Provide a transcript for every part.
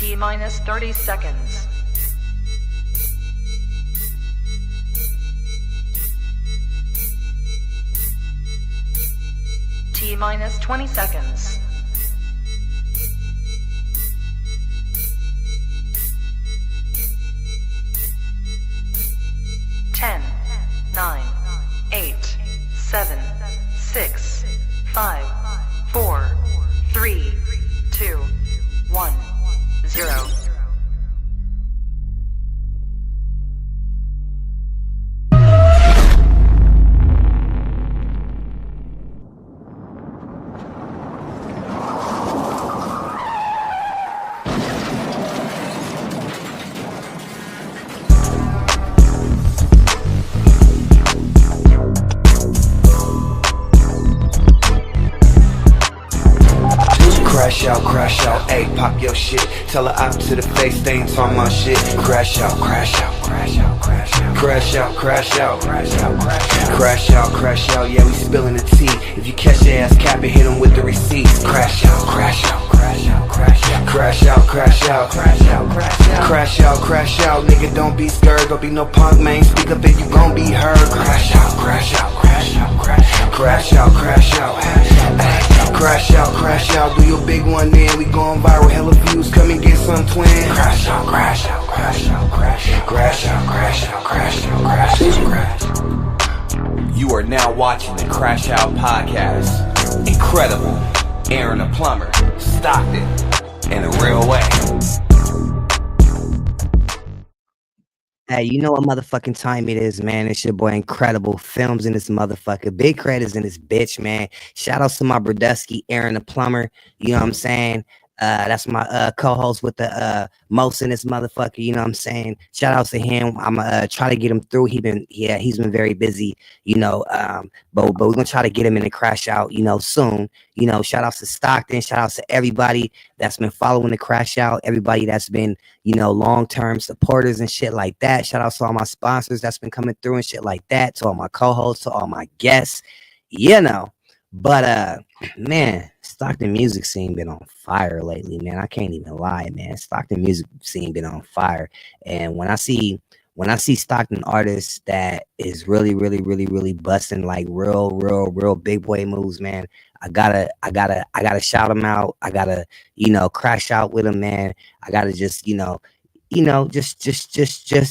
T minus 30 seconds. T minus 20 seconds. 10, 9, 8, 7, 6, 5, 4, 3, 2, 1, 0. Crash out, ayy, pop your shit. Tell her out to the face, they ain't talking about shit. Crash out, crash out, crash out, crash out, crash out, crash out, crash out, crash out, crash out, yeah, we spilling the tea. If you catch your ass capping, hit them with the receipts. Crash out, crash out, crash out, crash out, crash out, crash out, crash out, crash out, crash out, nigga, don't be scared, don't be no punk, man. Speak up and you gon' be heard. Crash out, crash out, crash out, crash out, crash out, crash out, crash out, crash out, do your big one then. We going viral, hella views, come and get some twin. Crash out, crash out, crash out, crash out, crash out, crash out, crash out, crash out, crash out. You are now watching the Crash Out Podcast. Incredible, Aaron the Plumber, Stockton, in a real way. Hey, you know what motherfucking time it is, man. It's your boy Incredible Films in this motherfucker. Big credits in this bitch, man. Shout outs to my Brodusky, Aaron the Plumber. You know what I'm saying? That's my co-host with the most in this motherfucker. You know what I'm saying? Shout outs to him. I'm try to get him through. He's been very busy, you know. But we're gonna try to get him in the Crash Out, you know, soon. You know, shout outs to Stockton, shout outs to everybody that's been following the Crash Out, everybody that's been, you know, long-term supporters and shit like that. Shout outs to all my sponsors that's been coming through and shit like that, to all my co-hosts, to all my guests, you know. But man, Stockton music scene been on fire lately, man. I can't even lie, man. Stockton music scene been on fire. And when I see Stockton artists that is really busting like real big boy moves, man, I gotta shout them out. I gotta, you know, crash out with them, man. I gotta just, just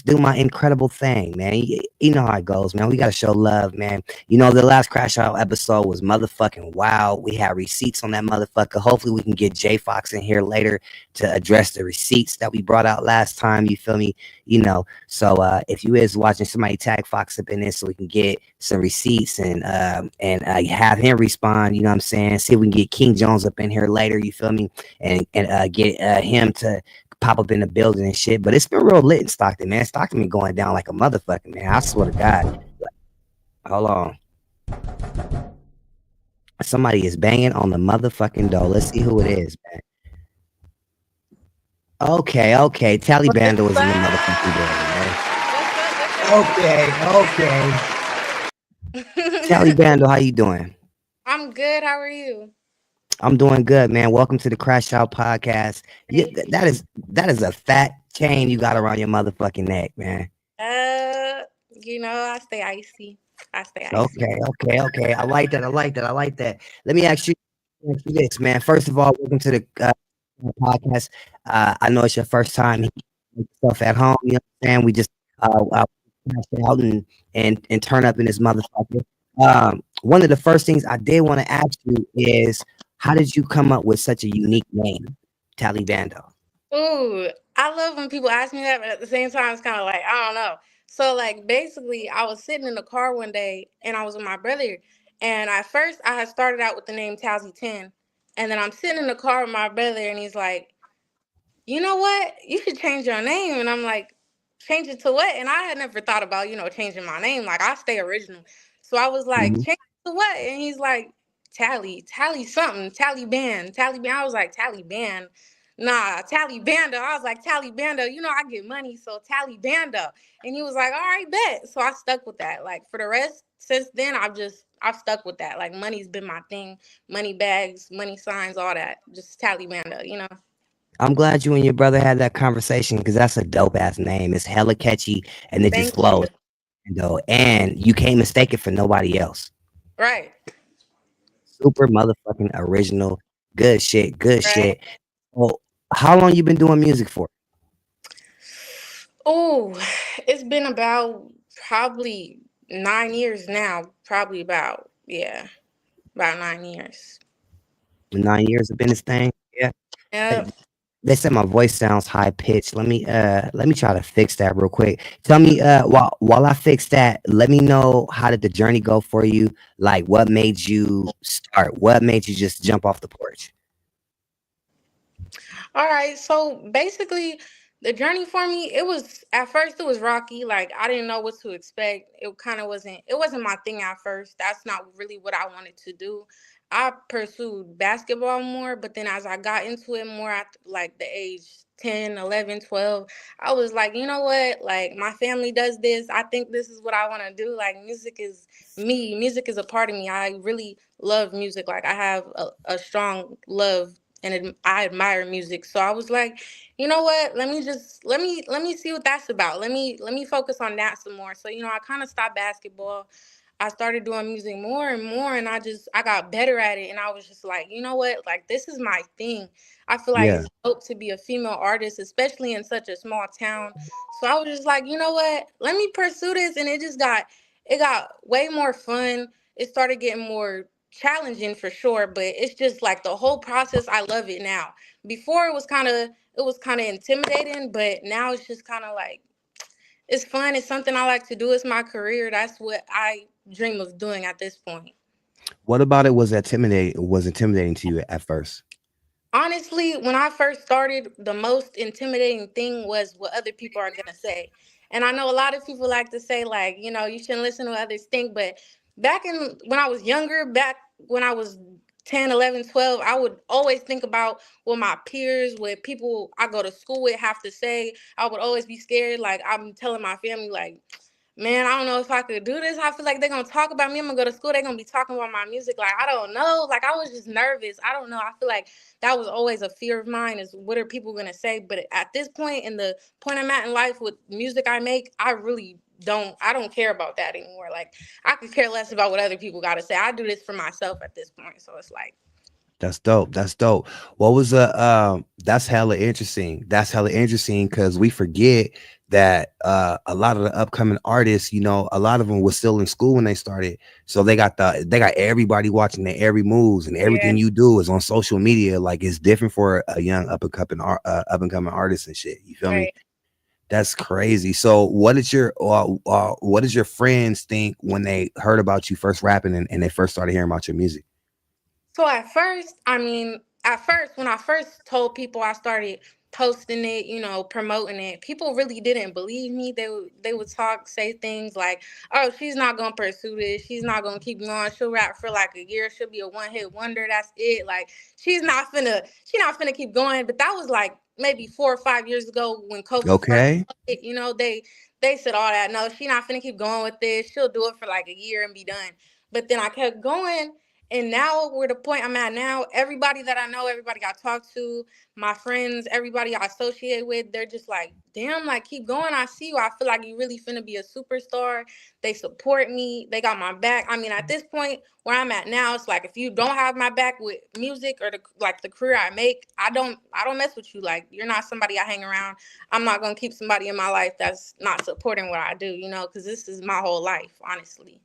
do my incredible thing, man. You know how it goes, man. We gotta show love, man. You know, the last Crash Out episode was motherfucking wild. We had receipts on that motherfucker. Hopefully we can get J Fox in here later to address the receipts that we brought out last time. You feel me? You know, so if you is watching, somebody tag Fox up in this so we can get some receipts and have him respond. You know what I'm saying? See if we can get King Jones up in here later. You feel me? And get him to pop up in the building and shit. But it's been real lit in Stockton, man. Stockton been going down like a motherfucker, man. I swear to God. Hold on. Somebody is banging on the motherfucking door. Let's see who it is, man. Okay. Tally Bando is in the motherfucking building, man. Okay. Tally Bando, how you doing? I'm good. How are you? I'm doing good, man. Welcome to the Crash Out Podcast. Yeah, that is a fat chain you got around your motherfucking neck, man. You know, I stay icy. Okay. I like that. Let me ask you this, man. First of all, welcome to the podcast. I know it's your first time stuff at home. You know what I'm saying? We just crash out and turn up in this motherfucker. One of the first things I did want to ask you is, how did you come up with such a unique name, Tally Bando? Ooh, I love when people ask me that, but at the same time, it's kind of like, I don't know. So, like, basically, I was sitting in the car one day, and I was with my brother, and at first, I had started out with the name Towsy 10, and then I'm sitting in the car with my brother, and he's like, you know what? You should change your name. And I'm like, change it to what? And I had never thought about, changing my name. Like, I stay original. So I was like, change it to what? And he's like, Tally something, Taliban. I was like, Taliban. Nah, Talibando. I was like, Talibando. I get money, so Talibando. And he was like, all right, bet. So I stuck with that. Like, for the rest, since then, I've stuck with that. Like, money's been my thing. Money bags, money signs, all that. Just Talibando, I'm glad you and your brother had that conversation because that's a dope ass name. It's hella catchy and it just Thank flows. you. Though, and you can't mistake it for nobody else. Right. Super motherfucking original. Good shit. Good Right. shit. Well, how long you been doing music for? Oh, it's been about probably 9 years now. Probably about, yeah, about 9 years. 9 years of been this thing. Yeah. Yep. They said my voice sounds high pitched. Let me try to fix that real quick. Tell me while I fix that, let me know how did the journey go for you? Like what made you start? What made you just jump off the porch? All right, so basically, the journey for me, it was at first it was rocky. Like I didn't know what to expect. It kind of wasn't. It wasn't my thing at first. That's not really what I wanted to do. I pursued basketball more, but then as I got into it more at like the age 10, 11, 12, I was like, you know what? Like my family does this. I think this is what I want to do. Like music is me. Music is a part of me. I really love music. Like I have a strong love and I admire music. So I was like, you know what? Let me see what that's about. Let me focus on that some more. So I kind of stopped basketball. I started doing music more and more, and I got better at it. And I was just like, you know what? Like this is my thing. I feel like Yeah. it's dope to be a female artist, especially in such a small town. So I was just like, you know what? Let me pursue this, and it got way more fun. It started getting more challenging for sure, but it's just like the whole process. I love it now. Before it was kind of intimidating, but now it's just kind of like it's fun. It's something I like to do. It's my career. That's what I dream of doing at this point. What about it was intimidating to you at first? Honestly, when I first started, the most intimidating thing was what other people are going to say. And I know a lot of people like to say, like, you shouldn't listen to what others think. But when I was younger, back when I was 10, 11, 12, I would always think about what my peers, what people I go to school with have to say. I would always be scared. Like, I'm telling my family, like, man, I don't know if I could do this. I feel like they're gonna talk about me. I'm gonna go to school. They're gonna be talking about my music. Like, I don't know. Like, I was just nervous. I don't know. I feel like that was always a fear of mine is what are people gonna say? But at this point, in the point I'm at in life with music I make, I don't care about that anymore. Like, I could care less about what other people gotta say. I do this for myself at this point. So it's like, That's dope. That's dope. What was the that's hella interesting. That's hella interesting because we forget that a lot of the upcoming artists, a lot of them were still in school when they started. So they got everybody watching their every moves and yeah, everything you do is on social media. Like it's different for a young up and coming artist and shit. You feel me? right. That's crazy. So what did your friends think when they heard about you first rapping and they first started hearing about your music? So at first, when I first told people I started posting it, promoting it, people really didn't believe me. They would say things like, "Oh, she's not gonna pursue this. She's not gonna keep going. She'll rap for like a year. She'll be a one hit wonder. That's it. Like she's not finna keep going." But that was like maybe 4 or 5 years ago when COVID first Okay. hit. They said all that. No, she's not finna keep going with this. She'll do it for like a year and be done. But then I kept going, and now we're the point I'm at now. Everybody that I know, everybody I talk to, my friends, everybody I associate with, they're just like, damn, like keep going. I see you. I feel like you really finna be a superstar. They support me. They got my back. I mean, at this point where I'm at now, it's like if you don't have my back with music or the career I make, I don't mess with you. Like you're not somebody I hang around. I'm not gonna keep somebody in my life that's not supporting what I do, because this is my whole life, honestly.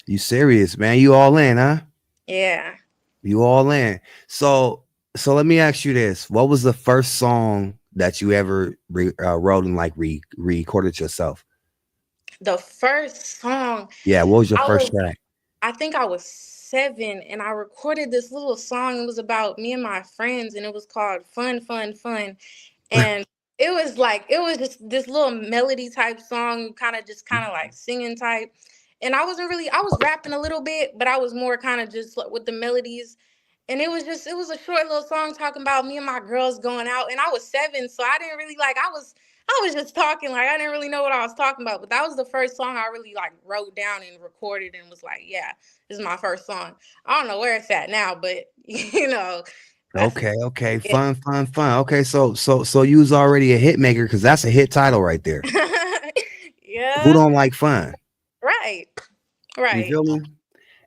You serious, man? You all in, huh? Yeah. You all in. So let me ask you this: what was the first song that you ever wrote and like recorded yourself? The first song Yeah, what was your I first was track? I think I was 7 and I recorded this little song. It was about me and my friends and it was called Fun Fun Fun. And it was just this little melody type song, kind of like singing type. And I was rapping a little bit, but I was more kind of just like with the melodies. And it was a short little song talking about me and my girls going out. And I was 7, so I didn't really I was just talking, like I didn't really know what I was talking about. But that was the first song I really like wrote down and recorded and was like, yeah, this is my first song. I don't know where it's at now, but Okay. Yeah. Fun. Okay, so you was already a hit maker because that's a hit title right there. Who Yeah. don't like fun? Right. You Right. feel me?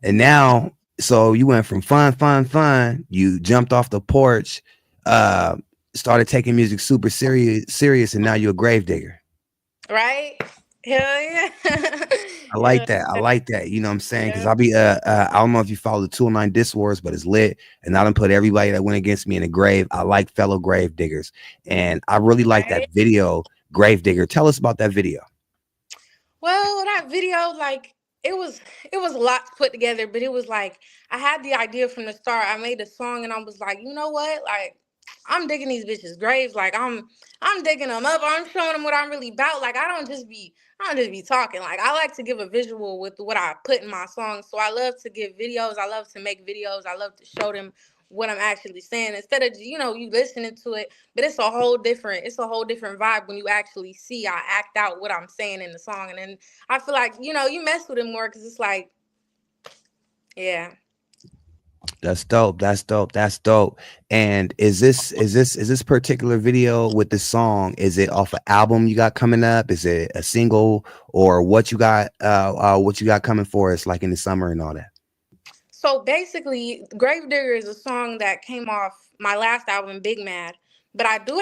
And now, so you went from fun. You jumped off the porch, uh, started taking music super serious, and now you're a grave digger. Right. Hell yeah. I like Hell that. I yeah. like that. You know what I'm saying? Because Yeah. I'll be I don't know if you follow the 209 Diss Wars, but it's lit. And I done put everybody that went against me in a grave. I like fellow grave diggers. And I really like that Right. video, Grave Digger. Tell us about that video. Well, that video, like, it was it was a lot to put together, but it was like I had the idea from the start. I made a song and I was like, you know what? Like, I'm digging these bitches' graves. Like, I'm digging them up. I'm showing them what I'm really about. Like, I don't just be talking. Like, I like to give a visual with what I put in my songs. So I love to give videos. I love to make videos. I love to show them what I'm actually saying instead of you listening to it. But it's a whole different vibe when you actually see I act out what I'm saying in the song, and then I feel like you mess with it more because it's like, yeah. That's dope. That's dope. And is this particular video with the song? Is it off an album you got coming up? Is it a single or what you got coming for us like in the summer and all that? So basically, Gravedigger is a song that came off my last album, Big Mad. But I do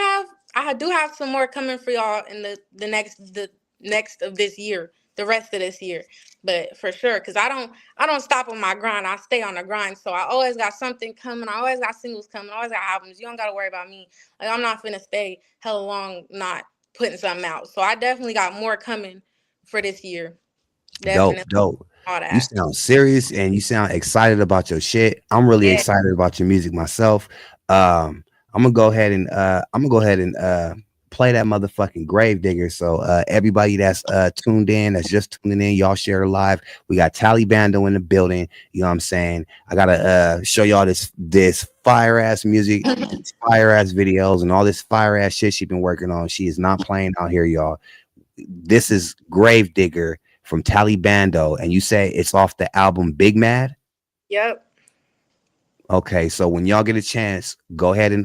have some more coming for y'all in the next of this year, the rest of this year. But for sure, because I don't stop on my grind. I stay on the grind. So I always got something coming. I always got singles coming. I always got albums. You don't gotta worry about me. Like, I'm not finna stay hella long not putting something out. So I definitely got more coming for this year. Definitely Dope. all You that. sound serious and you sound excited about your shit. I'm really Yeah. excited about your music myself. I'm gonna go ahead and play that motherfucking grave digger. So everybody that's tuned in, that's just tuning in, y'all share live. We got Bando in the building. You know what I'm saying? I gotta show y'all this fire ass music, these fire ass videos, and all this fire ass shit she been working on. She is not playing out here, y'all. This is Gravedigger from Bando, and you say it's off the album Big Mad. Yep. Okay, so when y'all get a chance, go ahead and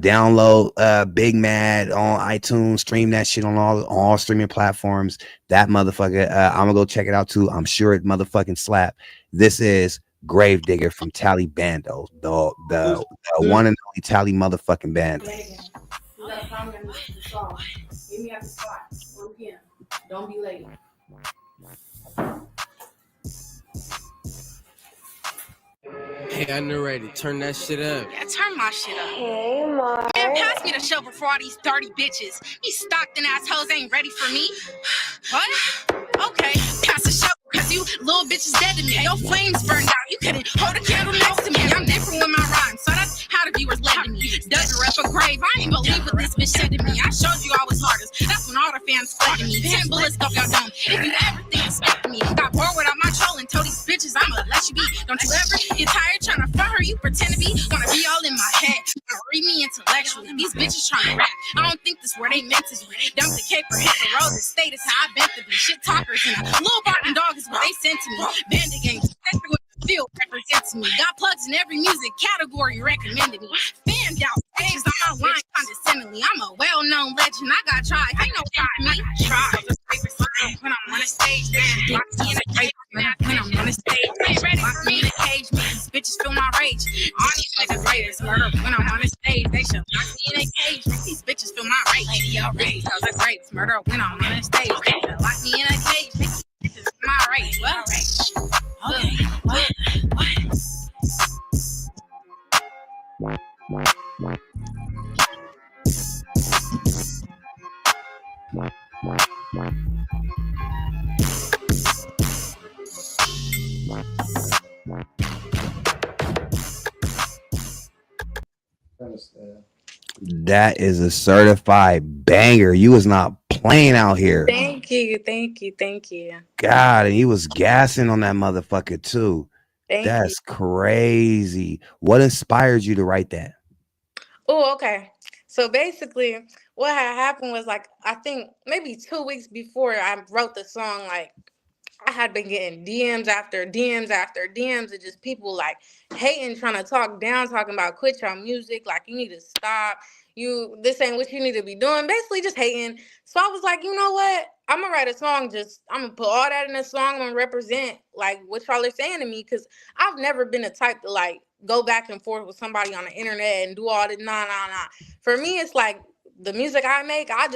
download Big Mad on iTunes, stream that shit on all streaming platforms. That motherfucker, I'm gonna go check it out too. I'm sure it motherfucking slap. This is Gravedigger from Bando, the one and only Tally motherfucking Bando. You gotta comment on the song. Meet me at the spot. 1 p.m. Don't be late. Hey, I narrated. Turn that shit up. Yeah, turn my shit up. Hey, Mark. Man, pass me the show before all these dirty bitches. These Stockton assholes ain't ready for me. What? Okay, pass the show, cause you little bitches dead to me. Your flames burned out. You couldn't hold a candle next to me. I'm different with my rhymes, so that's how the viewers led to me. Dug her up a grave. I ain't believe what this bitch said to me. I showed you I was hardest. That's when all the fans fled to me. 10 bullets go your dome. If you ever think it's to me, got bored without my trolling. Told these bitches I'ma let you be. Don't you ever get tired trying to front her? You pretend to be. Wanna be all in my head. Read me intellectually. These bitches trying to rap. I don't think this where they meant to be. Dump the caper, hit the road. The state is how I bent to be. Shit talkers and a little barking dog is what they sent to me. Bandit gang. Feel represents me. Got plugs in every music category recommended me. Fanned out bitches on my line condescendingly. I'm a well-known legend. I got tried. Ain't no try me. When I'm on the stage, then lock me in a cage. When I'm on the stage, lock me in a cage. These bitches feel my rage. All these niggas haters murder. When I'm on the stage, they should lock me in a cage. These bitches feel my rage. Lady, y'all rage. Cause it's rapes. Murder. When I'm on the stage, they should lock me in a cage. These bitches feel my rage. Well, okay. What? That is a certified banger. You was not playing out here. Thank you. God, and he was gassing on that motherfucker too. Thank you. That's crazy. What inspired you to write that? Oh, okay. So basically, what had happened was, like, I think maybe 2 weeks before I wrote the song, like, I had been getting DMs after DMs after DMs of just people like hating, trying to talk down, talking about quit your music, like you need to stop. You this ain't what you need to be doing. Basically just hating. So I was like, you know what? I'm gonna write a song. Just I'm gonna put all that in a song. I'm gonna represent like what y'all are saying to me because I've never been the type to like go back and forth with somebody on the internet and do all this. Nah. For me, it's like the music I make. I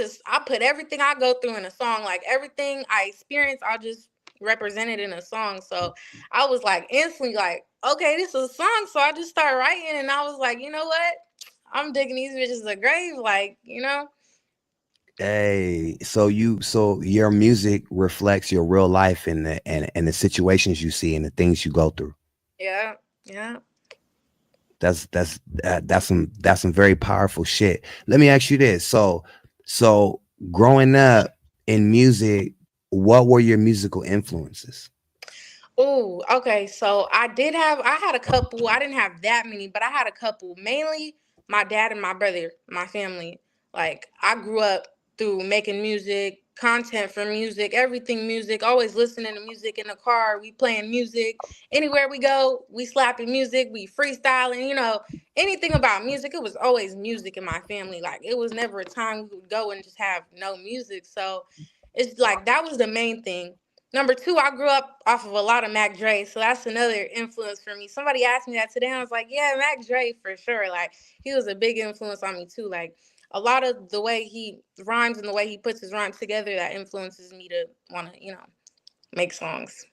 put everything I go through in a song. Like everything I experience, I just represented in a song. So I was like instantly like, okay, this is a song. So I just started writing and I was like, you know what? I'm digging these bitches a grave, like, you know? Hey, so your music reflects your real life and the situations you see and the things you go through. Yeah, yeah. That's some very powerful shit. Let me ask you this. So growing up in music, what were your musical influences? Oh, okay. So I had a couple. I didn't have that many, but I had a couple. Mainly my dad and my brother, my family. Like I grew up through making music, content for music, everything music, always listening to music in the car. We playing music. Anywhere we go, we slapping music, we freestyling, anything about music. It was always music in my family. Like it was never a time we would go and just have no music. So it's like that was the main thing. Number two, I grew up off of a lot of Mac Dre, so that's another influence for me. Somebody asked me that today, and I was like, yeah, Mac Dre for sure. Like, he was a big influence on me too. Like, a lot of the way he rhymes and the way he puts his rhymes together, that influences me to want to, make songs,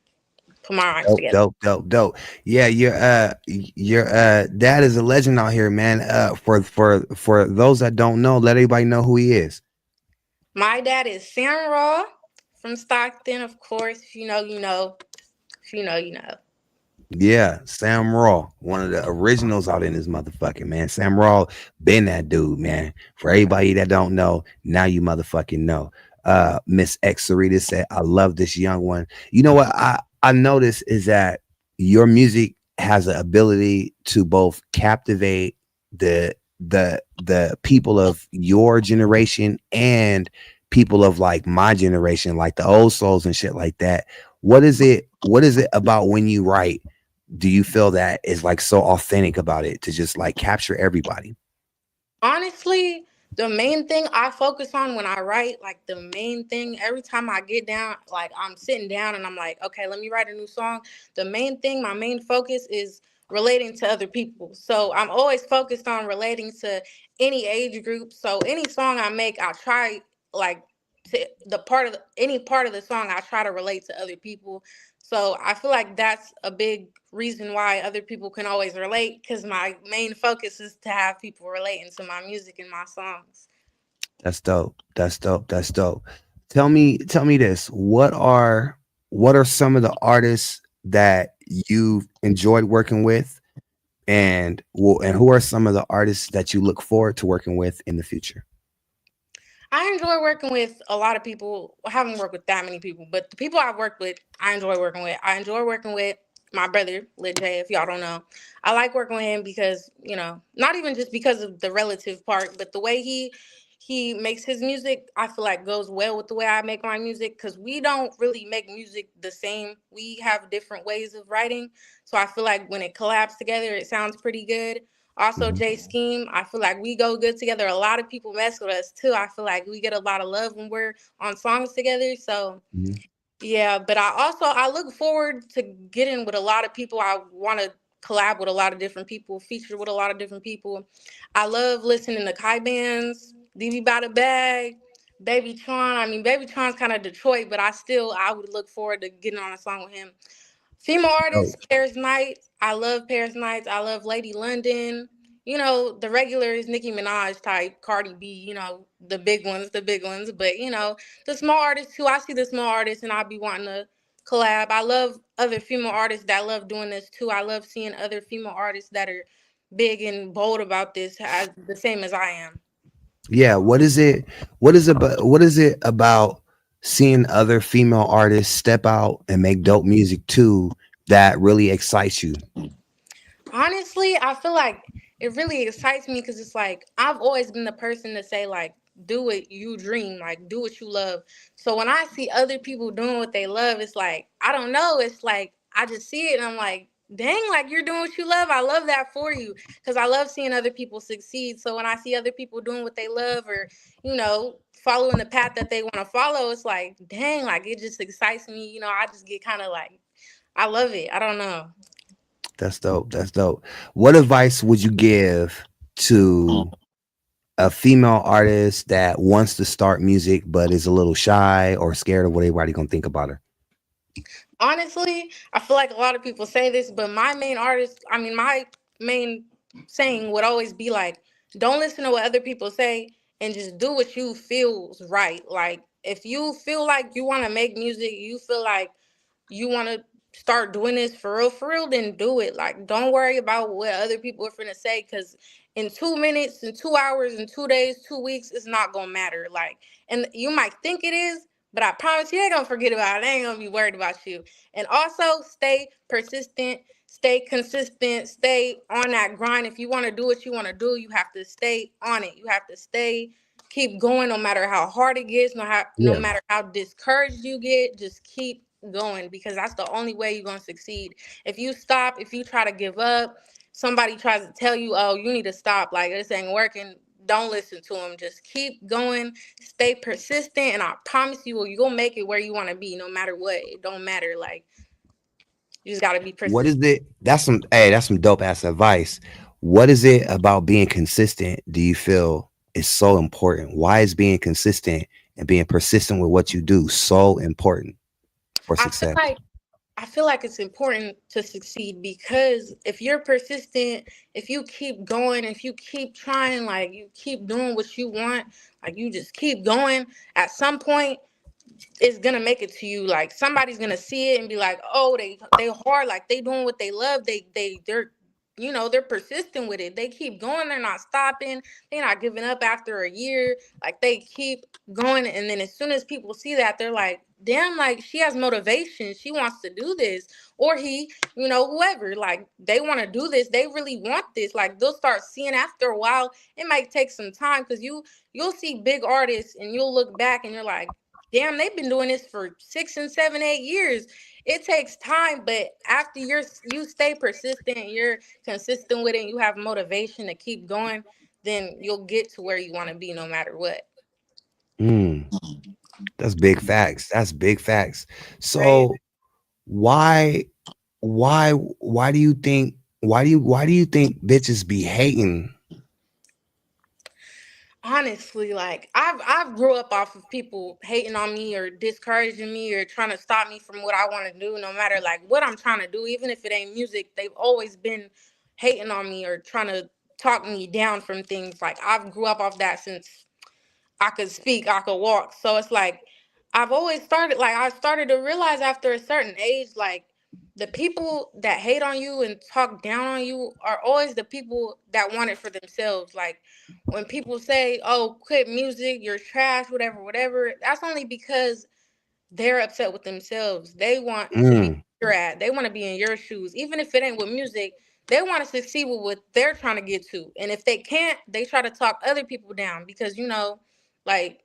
put my rhymes Dope, together. dope, dope, dope. Yeah, your dad is a legend out here, man. For those that don't know, let everybody know who he is. My dad is Sam Raw from Stockton, of course. If you know, you know. If you know, you know. Yeah, Sam Raw, one of the originals out in this motherfucking man. Sam Raw been that dude, man. For everybody that don't know, now you motherfucking know. Miss X Sarita said, I love this young one. You know what I noticed is that your music has the ability to both captivate the people of your generation and people of like my generation, like the old souls and shit like that. What is it about when you write? Do you feel that is like so authentic about it to just like capture everybody? Honestly, the main thing I focus on when I write, like the main thing, every time I get down, like I'm sitting down and I'm like, okay, let me write a new song. The main thing, my main focus is relating to other people. So I'm always focused on relating to any age group. So any song I make, I try like to any part of the song, I try to relate to other people. So I feel like that's a big reason why other people can always relate because my main focus is to have people relating to my music and my songs. That's dope. That's dope. That's dope. Tell me this. What are some of the artists that you've enjoyed working with, and who are some of the artists that you look forward to working with in the future? I enjoy working with a lot of people. I haven't worked with that many people, but the people I've worked with, I enjoy working with. I enjoy working with my brother, Lil J, if y'all don't know. I like working with him because, not even just because of the relative part, but the way he makes his music, I feel like goes well with the way I make my music because we don't really make music the same. We have different ways of writing. So I feel like when it collabs together, it sounds pretty good. Also, Mhm, J Scheme, I feel like we go good together. A lot of people mess with us too. I feel like we get a lot of love when we're on songs together. So mhm. yeah, but I look forward to getting with a lot of people. I want to collab with a lot of different people, feature with a lot of different people. I love listening to Kai bands, DB by the Bag, Baby Tron. I mean, Baby Tron's kind of Detroit, but I would look forward to getting on a song with him. Female artists, Dope. Paris Nights. I love Paris Nights. I love Lady London. The regulars, Nicki Minaj type, Cardi B, the big ones, the big ones. But, the small artists too. I see the small artists and I'll be wanting to collab. I love other female artists that love doing this too. I love seeing other female artists that are big and bold about this as the same as I am. Yeah, what is it about seeing other female artists step out and make dope music too that really excites you? Honestly, I feel like it really excites me because it's like I've always been the person to say like do what you dream, like do what you love. So when I see other people doing what they love, it's like I don't know, it's like I just see it and I'm like, dang, like you're doing what you love. I love that for you because I love seeing other people succeed. So when I see other people doing what they love or following the path that they want to follow, it's like, dang, like it just excites me. I just get kind of like, I love it. I don't know. That's dope. That's dope. What advice would you give to a female artist that wants to start music but is a little shy or scared of what everybody gonna think about her? Honestly, I feel like a lot of people say this, but my main saying would always be like, don't listen to what other people say and just do what you feels right. Like, if you feel like you want to make music, you feel like you want to start doing this for real, then do it. Like, don't worry about what other people are finna say, because in 2 minutes, in 2 hours, in 2 days, 2 weeks, it's not gonna matter. Like, and you might think it is, but I promise you, they ain't gonna forget about it. They ain't gonna be worried about you. And also, stay persistent, stay consistent, stay on that grind. If you want to do what you want to do, you have to stay on it. You have to keep going, no matter how hard it gets, no Yeah. matter how discouraged you get. Just keep going, because that's the only way you're gonna succeed. If you stop, if you try to give up, somebody tries to tell you, "Oh, you need to stop. Like this ain't working." Don't listen to them. Just keep going. Stay persistent, and I promise you're gonna make it where you want to be, no matter what. It don't matter. Like, you just gotta be What is persistent. it? That's some dope ass advice. What is it about being consistent do you feel is so important? Why is being consistent and being persistent with what you do so important for I feel success? like I feel like it's important to succeed, because if you're persistent, if you keep going, if you keep trying, like you keep doing what you want, like you just keep going, at some point it's gonna make it to you. Like, somebody's gonna see it and be like, oh, they hard, like they doing what they love. They're persistent with it. They keep going, they're not stopping, they're not giving up after a year. Like, they keep going, and then as soon as people see that, they're like, damn, like she has motivation, she wants to do this. Or whoever, like they want to do this, they really want this. Like, they'll start seeing after a while. It might take some time, because you'll see big artists and you'll look back and you're like, damn, they've been doing this for 6 and 7, 8 years. It takes time, but after you stay persistent, you're consistent with it, and you have motivation to keep going, then you'll get to where you want to be, no matter what. Mm, that's big facts. That's big facts. Right? So why why do you think why do you think bitches be hating? Honestly, like I've grew up off of people hating on me or discouraging me or trying to stop me from what I want to do, no matter like what I'm trying to do, even if it ain't music. They've always been hating on me or trying to talk me down from things. Like, I've grew up off that since I could speak, I could walk. So it's like I started to realize after a certain age, like the people that hate on you and talk down on you are always the people that want it for themselves. Like, when people say, "Oh, quit music, you're trash, whatever, whatever," that's only because they're upset with themselves. They want to be Mm, where you're at. They want to be in your shoes. Even if it ain't with music, they want to succeed with what they're trying to get to. And if they can't, they try to talk other people down, because like,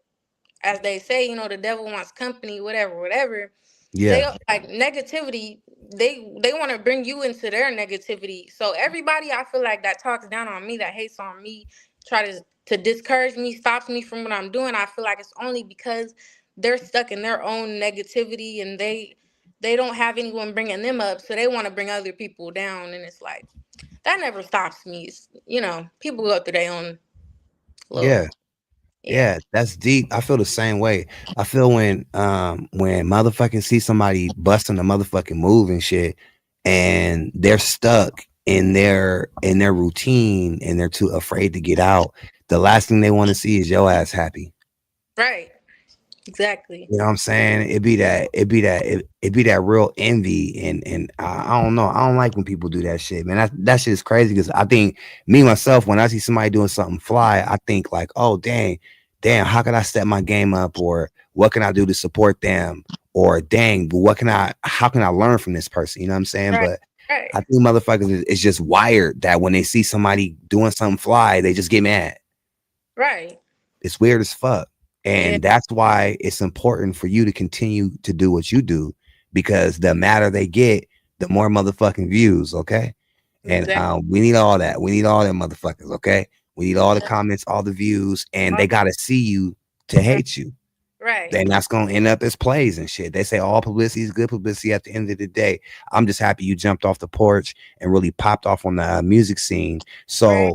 as they say, the devil wants company, whatever, whatever. They yeah. like negativity. They want to bring you into their negativity. So everybody, I feel like, that talks down on me, that hates on me, try to discourage me, stops me from what I'm doing, I feel like it's only because they're stuck in their own negativity, and they don't have anyone bringing them up, so they want to bring other people down. And it's like, that never stops me. People go through their own little, Yeah. yeah. Yeah, that's deep. I feel the same way. I feel when motherfucking see somebody busting a motherfucking move and shit, and they're stuck in their routine and they're too afraid to get out. The last thing they want to see is your ass happy. Right, exactly. You know what I'm saying? It be that real envy and I don't know. I don't like when people do that shit, man. That shit is crazy because I think me myself, when I see somebody doing something fly, I think like, oh damn, how can I step my game up, or what can I do to support them, or dang, but how can I learn from this person? You know what I'm saying? Right. But Right. I think motherfuckers is just wired that when they see somebody doing something fly, they just get mad. Right. It's weird as fuck. Yeah. And that's why it's important for you to continue to do what you do, because the madder they get, the more motherfucking views, okay? And Exactly. we need all that. We need all them motherfuckers, okay? We need all the comments, all the views, and they gotta see you to hate you. Right. Then that's gonna end up as plays and shit. They say all publicity is good publicity at the end of the day. I'm just happy you jumped off the porch and really popped off on the music scene. So Right.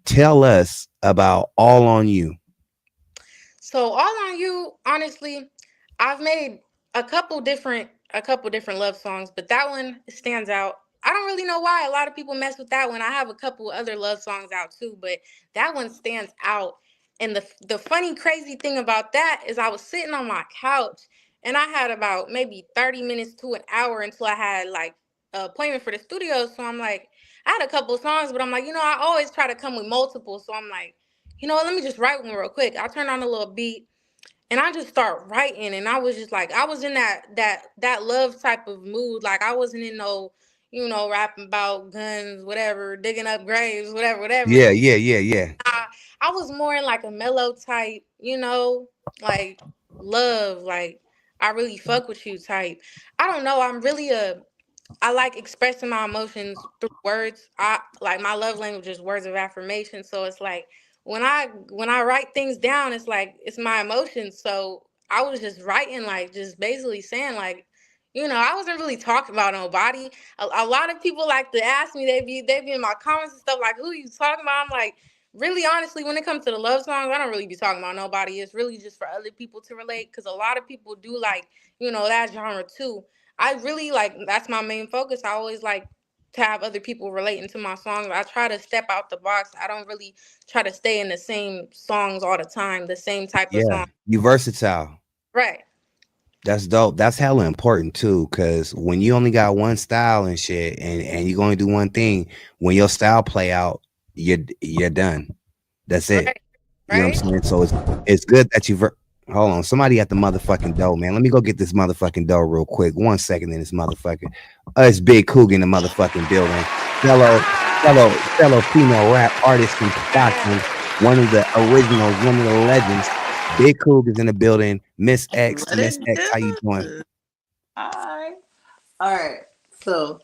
tell us about All on You. So all on you, honestly, I've made a couple different love songs, but that one stands out. I don't really know why a lot of people mess with that one. I have a couple other love songs out too, but that one stands out. And the funny crazy thing about that is I was sitting on my couch and I had about maybe 30 minutes to an hour until I had like an appointment for the studio. So I'm like, I had a couple of songs, but I'm like, I always try to come with multiple. So I'm like, what, let me just write one real quick. I turn on a little beat and I just start writing. And I was just like, I was in that love type of mood. Like I wasn't in no, rapping about guns, whatever, digging up graves, whatever. Yeah, yeah, yeah, yeah. I was more in like a mellow type, like love, like I really fuck with you type. I don't know. I like expressing my emotions through words. I like my love language is words of affirmation. So it's like when I write things down, it's like it's my emotions. So I was just writing, like just basically saying like, I wasn't really talking about nobody. A lot of people like to ask me, they be in my comments and stuff like, who you talking about? I'm like, really honestly, when it comes to the love songs, I don't really be talking about nobody. It's really just for other people to relate, because a lot of people do like, that genre too. I really like, that's my main focus. I always like to have other people relating to my songs. I try to step out the box. I don't really try to stay in the same songs all the time, the same type of Yeah. song. You versatile. Right. That's dope. That's hella important too, because when you only got one style and shit, and you're going to do one thing, when your style play out, you're done. That's it. Right. You know what Right. I'm saying? So it's good that hold on. Somebody at the motherfucking door, man. Let me go get this motherfucking door real quick. 1 second in this motherfucker. It's Big Coog in the motherfucking building. Fellow female rap artist from Stockton. One of the originals, one of the legends. Big Coog is in the building. Miss X, how you doing? Hi. All right. So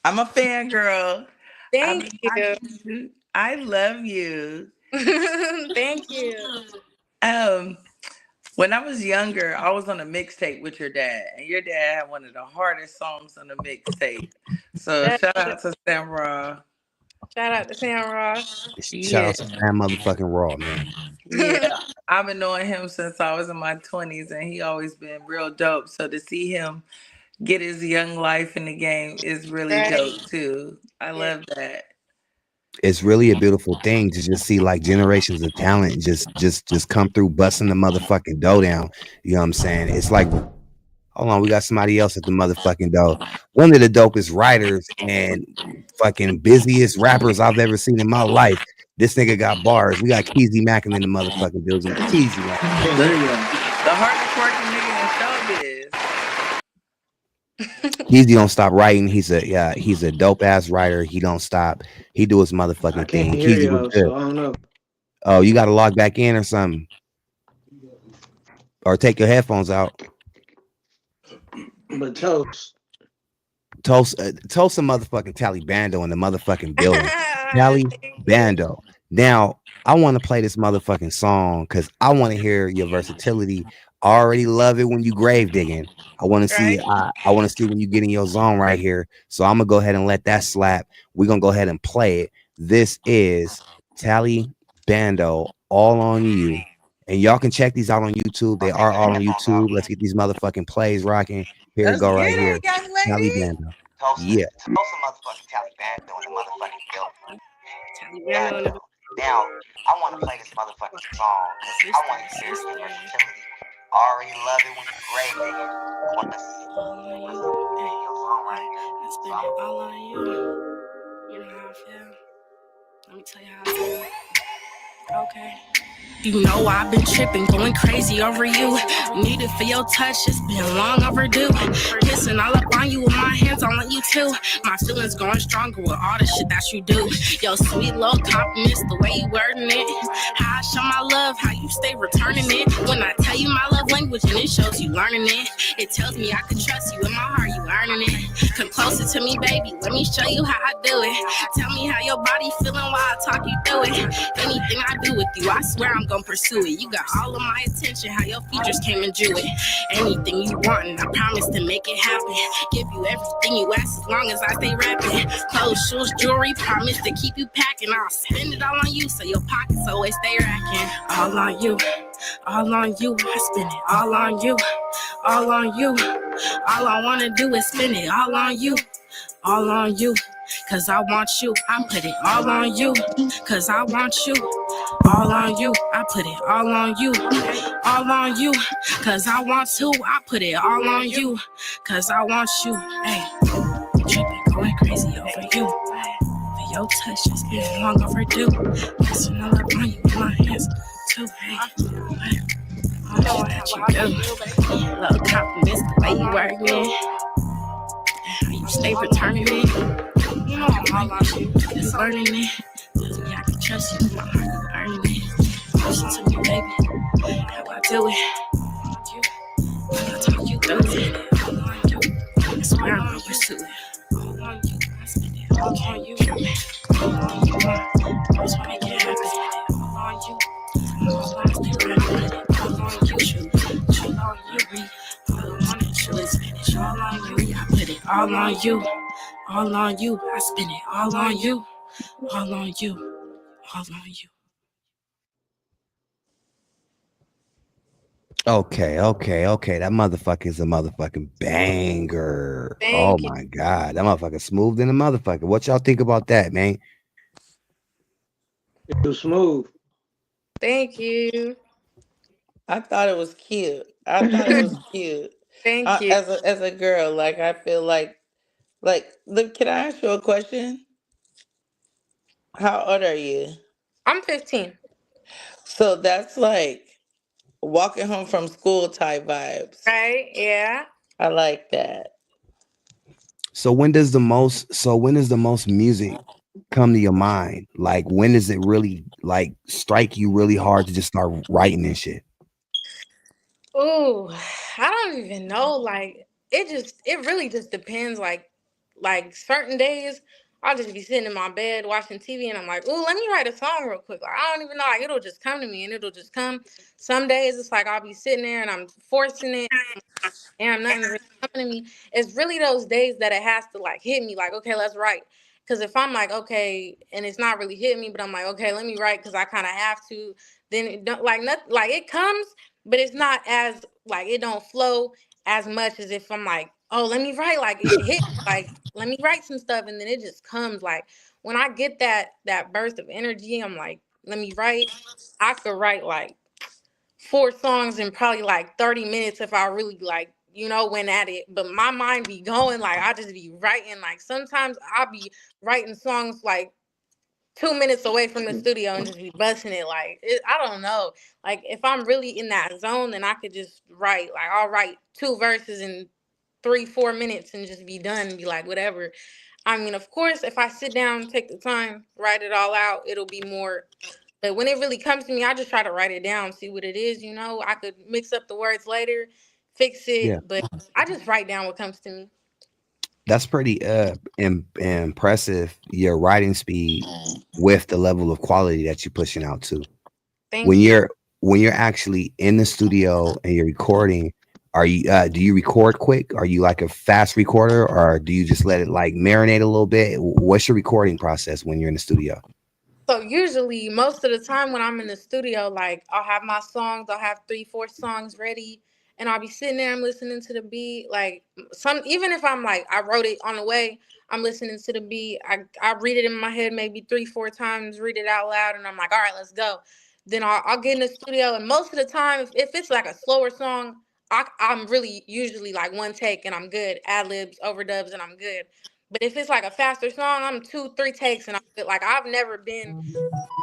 I'm a fangirl. I've Thank been you. watching you. I love you. Thank you. Um, when I was younger, I was on a mixtape with your dad, and your dad had one of the hardest songs on the mixtape. So That, shout out to Sam Raw. shout out to Sam Raw. Shout Yeah, out to that motherfucking raw, man. yeah. I've been knowing him since I was in my 20s, and he always been real dope. So to see him get his young life in the game is really Right. dope too. I Yeah. love that. It's really a beautiful thing to just see like generations of talent just come through busting the motherfucking dough down. You know what I'm saying? It's like, hold on, we got somebody else at the motherfucking dough. One of the dopest writers and fucking busiest rappers I've ever seen in my life. This nigga got bars. We got Keezy Mackin in the motherfucking building. Keezy, man. There you go. The hardest working nigga in showbiz. Keezy don't stop writing. He's a dope ass writer. He don't stop. He do his I motherfucking can't thing. hear Keezy was y'all, good. so I don't know. Oh, you got to log back in or something, or take your headphones out. But toast. Toast some motherfucking Tally Bando in the motherfucking building. Tally Thank you. Bando. Now, I want to play this motherfucking song because I want to hear your versatility. I already love it when you grave digging. I want to see. Right. I want to see when you get in your zone right here. So I'm gonna go ahead and let that slap. We're gonna go ahead and play it. This is Tally Bando, All on You. And y'all can check these out on YouTube. They are all on YouTube. Let's get these motherfucking plays rocking. Here we Let's go get right here. it, young Tally lady. Bando. Yeah. Motherfucking Tally Bando in the motherfucking building. Bando. Now, I want to play this motherfucking song because I want to hear your versatility. I already love it when you grave digging. I want to see your song right here. I spend it all on you. You know how I feel. Let me tell you how I feel. Okay. You know I've been tripping, going crazy over you. Need it for your touch, it's been long overdue. Kissing all up on you with my hands all on you too. My feelings growing stronger with all the shit that you do. Yo, sweet little compliments, the way you wording it. How I show my love, how you stay returning it. When I tell you my love language and it shows you learning it. It tells me I can trust you in my heart, you earning it. Come closer to me, baby, let me show you how I do it. Tell me how your body feeling while I talk you through it. Anything I do with you, I swear I'm gonna pursue it. You got all of my attention, how your features came and drew it. Anything you want, and I promise to make it happen. Give you everything you ask as long as I stay rapping. Clothes, shoes, jewelry, promise to keep you packing. I'll spend it all on you, so your pockets always stay racking. All on you, all on you. I spend it all on you, all on you. All I wanna do is spend it all on you, all on you. Cause I want you, I put it all on you. Cause I want you, all on you. I put it all on you, all on you. Cause I want to, I put it all on you. Cause I want you, hey. Tripping, going crazy over you. For your touch, it's been long overdue. Kissing all up on you with my hands too, hey. All that you do. Little compliments, the way you work it. How you stay returning it. You know I'm all on you. It's learning it. Tells me I can trust you. My heart, you earning it. Listen to me, baby. How I do it. I talk you through it. All on you. I swear I'm gonna pursue it. All on you. I spend it all on you. Anything you want, just make it happen. All on you. All on you. All on you. Chill on you. All I wanna do is finish all on you. I put it all on you. All on you, I spend it all on you, all on you, all on you. Okay. That motherfucker is a motherfucking banger. Oh Thank you. my god, that motherfucker smooth than a motherfucker. What y'all think about that, man? It was smooth. Thank you. I thought it was cute. I thought it was cute. Thank you. As a girl, like I feel look. Can I ask you a question? How old are you? I'm 15. So that's like walking home from school type vibes. Right? Yeah. I like that. When does the most music come to your mind? Like when does it really like strike you really hard to just start writing and shit? Ooh, I don't even know. Like it really just depends. Like certain days, I'll just be sitting in my bed watching TV, and I'm like, ooh, let me write a song real quick. Like I don't even know. Like it'll just come to me, and it'll just come. Some days it's like I'll be sitting there and I'm forcing it, and nothing's really coming to me. It's really those days that it has to like hit me. Like okay, let's write. Because if I'm like okay, and it's not really hitting me, but I'm like okay, let me write because I kind of have to. Then it don't like nothing. Like it comes, but it's not as like it don't flow as much as if I'm like, oh, let me write. Like it hit, like let me write some stuff, and then it just comes. Like when I get that burst of energy, I'm like, let me write. I could write like 4 songs in probably like 30 minutes if I really like went at it. But my mind be going like I just be writing. Like sometimes I'll be writing songs like 2 minutes away from the studio and just be busting it. Like I don't know. Like if I'm really in that zone, then I could just write. Like I'll write 2 verses in 3-4 minutes and just be done and be like whatever. I mean, of course, if I sit down, take the time, write it all out, it'll be more. But when it really comes to me, I just try to write it down, see what it is. I could mix up the words later, fix Yeah. it, but I just write down what comes to me. That's pretty impressive, your writing speed with the level of quality that you're pushing out to. When Thank you. you're actually in the studio and you're recording, are you do you record quick? Are you like a fast recorder or do you just let it like marinate a little bit? What's your recording process when you're in the studio? So usually, most of the time when I'm in the studio, like I'll have my songs, I'll have 3-4 songs ready, and I'll be sitting there, I'm listening to the beat. Like even if I'm like I wrote it on the way, I'm listening to the beat. I read it in my head maybe 3-4 times, read it out loud, and I'm like, all right, let's go. Then I'll get in the studio, and most of the time, if it's like a slower song, I'm really usually like one take and I'm good, ad libs, overdubs, and I'm good. But if it's like a faster song, I'm 2, 3 takes and I'm good. Like I've never been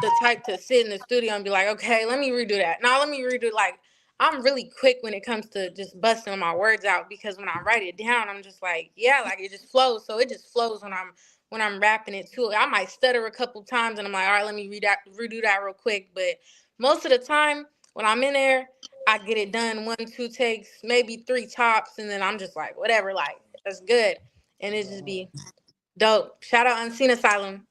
the type to sit in the studio and be like, okay, let me redo that. Now let me redo. Like I'm really quick when it comes to just busting my words out because when I write it down, I'm just like, yeah, like it just flows. So it just flows when I'm rapping it too. I might stutter a couple times and I'm like, all right, let me redo that real quick. But most of the time when I'm in there, I get it done 1, 2 takes, maybe 3 tops, and then I'm just like, whatever, like that's good, and it just be dope. Shout out Unseen Asylum.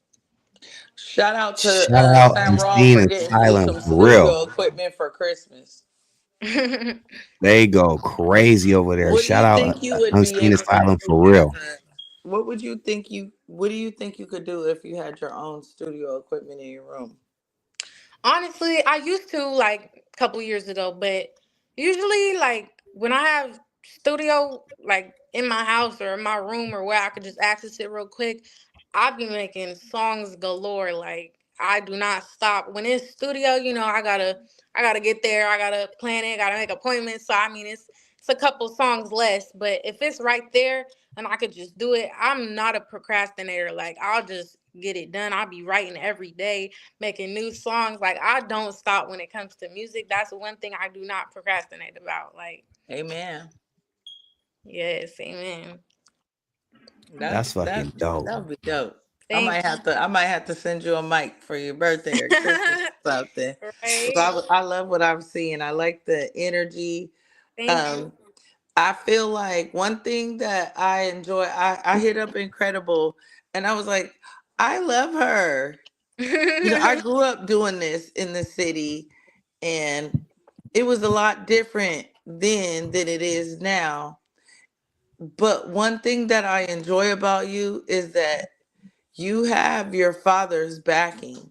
Shout out to Shout out Sam Raw Unseen for getting me Asylum some for real. studio equipment for Christmas. They go crazy over there. What do Shout you out think you would be Unseen able to Asylum do for real. What would you think what do you think you could do if you had your own studio equipment in your room? Honestly, I used to like a couple years ago, but usually like when I have studio like in my house or in my room or where I could just access it real quick, I be making songs galore. Like I do not stop. When it's studio, I gotta get there, I gotta plan it, gotta make appointments. So I mean it's a couple songs less, but if it's right there and I could just do it, I'm not a procrastinator. Like I'll just get it done. I'll be writing every day, making new songs. Like I don't stop when it comes to music. That's one thing I do not procrastinate about. Like, Amen. yes, amen. That's fucking dope. That would be dope. Thank I might have to send you a mic for your birthday or Christmas you. or something. 'Cause Right? I love what I'm seeing. I like the energy. Thank you. Um, I feel like one thing that I enjoy, I hit up Incredible and I was like, I love her. You know, I grew up doing this in the city and it was a lot different then than it is now. But one thing that I enjoy about you is that you have your father's backing.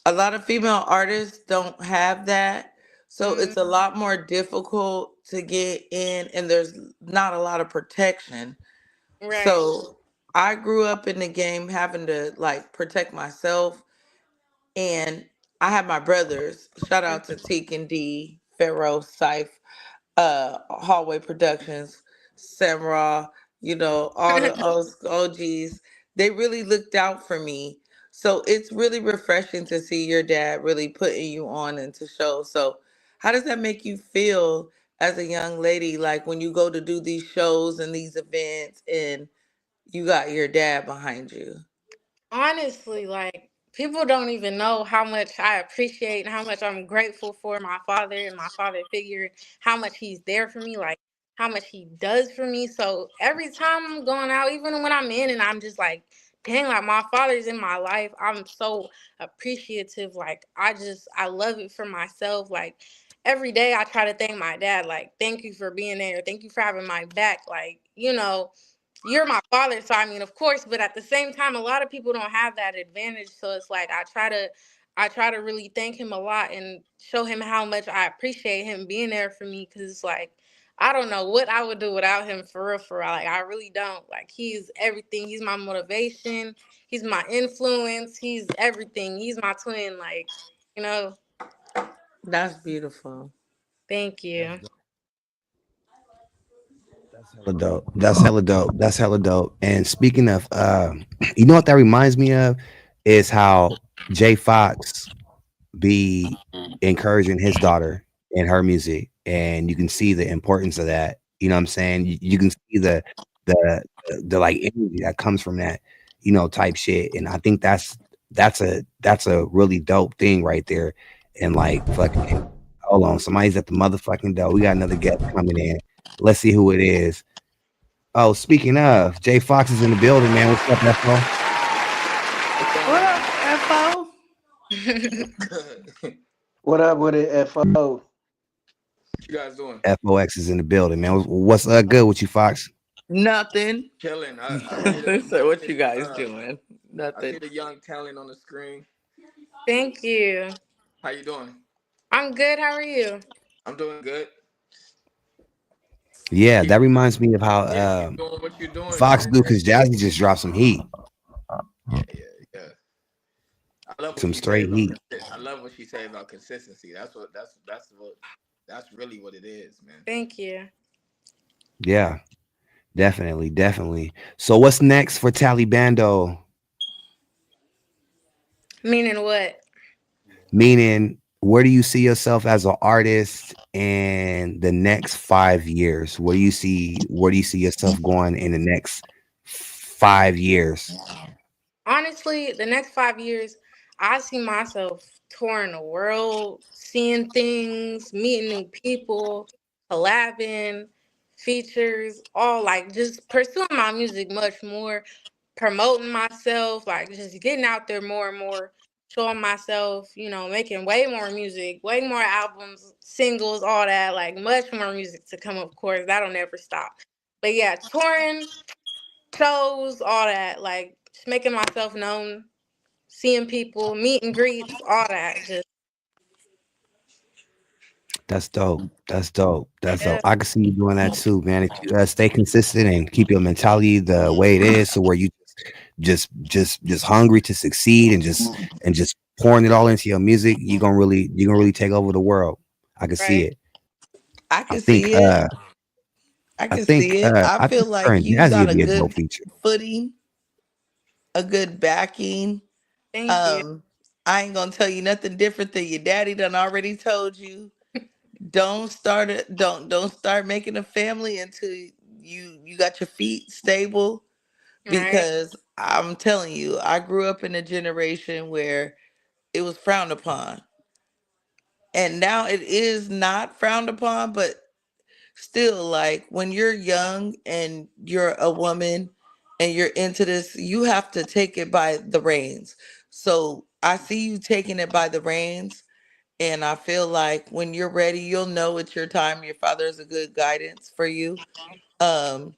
A lot of female artists don't have that. So Mm, it's a lot more difficult to get in and there's not a lot of protection. right. So I grew up in the game having to like protect myself and I have my brothers. Shout out to Teak and D, Pharaoh, Syph, Hallway Productions, Samra, all the OGs. They really looked out for me. So it's really refreshing to see your dad really putting you on into shows. So how does that make you feel as a young lady, like when you go to do these shows and these events and you got your dad behind you? Honestly, like people don't even know how much I appreciate and how much I'm grateful for my father and my father figure, how much he's there for me, like how much he does for me. So every time I'm going out, even when I'm in and I'm just like, dang, like my father's in my life, I'm so appreciative. Like I love it for myself. Like every day I try to thank my dad, like, thank you for being there. Thank you for having my back. Like, you're my father, so I mean, of course, but at the same time a lot of people don't have that advantage, so it's like I try to really thank him a lot and show him how much I appreciate him being there for me, because it's like I don't know what I would do without him, for real. Like I really don't. Like he's everything. He's my motivation, he's my influence, he's everything. He's my twin, like, you know. That's beautiful. Thank That's you. dope. That's hella dope. That's hella dope. That's hella dope. And speaking of, you know what that reminds me of is how Jay Fox be encouraging his daughter in her music, and you can see the importance of that. You know what I'm saying? You can see the the like energy that comes from that, type shit. And I think that's a really dope thing right there. And like fucking, hold on, somebody's at the motherfucking door. We got another guest coming in. Let's see who it is. Oh, speaking of, Jay Fox is in the building, man. What's up, FO? What's going What on? up, FO? What up with it, FO? What you guys doing? FOX is in the building, man. What's good with you, Fox? Nothing. Chilling. I see the So what you guys doing? I see Nothing. the young talent on the screen. Thank you. How you doing? I'm good. How are you? I'm doing good. Yeah, Keep that reminds me of how yeah, keep doing what you're doing, Fox man. do, because Jazzy just dropped some heat, Yeah. I love what some she say straight about heat. I love what she say about consistency. That's really what it is, man. Thank you. Yeah, Definitely, definitely. So what's next for Bando? Meaning what? Meaning, where do you see yourself as an artist in the next 5 years? Where do you see yourself going in the next 5 years? Honestly, the next 5 years, I see myself touring the world, seeing things, meeting new people, collabing, features, all like just pursuing my music much more, promoting myself, like just getting out there more and more, showing myself, making way more music, way more albums, singles, all that, like much more music to come, of course. That'll never stop. But yeah, touring, shows, all that, like just making myself known, seeing people, meet and greets, all that. Just That's dope. That's dope. That's dope. yeah, I can see you doing that too, man. If you stay consistent and keep your mentality the way it is, so where you just hungry to succeed and just pouring it all into your music, you're gonna really take over the world. I can see right. it. I I can think see it. I I can think see it. I I feel think her like and you Jazzy got would a be a dope good feature. footing, a good backing. Thank you. Um, I ain't gonna tell you nothing different than your daddy done already told you. Don't start making a family until you got your feet stable, Right. because I'm telling you, I grew up in a generation where it was frowned upon. And now it is not frowned upon, but still, like, when you're young and you're a woman and you're into this, you have to take it by the reins. So I see you taking it by the reins, and I feel like when you're ready, you'll know it's your time. Your father is a good guidance for you. um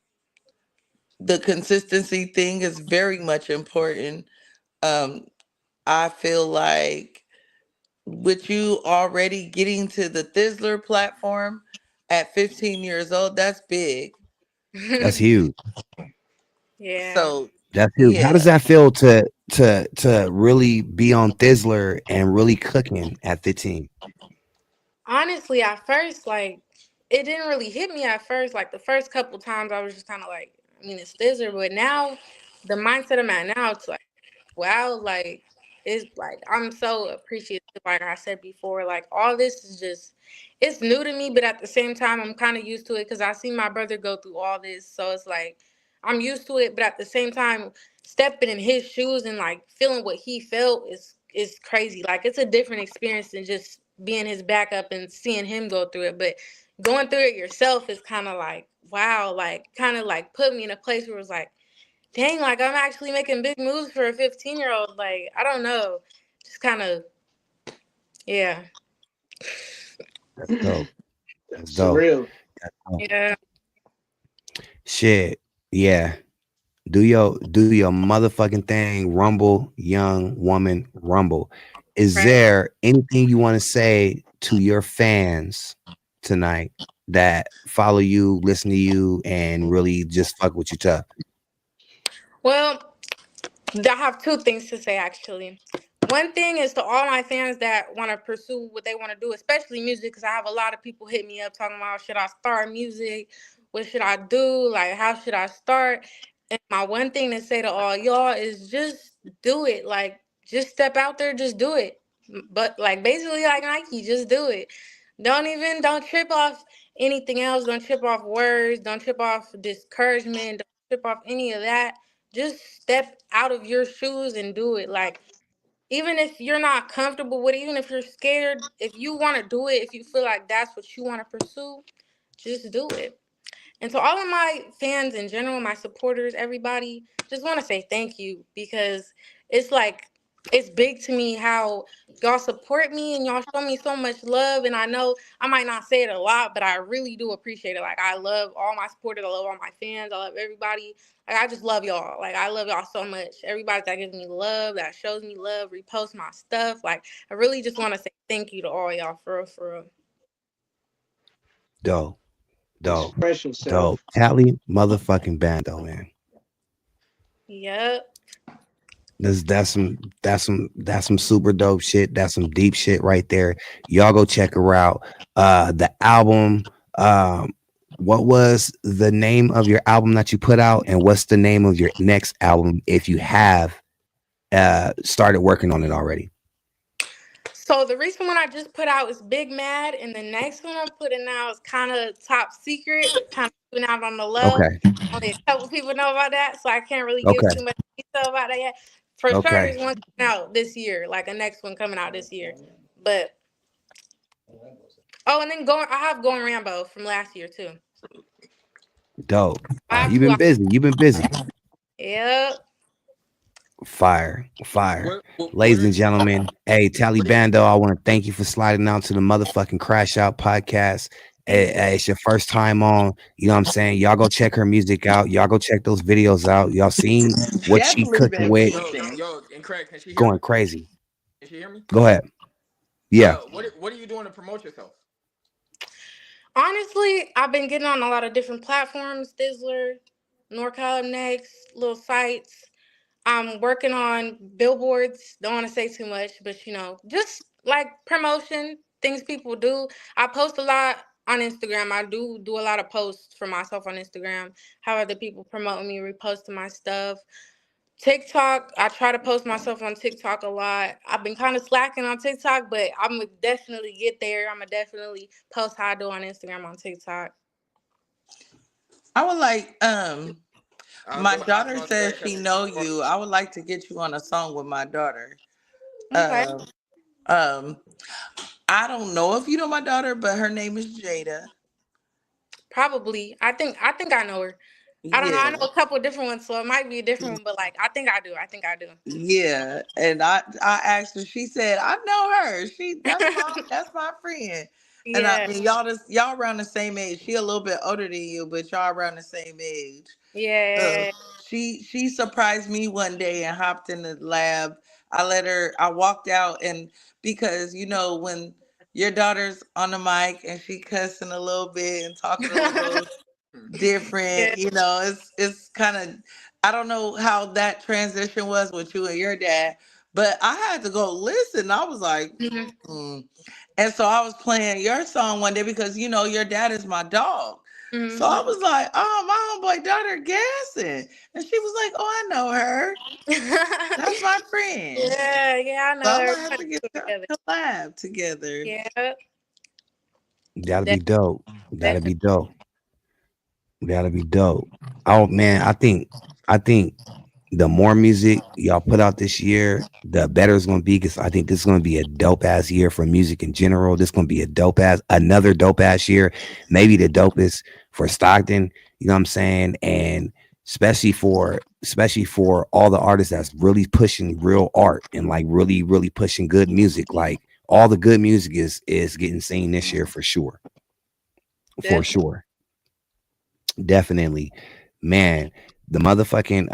the consistency thing is very much important. um I feel like with you already getting to the Thizzler platform at 15 years old, that's big. That's huge. Yeah. So That's huge. How does yeah. that feel to really be on Thizzler and really cooking at 15? Honestly, at first, like, it didn't really hit me at first. Like, the first couple times, I was just kind of like, I mean, it's Stizzer. But now, the mindset I'm at now, it's like, wow, like, it's like, I'm so appreciative. Like I said before, like, all this is just, it's new to me. But at the same time, I'm kind of used to it because I see my brother go through all this. So it's like, I'm used to it. But at the same time, stepping in his shoes and like feeling what he felt is crazy. Like, it's a different experience than just being his backup and seeing him go through it. But going through it yourself is kind of like, wow, like kind of like put me in a place where it's like, dang, like I'm actually making big moves for a 15-year-old. Like, I don't know, just kind of, yeah. That's dope. That's dope. Surreal. That's dope. Yeah. Shit. Yeah. Do your motherfucking thing, rumble, young woman, rumble. Is Right. there anything you want to say to your fans tonight that follow you, listen to you, and really just fuck with you tough? Well, I have two things to say actually. One thing is to all my fans that want to pursue what they want to do, especially music, because I have a lot of people hit me up talking about, should I start music? What should I do? Like, how should I start? And my one thing to say to all y'all is just do it. Like, just step out there, just do it. But like basically like Nike, just do it. Don't trip off anything else. Don't trip off words. Don't trip off discouragement. Don't trip off any of that. Just step out of your shoes and do it. Like, even if you're not comfortable with it, even if you're scared, if you want to do it, if you feel like that's what you want to pursue, just do it. And to all of my fans in general, my supporters, everybody, just want to say thank you, because it's like, it's big to me how y'all support me and y'all show me so much love. And I know I might not say it a lot, but I really do appreciate it. Like, I love all my supporters. I love all my fans. I love everybody. Like, I just love y'all. Like, I love y'all so much. Everybody that gives me love, that shows me love, reposts my stuff. Like, I really just want to say thank you to all y'all, for real, for real. Dope, dope, Express dope. yourself. Motherfucking Bando, man. Yep. That's some super dope shit. That's some deep shit right there. Y'all go check her out. The album, what was the name of your album that you put out, and what's the name of your next album if you have started working on it already? So the recent one I just put out is Big Mad, and the next one I'm putting out is kind of top secret, kind of keeping out on the low. Okay. Only a couple people know about that, so I can't really give Okay. too much detail about that yet. For sure, Okay. there's one coming out this year, like a next one coming out this year. But oh, and then I have Going Rambo from last year too. Dope. I have You've two. been busy. You've been busy. Yep. Fire, fire. What Ladies are and you? gentlemen, hey, Tally Bando, I want to thank you for sliding out to the motherfucking Crash Out podcast. Hey, it's your first time on. You know what I'm saying? Y'all go check her music out. Y'all go check those videos out. Y'all seen what she Definitely cooking been with? peeping. And Craig, can she hear Going me? crazy. Can she hear me? Go ahead. Yeah. What are you doing to promote yourself? Honestly, I've been getting on a lot of different platforms, Dizzler, NorCal Next, little sites. I'm working on billboards. Don't want to say too much, but just like promotion, things people do. I post a lot on Instagram. I do a lot of posts for myself on Instagram. How other people promoting me, reposting my stuff. TikTok, I try to post myself on TikTok a lot. I've been kind of slacking on TikTok, but I'm gonna definitely get there. I'm gonna definitely post how I do on Instagram on TikTok. I would like I was my gonna ask daughter about says that she because know you. I would like to get you on a song with my daughter. Okay, Um um I don't know if you know my daughter, but her name is Jada. probably. I think I know her. I don't know. I Yeah. know a couple of different ones, so it might be a different one, but like I think I do. I think I do. Yeah, and I asked her. She said, "I know her. That's my friend." And I Yeah, mean, y'all around the same age. She a little bit older than you, but y'all around the same age. So yeah. she surprised me one day and hopped in the lab. I let her. I walked out, and because when your daughter's on the mic and she cussing a little bit and talking a little different. Yeah. It's kind of, I don't know how that transition was with you and your dad, but I had to go listen. I was like, Mhm. mm. And so I was playing your song one day because your dad is my dog. So Mhm. I was like, oh, my homeboy daughter gassing. And she was like, oh, I know her. That's my friend. Yeah. I So know I'm her. gonna We have went to get to school y'all together. to collab together. Yeah, That'll be def- dope. That'll definitely. be dope. That'll be dope. Oh man, I think the more music y'all put out this year, the better it's gonna be. Because I think this is gonna be a dope ass year for music in general. This is gonna be another dope ass year, maybe the dopest for Stockton. You know what I'm saying? And especially for all the artists that's really pushing real art and like really really pushing good music. Like all the good music is getting seen this year for sure, for Definitely. sure. Definitely, man. The motherfucking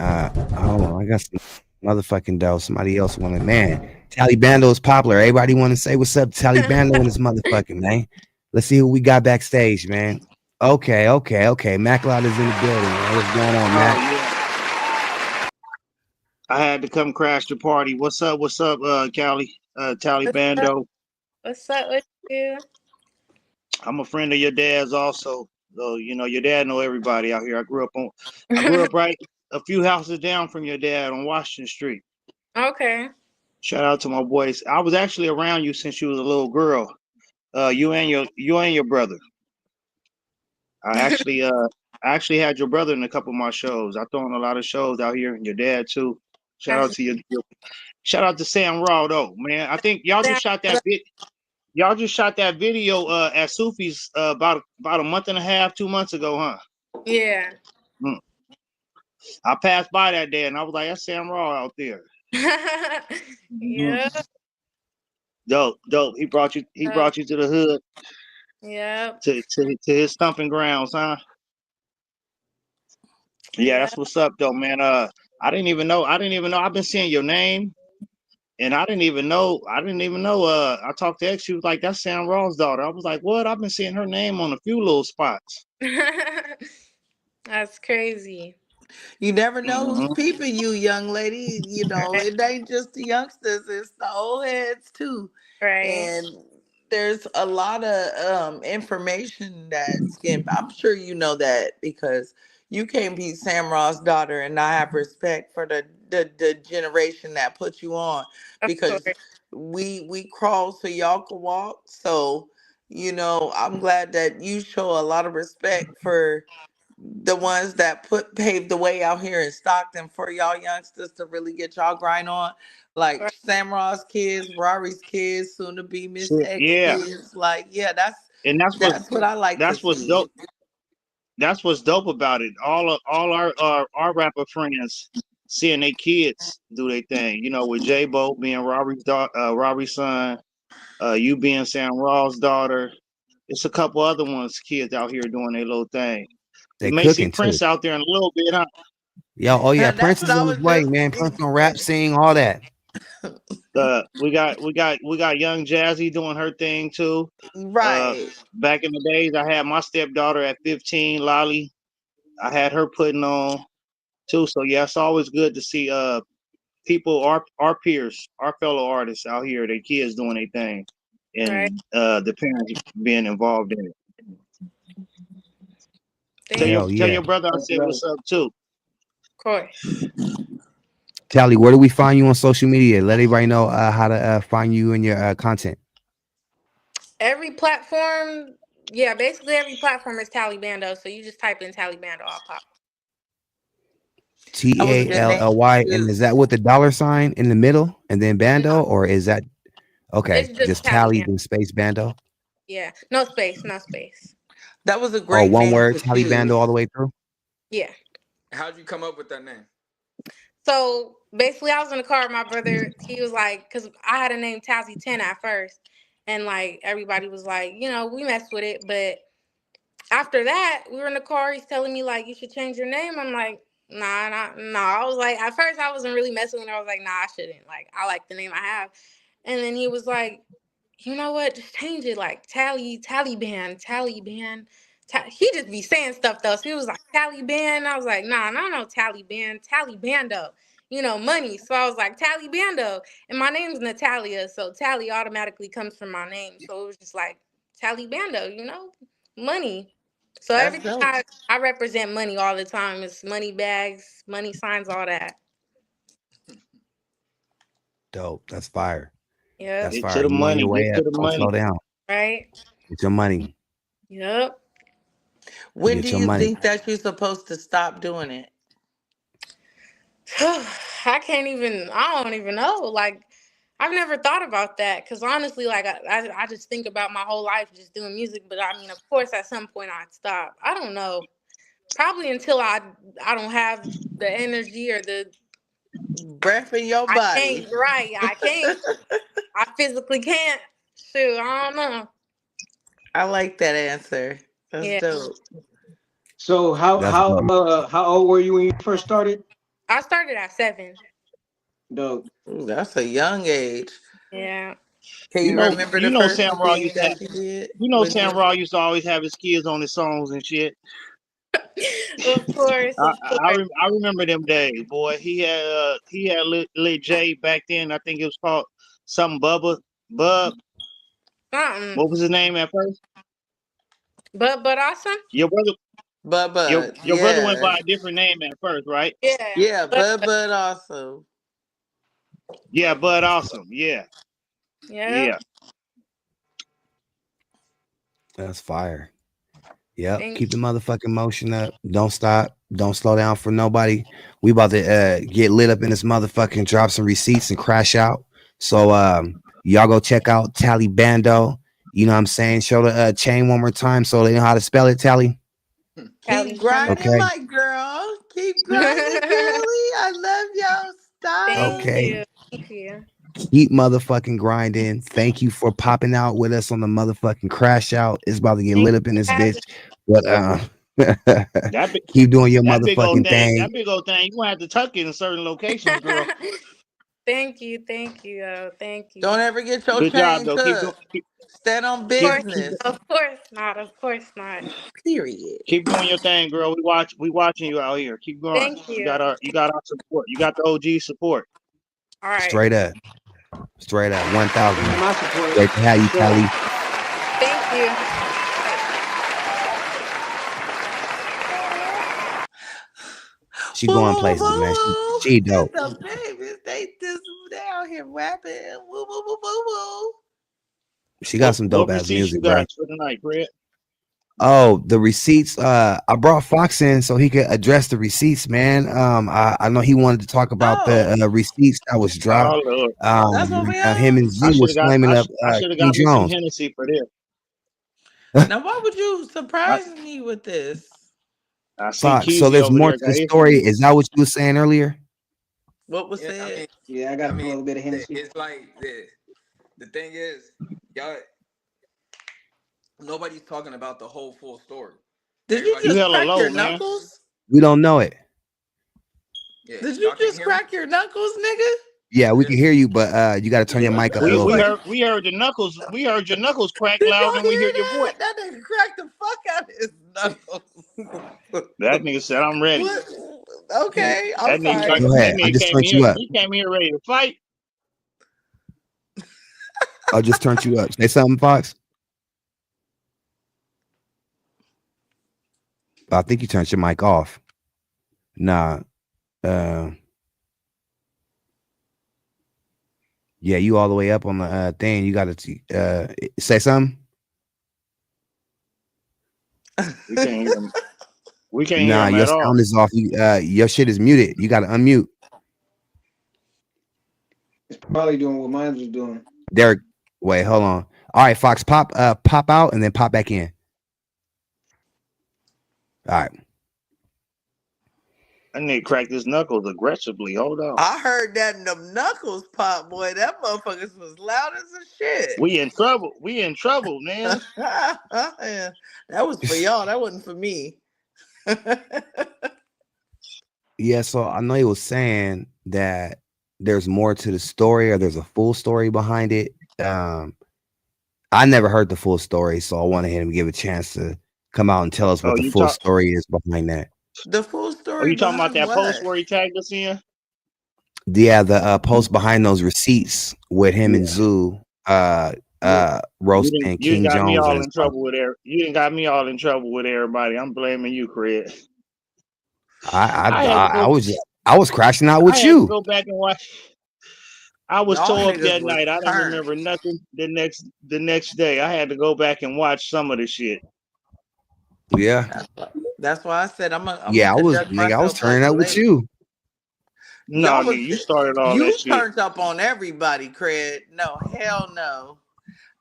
hold on, I got some motherfucking dough. Somebody else wanted, man. Talibando is popular. Everybody want to say what's up to Talibando and this motherfucking man. Let's see who we got backstage, man. Okay. MacLeod is in the building, man. What's going on, Oh Mac? yeah, I had to come crash the party. What's up? What's up, Cali? What's up? Talibando. What's up with you? I'm a friend of your dad's also. So your dad know everybody out here. I grew up right a few houses down from your dad on Washington Street. Okay. Shout out to my boys. I was actually around you since you was a little girl. You and your brother. I actually had your brother in a couple of my shows. I throw in a lot of shows out here, and your dad too. Shout out That's to shout out to Sam Raw though, man. I think y'all just shot that bit. Y'all just shot that video at Sufi's about a month and a half, 2 months ago, huh? yeah. Mm. I passed by that day and I was like, that's Sam Raw out there. Yeah. Mm. Dope, dope. He brought you. He Uh, brought you to the hood, yep. to his stomping grounds, huh? Yeah, Yeah. that's what's up, though, man. I didn't even know. I didn't even know. I've been seeing your name, and I didn't even know. I didn't even know. I talked to X. She was like, "That's Sam Raw's daughter." I was like, "What?" I've been seeing her name on a few little spots. That's crazy. You never know who's Hmm. peeping you, young lady. Right. It ain't just the youngsters, it's the old heads too. Right. And there's a lot of information that's getting. I'm sure you know that because you can't be Sam Ross' daughter and not have respect for the generation that put you on, Of because course. we crawl so y'all can walk. So I'm glad that you show a lot of respect for the ones that paved the way out here in Stockton for y'all youngsters to really get y'all grind on, like Right. Samraw's kids, Rory's kids, soon to be Miss X Yeah, kids. Like, yeah, that's and that's what I like to that's what's see. dope. That's what's dope about it. All our rapper friends seeing their kids do their thing. You know, with J Bo being Robbie's son, you being Sam Raw's daughter. It's a couple other ones, kids out here doing their little thing. They You may see cooking too. Prince out there in a little bit, huh? Yo, oh yeah, That's Prince what is I on was his way, just. man. Prince gonna rap, sing, all that. We got young Jazzy doing her thing too. Right. Back in the days, I had my stepdaughter at 15, Lolly. I had her putting on too. So yeah, it's always good to see people, our peers, our fellow artists out here, their kids doing their thing, Right. and the parents being involved in it. Thank you. Hell Tell yeah. your brother I said what's up too. Of course. Tally, where do we find you on social media? Let everybody know how to find you and your content. Every platform, yeah, basically every platform is Tally Bando. So you just type in Tally Bando, I'll pop. That was a good name TALLY, and too. is that with the $sign in the middle and then Bando, or is that okay? It's just Just Tally Tally Bando. then space Bando. Yeah. No space, no space. That was a Oh, great one name word, to Tally Bando all choose. the way through. Yeah. How'd you come up with that name? So basically, I was in the car with my brother. He was like, because I had a name Tazzy 10 at first. And like, everybody was like, we messed with it. But after that, we were in the car. He's telling me, like, you should change your name. I'm like, nah. I was like, at first, I wasn't really messing with it. I was like, nah, I shouldn't. Like, I like the name I have. And then he was like, you know what? Just change it. Like, Taliban. He just be saying stuff, though. So he was like, Taliban. I was like, nah, no, Taliban. Talibando. Money. So I was like, Talibando. And my name's Natalia. So Tally automatically comes from my name. So it was just like, Talibando, money. So That's everything dope. I represent money all the time. It's money bags, money signs, all that. Dope. That's fire. Yep. That's Get fire. to the You on money. your way Get up? to the Don't slow money. down. Right. Get your money. Yep. When do Get your you money. think that you're supposed to stop doing it? I don't even know. Like, I've never thought about that because honestly, like, I just think about my whole life just doing music. But I mean, of course, at some point I'd stop. I don't know. Probably until I don't have the energy or Breath in your I body. can't, right. I can't. I physically can't. Shoot, I don't know. I like that answer. That's Yeah. dope. So how That's how dope. uh how old were you when you first started? I started at 7. Dope. Ooh, that's a young age. Yeah. Can You you know, remember the you know, first Sam Raw thing used to have. that you did? You know, Sam Raw used to always have his kids on his songs and shit. Of course, of course. I remember them days, boy. He had Lil J back then. I think it was called something Bub. Uh-uh. What was his name at first? But awesome. Your brother, your Bud, your brother went yeah. by a different name at first, right? Yeah. Yeah, But Bud also. Yeah, Bud Awesome. Yeah, yeah. yeah. That's fire. Yep. Thank Keep the motherfucking motion up. Don't stop. Don't slow down for nobody. We about to get lit up in this motherfucking, drop some receipts and crash out. So y'all go check out Tally Bando. You know what I'm saying? Show the chain one more time so they know how to spell it, Tally. Keep Tally Tally. grinding, Okay. my girl. Keep grinding, girly. I love your Thank style. Okay. you. Thank you. Keep motherfucking grinding. Thank you for popping out with us on the motherfucking crash out. It's about to get Thank lit you up in this for having bitch. But That big, keep doing your that big old motherfucking thing. thing. That big old thing. You gonna have to tuck it in certain locations, girl. me. Thank you. Thank you. Thank you. Don't ever get your Good job, chain though. Keep doing. tucked. Stand on Of course, business. of course not. Of course not. Period. Keep doing your thing, girl. We watching you out here. Keep going. Thank You you. got our support. You got the OG support. All right. Straight up. Straight up. 1,000. My support Great to have for you, sure. Tally. you. She going places, man. She dope. The babies, they out here rapping. Woo, woo, woo, woo, woo. She got some dope What ass receipts music, you bro. got for tonight, Fred? Oh, the receipts. I brought Fox in so he could address the receipts, man. I know he wanted to talk about the receipts that was dropped. Oh Lord. That's what we are. Him and Z was flaming up I should have King got me some Jones. Hennessy for this. Now, why would you surprise me with this? I see Fox. Keezy So there's over more there to the got his story. Hennessy. Is that what you were saying earlier? What was Yeah, said? Yeah, I got a little bit of Hennessy. it's like the thing is, y'all, nobody's talking about the whole full story. Did you Everybody- You just hella crack low, your man. knuckles? We don't know it. Yeah, Did y'all you can't just hear me? crack your knuckles, nigga? Yeah, we can hear you, but you got to turn your mic up a little We bit. heard your knuckles. We heard your knuckles crack Did louder y'all than we hear hear your voice. that? That nigga cracked the fuck out of his knuckles. That nigga said, "I'm ready." What? Okay, That I'm nigga, sorry. Go ahead. I just turned you up. He came here ready to fight. I just turned you up. Say something, Fox. I think you turned your mic off. Nah. Yeah, you all the way up on the thing. You got to say something. We can't hear him. We can't hear Nah, him your at all. sound is off. Your shit is muted. You got to unmute. It's probably doing what mine was doing. Derek, wait, hold on. All right, Fox, pop out and then pop back in. All right. That nigga cracked his knuckles aggressively. Hold on. I heard that in them knuckles pop, boy. That motherfuckers was loud as a shit. We in trouble. We in trouble, man. Yeah, that was for y'all. That wasn't for me. Yeah, so I know he was saying that there's more to the story, or there's a full story behind it. I never heard the full story, so I wanted him to give a chance to come out and tell us what the full story is behind that. The full story. Are you talking about that what? post where he tagged us in? Yeah, the post behind those receipts with him and Zoo roasting King got Jones. Me all in trouble with you didn't got me all in trouble with everybody. I'm blaming you, Craig. I was crashing out with I you. Had to go back and watch. I was Y'all tore up niggas that was night. I don't turned. remember nothing the next day. I had to go back and watch some of the shit. Yeah. That's why I said I'm I was turning up with you. No, nigga, you started all that shit. You turned up on everybody, Craig. No, hell no.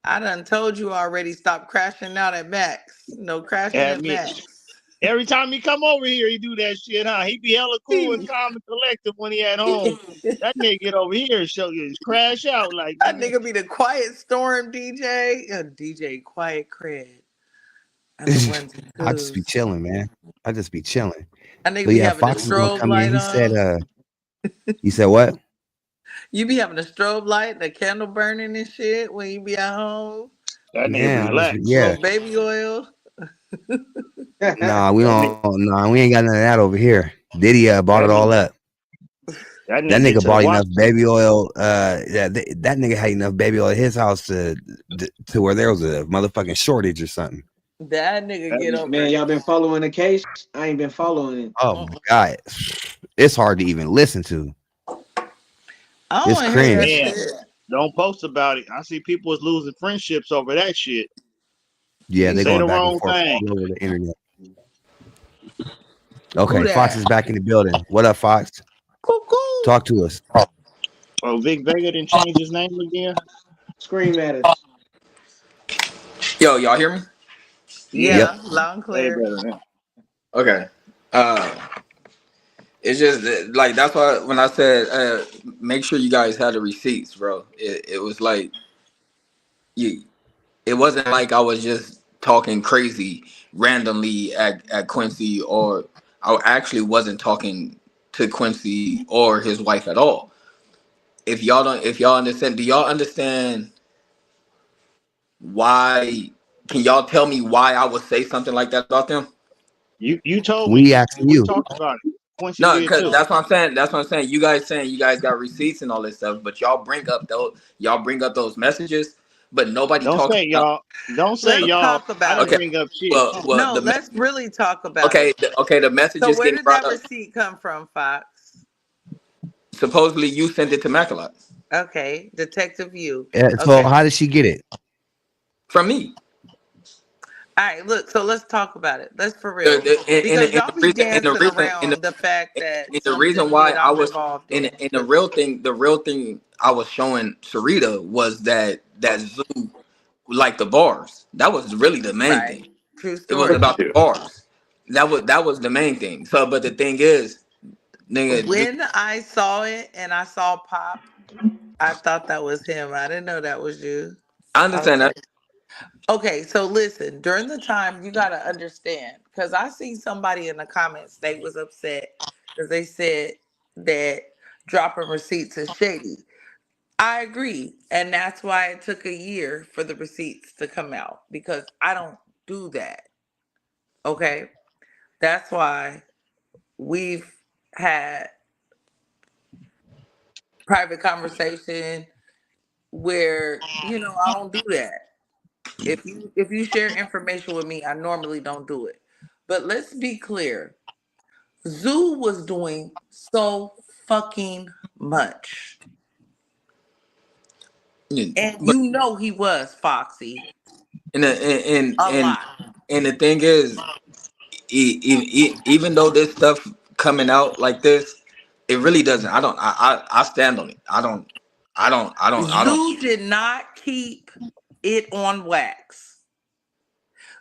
I done told you already, stop crashing out at Max. No crashing at Max. Every time he come over here, he do that shit, huh? He be hella cool and calm and collective when he at home. That nigga get over here and show you crash out like that nigga be the quiet storm DJ. DJ Quiet Craig. I just be chilling, man. I just be chilling. That nigga be having a strobe light on. He said what? You be having a strobe light, the candle burning and shit when you be at home. That nigga relax. Yeah. Baby oil. Nah, we ain't got none of that over here. Diddy bought it all up. That nigga bought enough baby oil. That nigga had enough baby oil at his house to where there was a motherfucking shortage or something. That nigga get over. Man, y'all been following the case? I ain't been following it. Oh my God, it's hard to even listen to. It's cringe. Don't post about it. I see people is losing friendships over that shit. Yeah, they're going back and forth all over the internet. Okay, Fox is back in the building. What up, Fox? Talk to us. Oh, Vic Vega didn't change his name again? Scream at us. Yo, y'all hear me? Yeah, loud and clear. Okay. It's just like that's why when I said make sure you guys had the receipts, bro. It was like it wasn't like I was just talking crazy randomly at Quincy, or I actually wasn't talking to Quincy or his wife at all. If y'all understand, do y'all understand why? Can y'all tell me why I would say something like that about them? You told me. We asking you. We talked about it. Quincy No, because that's what I'm saying. You guys saying you guys got receipts and all this stuff, but y'all bring up those messages. but nobody Don't talking say about. y'all. Don't say Let's y'all. talk I about didn't it. Okay, bring up shit. well, No, let's really talk about okay, it. the message So is where getting did brought that up. receipt come from, Fox? Supposedly, you sent it to Mackalock Okay, Detective you. So Okay. how did she get it? from me. All right, look, so let's talk about it. Let's for The, real. the, and, Because and y'all the be reason and the dancing reason around the fact that and the some reason shit why I I'm was involved in in. in the real thing I was showing Sarita was that Zoo like the bars. That was really the main Right. thing. True It was story. about the bars. That was the main thing. So, but the thing is, nigga, When I saw it and I saw Pop, I thought that was him. I didn't know that was you. I I was understand that. like, okay, so listen, during the time you gotta understand, because I seen somebody in the comments, they was upset because they said that dropping receipts is shady. I agree. And that's why it took a year for the receipts to come out because I don't do that. Okay. That's why we've had private conversation where, I don't do that. If you share information with me, I normally don't do it. But let's be clear. Zoo was doing so fucking much. Yeah, And but he was Foxy and and a and lot. and the thing is, even though this stuff coming out like this, it really doesn't. I stand on it. I don't. Zoo did not keep it on wax.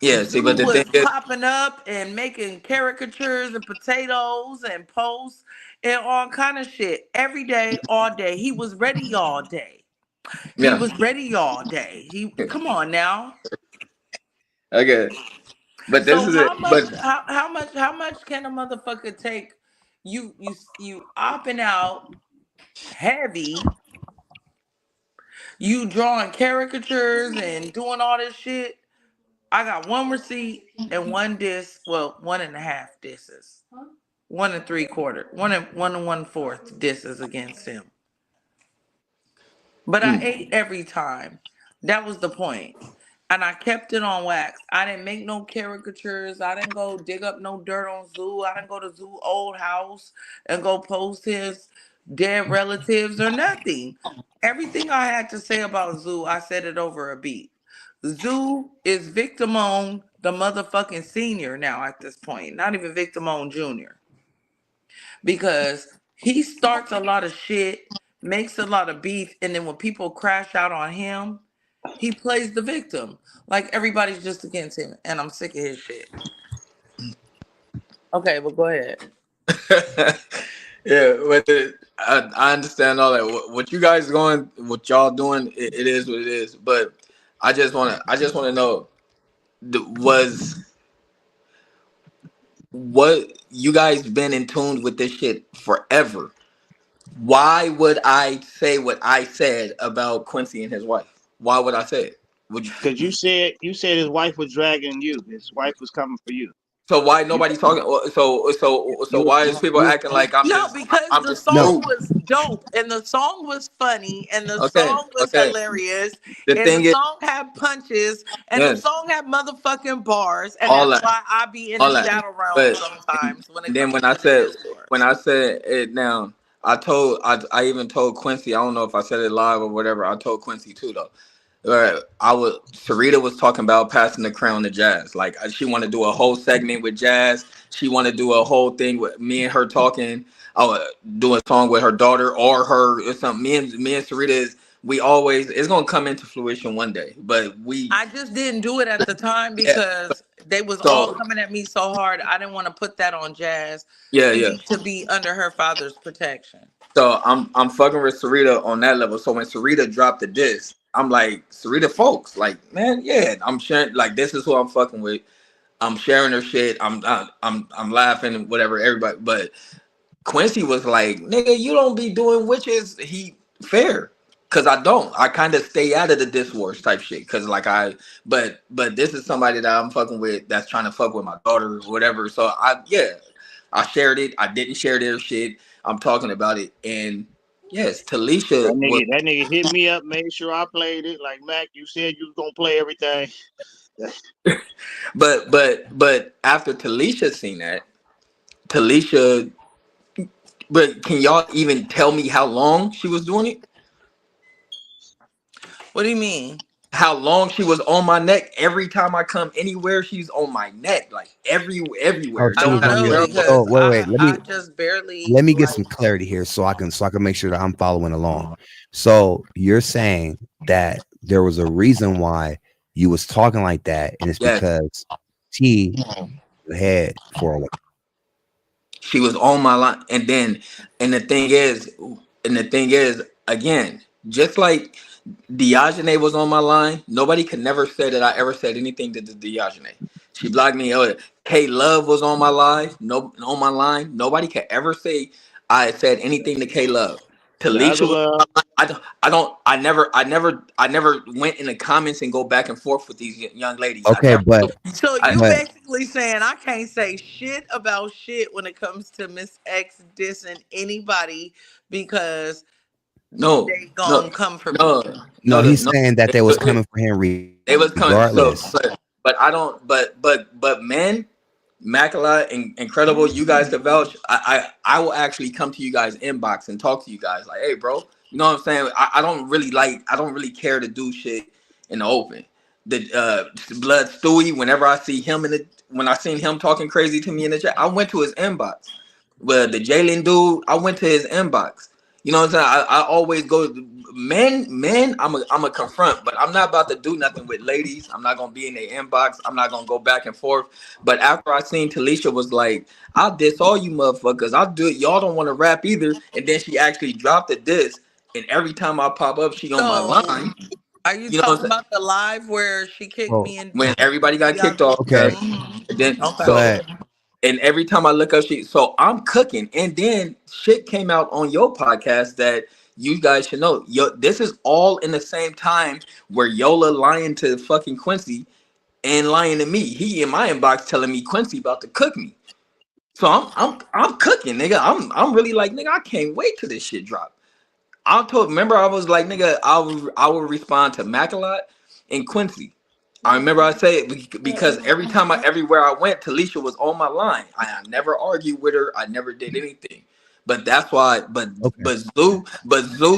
Yeah. See, Zoo but the thing was is, popping up and making caricatures and potatoes and posts and all kind of shit every day, all day. He was ready all day. He yeah. was ready all day. He come on now. Okay. But this So is it. how much But how much can a motherfucker take? You opping out heavy. You drawing caricatures and doing all this shit. I got one receipt and one disc. Well, 1.5 discs. 1 3/4. One and 1/4 discs against him. But I mm, ate every time. That was the point. And I kept it on wax. I didn't make no caricatures. I didn't go dig up no dirt on Zoo. I didn't go to Zoo old house and go post his dead relatives or nothing. Everything I had to say about Zoo, I said it over a beat. Zoo is victim on the motherfucking senior now at this point, not even victim on junior. Because he starts a lot of shit, makes a lot of beef, and then when people crash out on him, he plays the victim. Like everybody's just against him, and I'm sick of his shit. Okay, well go ahead. yeah. But I understand all that. What you guys going, what y'all doing, it is what it is. But I just wanna know, was what you guys been in tune with this shit forever? Why would I say what I said about Quincy and his wife? Why would I say it? Would you, Because you said his wife was dragging you. His wife was coming for you. so why You nobody talking? So you why is people you acting like I'm No, just because I'm the just No, song rude? was dope and the song was funny and the Okay, song was okay. hilarious The and the thing is, song had punches and the yes, song had motherfucking bars and all that's that, why I be in all this that. battle realm But sometimes when it then comes when I to the said when discourse. I said it now, I even told Quincy. I don't know if I said it live or whatever. I told Quincy too though. Sarita was talking about passing the crown to Jazz. Like she want to do a whole segment with Jazz. She want to do a whole thing with me and her talking. Do a song with her daughter or her or something. Me and Sarita is we always it's gonna come into fruition one day. But we I just didn't do it at the time yeah. because they was all So coming at me so hard. I didn't want to put that on Jazz. yeah, She yeah. needs to be under her father's protection. So I'm fucking with Sarita on that level. So when Sarita dropped the disc, I'm like Sarita folks, like man, yeah, I'm sharing. Like this is who I'm fucking with. I'm sharing her shit. I'm laughing and whatever. Everybody, but Quincy was like, nigga, you don't be doing witches. He fair. Cause I don't. I kind of stay out of the diss wars type shit. Cause like but this is somebody that I'm fucking with that's trying to fuck with my daughter or whatever. So I shared it. I didn't share their shit. I'm talking about it. And Yes, Talisha was, That nigga hit me up, made sure I played it. Like Mac, you said you was gonna play everything. but after Talisha seen that, Talisha, but can y'all even tell me how long she was doing it? What do you mean? How long she was on my neck? Every time I come anywhere, she's on my neck, like Oh, everywhere. I she Don't was don't on matter know your. where I go. Oh, because wait. I just barely Let me get some like. clarity here, so I can make sure that I'm following along. So you're saying that there was a reason why you was talking like that, and it's Yes, because T had for a while. she was on my line, and the thing is, again, just like Diogene was on my line. Nobody could never say that I ever said anything to the Diogene. She blocked me. Oh, K Love was on my live. No, on my line. Nobody could ever say I said anything to K Love. Talisha was. Dazzler, I never went in the comments and go back and forth with these young ladies. I Okay, never. but So I, you but basically saying I can't say shit about shit when it comes to Miss X dissing anybody because no, they no, gonna come for me. no, no, he's no. saying that they was coming for him They was coming. So, regardless. but I don't. But men, Macula and Incredible, you guys can vouch. I will actually come to you guys inbox and talk to you guys like, hey, bro, you know what I'm saying? I don't really care to do shit in the open. The Blood Stewie, whenever I see him when I seen him talking crazy to me in the chat, I went to his inbox. Well, the Jalen dude, I went to his inbox. You know what I'm saying? I always go men. I'm a confront, but I'm not about to do nothing with ladies. I'm not gonna be in their inbox. I'm not gonna go back and forth. But after I seen Talisha was like, I'll diss all you motherfuckers. I'll do it. Y'all don't want to rap either. And then she actually dropped the diss. And every time I pop up, she on my So line. are you You know what talking I'm saying? about the live where she kicked Oh, me and When everybody got kicked Diogene? off, okay, yes. And then Okay. so but and every time I look up shit, so I'm cooking. And then shit came out on your podcast that you guys should know. This is all in the same time where Yola lying to fucking Quincy and lying to me. He in my inbox telling me Quincy about to cook me. So I'm cooking, nigga. I'm really like, nigga, I can't wait till this shit drop. Remember I was like, nigga, I will respond to Macalot and Quincy. I remember I say it because everywhere I went, Talisha was on my line. I never argued with her. I never did anything. But that's why. okay. But Zoo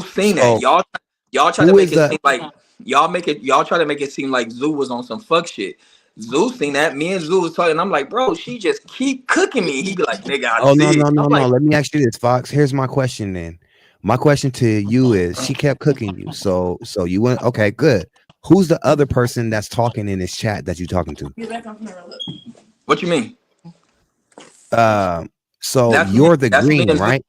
seen that. So Y'all try to who make is it the? seem like y'all try to make it seem like Zoo was on some fuck shit. Zoo seen that. Me and Zoo was talking. I'm like, bro, she just keep cooking me. He be like, nigga, I Oh, no, see it. no, I'm no, no. like, Let me ask you this, Fox. Here's my question then. My question to you is: she kept cooking you, so you went. Okay, good. Who's the other person that's talking in this chat that you're talking to? what you mean? So That's me. you're the That's me green, and Zoo. right?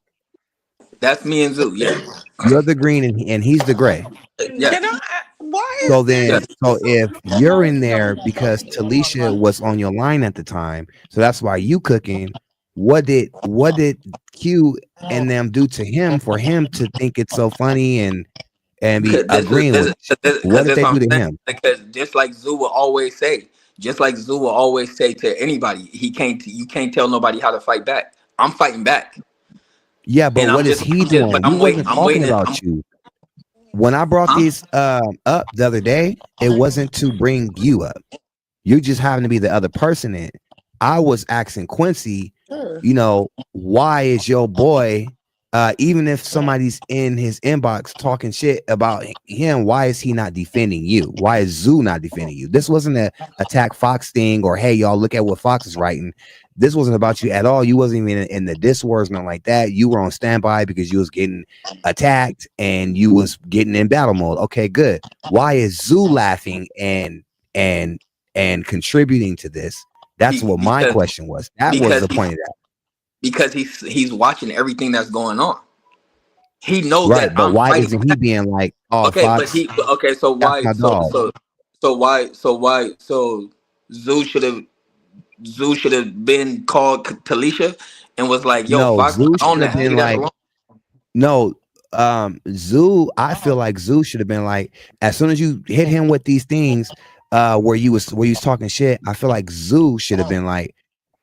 That's me and Zoo. Yeah. You're the green, and he's the gray. Yes. Can I? Why So is this? then, so if you're in there because Talisha was on your line at the time, so that's why you cooking. What did Q and them do to him for him to think it's so funny and be Because agreeing with you? What did this they what do I'm to saying. him? Because just like Zoo will always say to anybody, you can't tell nobody how to fight back. I'm fighting back, Yeah, but and what is he but doing? We wasn't I'm talking waiting. about you. When I brought Huh? these up the other day, it wasn't to bring you up. You just happen to be the other person in. I was asking Quincy, why is your boy, even if somebody's in his inbox talking shit about him, why is he not defending you? Why is Zoo not defending you? This wasn't a attack Fox thing or, hey, y'all, look at what Fox is writing. This wasn't about you at all. You wasn't even in the diss wars, nothing like that. You were on standby because you was getting attacked and you was getting in battle mode. Okay, good. Why is Zoo laughing and contributing to this? That's what my Because question was. That was because the point of that. because he's watching everything that's going on. He knows Right. that But I'm why fighting isn't he back. being like, oh, Okay, but Fox, so that's why my dog? so Zoo should have been called Talisha and was like, yo, No, Fox, Zoo own should have that, been leave that like, alone. no, Zoo, I feel like Zoo should have been like, as soon as you hit him with these things, where you was talking shit, I feel like Zoo should have been like,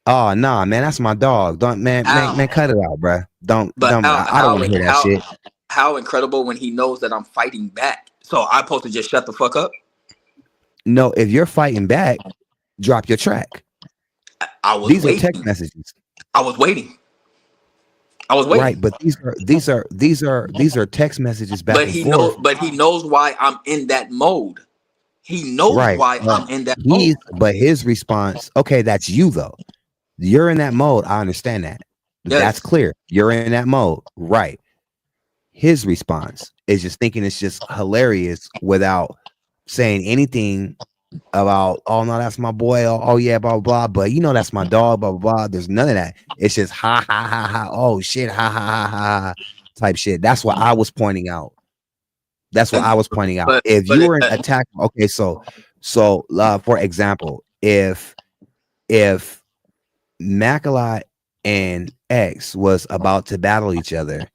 oh nah, man, that's my dog. Don't man, How? cut it out, bruh. Don't But I don't want to hear that shit. how incredible when he knows that I'm fighting back. So I'm supposed to just shut the fuck up? No, if you're fighting back, drop your track. I was These are text waiting. messages. I was waiting. I was Right, waiting. but these are text messages back But and forth. he knows why I'm in that mode. He knows Right. why I'm in that mode. But his response, okay, that's you though. You're in that mode. I understand that. That's Yes. clear. You're in that mode. Right. His response is just thinking it's just hilarious without saying anything about, oh no, that's my boy. Oh yeah, blah blah blah. But you know that's my dog, blah blah blah. There's none of that. It's just ha ha ha ha. Oh shit, ha ha ha ha type shit. That's what I was pointing out. That's what I was pointing out. If you were an attack, okay, so for example, if Macaulay and X was about to battle each other,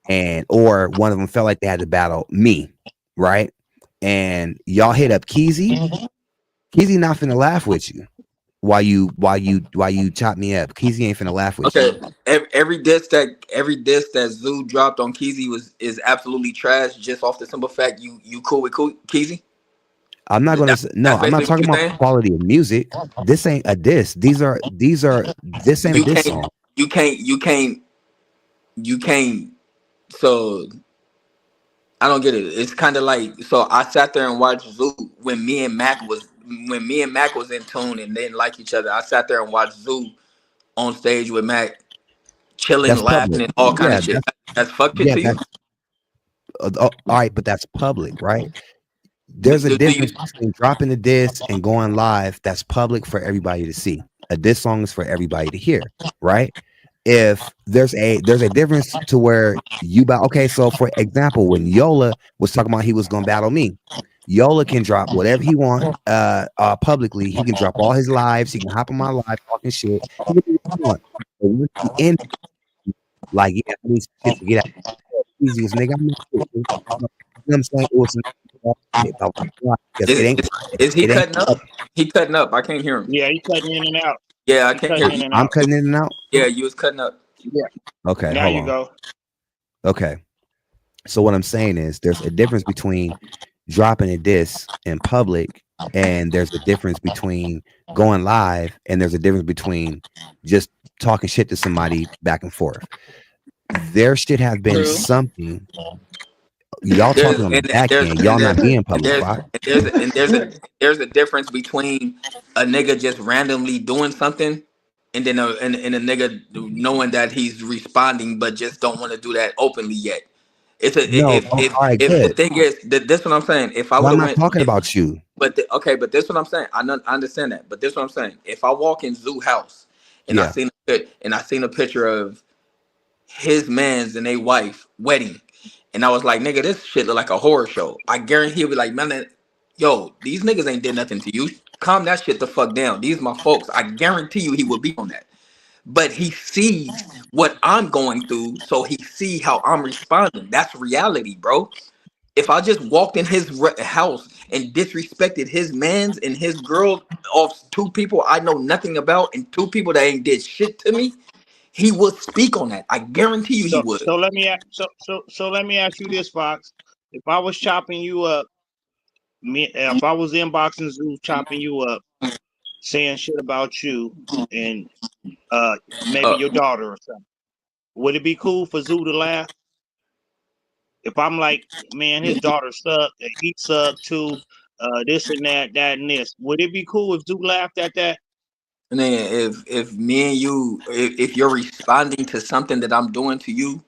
and or one of them felt like they had to battle me, right? And y'all hit up Keezy. Keezy not finna laugh with you while you chop me up. Keezy ain't finna laugh with you. Every diss that Zoo dropped on Keezy is absolutely trash. Just off the simple fact you cool with Keezy. I'm not gonna no. I'm not talking about quality of music. This ain't a diss. This ain't a diss song. You can't. So I don't get it. It's kind of like, so I sat there and watched Zoo when me and Mac was in tune and didn't like each other. I sat there and watched Zoo on stage with Mac, chilling, That's laughing, public. and all kind of shit. That's fuck shit to you. All right, but that's public, right? There's a difference between dropping the diss and going live. That's public for everybody to see. A diss song is for everybody to hear, right? If there's a difference to where okay, so for example, when Yola was talking about he was gonna battle me, Yola can drop whatever he wants publicly. He can drop all his lives, he can hop on my live talking shit. He can do what he wants. But once he end, like, yeah, I need shit to get out. Easiest nigga. I'm not, you know what I'm saying? Is he cutting up? He cutting up. I can't hear him. Yeah, he cutting in and out. Yeah, I can't hear you. I'm cutting in and out. Yeah, you was cutting up. Yeah. Okay, now hold you on. go. Okay. So what I'm saying is there's a difference between dropping a diss in public, and there's a difference between going live, and there's a difference between just talking shit to somebody back and forth. There should have been something. Y'all talking on the back end, y'all not being public. There's a difference between a nigga just randomly doing something and then a nigga knowing that he's responding but just don't want to do that openly yet. It's a if the thing is this what I'm saying. If I would have went talking about you. But but this what I'm saying. I understand that. But this what I'm saying. If I walk in Zoo house and I seen a picture of his man's and a wife wedding, and I was like, nigga, this shit look like a horror show. I guarantee he'll be like, man, yo, these niggas ain't did nothing to you. Calm that shit the fuck down. These my folks. I guarantee you he would be on that. But he sees what I'm going through, so he see how I'm responding. That's reality, bro. If I just walked in his house and disrespected his man's and his girl off two people I know nothing about and two people that ain't did shit to me, he would speak on that. I guarantee you he would. So let me ask you this, Fox. If I was chopping you up, if I was inboxing Zoo chopping you up, saying shit about you and maybe your daughter or something, would it be cool for Zoo to laugh? If I'm like, man, his daughter sucked, he sucked too, this and that and this, would it be cool if Zoo laughed at that? And then if me and you, if you're responding to something that I'm doing to you,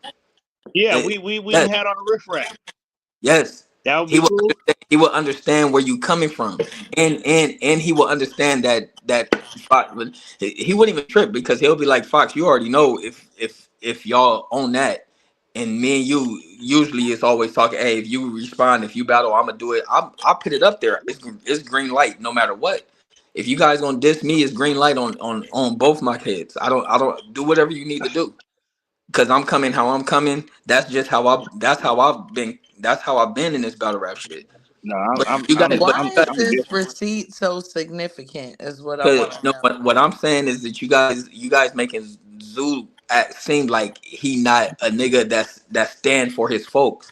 yeah, we had on a riffraff. Yes, that would be cool. He will understand where you coming from, and he will understand that he wouldn't even trip because he'll be like, Fox, you already know if y'all own that, and me and you usually it's always talking. Hey, if you respond, if you battle, I'm gonna do it. I'll put it up there. It's green light no matter what. If you guys gonna diss me, it's green light on both my kids. I don't do whatever you need to do, because I'm coming how I'm coming. That's just how I've been in this battle rap shit. No, why is this receipt so significant? Is what I want to know. What I'm saying is that you guys making Zoo seem like he not a nigga that stand for his folks.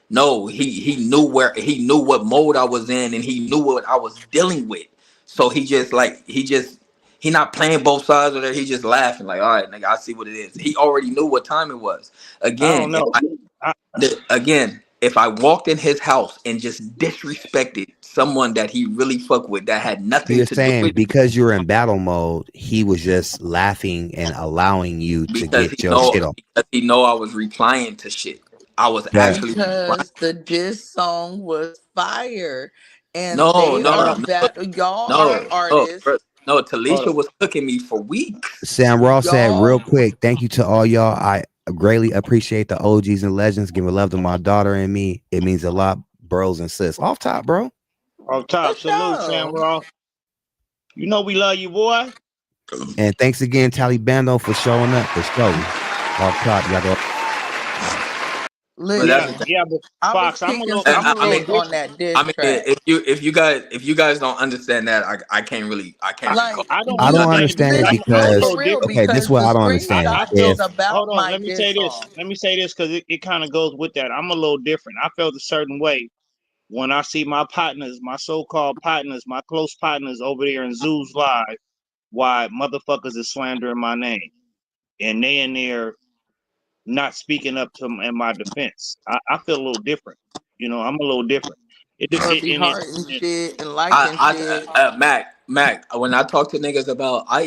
No, he knew what mode I was in, and he knew what I was dealing with. So he not playing both sides of there. He just laughing like, all right, nigga, I see what it is. He already knew what time it was. I don't Again, know. I, if I walked in his house and just disrespected someone that he really fuck with that had nothing You're to do saying with, because you were in battle mode, he was just laughing and allowing you to get your shit off. because he know I was replying to shit. I was But actually replying. Because the diss song was fire, and No, they no, are uh, no, bat. Y'all are no, no, artists. bro. No, hold Talisha on. was cooking me for weeks. Sam Ross said, real Y'all quick, thank you to all y'all. I greatly appreciate the OGs and legends giving love to my daughter and me. It means a lot, bros and sis. Off top, bro. Off for top, salute, Sam sure. Raw. You know we love you, boy. And thanks again, Tally Bando, for showing up. For show. Off top, y'all go. But that's Yeah, the Listen, thing. yeah, but I was Fox, kicking some I mean, shit on that I diss mean, track. if you guys don't understand that, I can't really call Like I don't I don't you, understand it understand because it this I'm a no because, for little real different. okay, this is because what the I don't understand. screenshot If is Hold about on, my let me say diss this. song. Let me say this because it kind of goes with that. I'm a little different. I felt a certain way when I see my partners, my so-called partners, my close partners over there in Zoo's Live, why motherfuckers is slandering my name. And they in there not speaking up to in my defense. I feel a little different. You know, I'm a little different. Or be heart and It shit and liking shit. Mac. When I talk to niggas about, I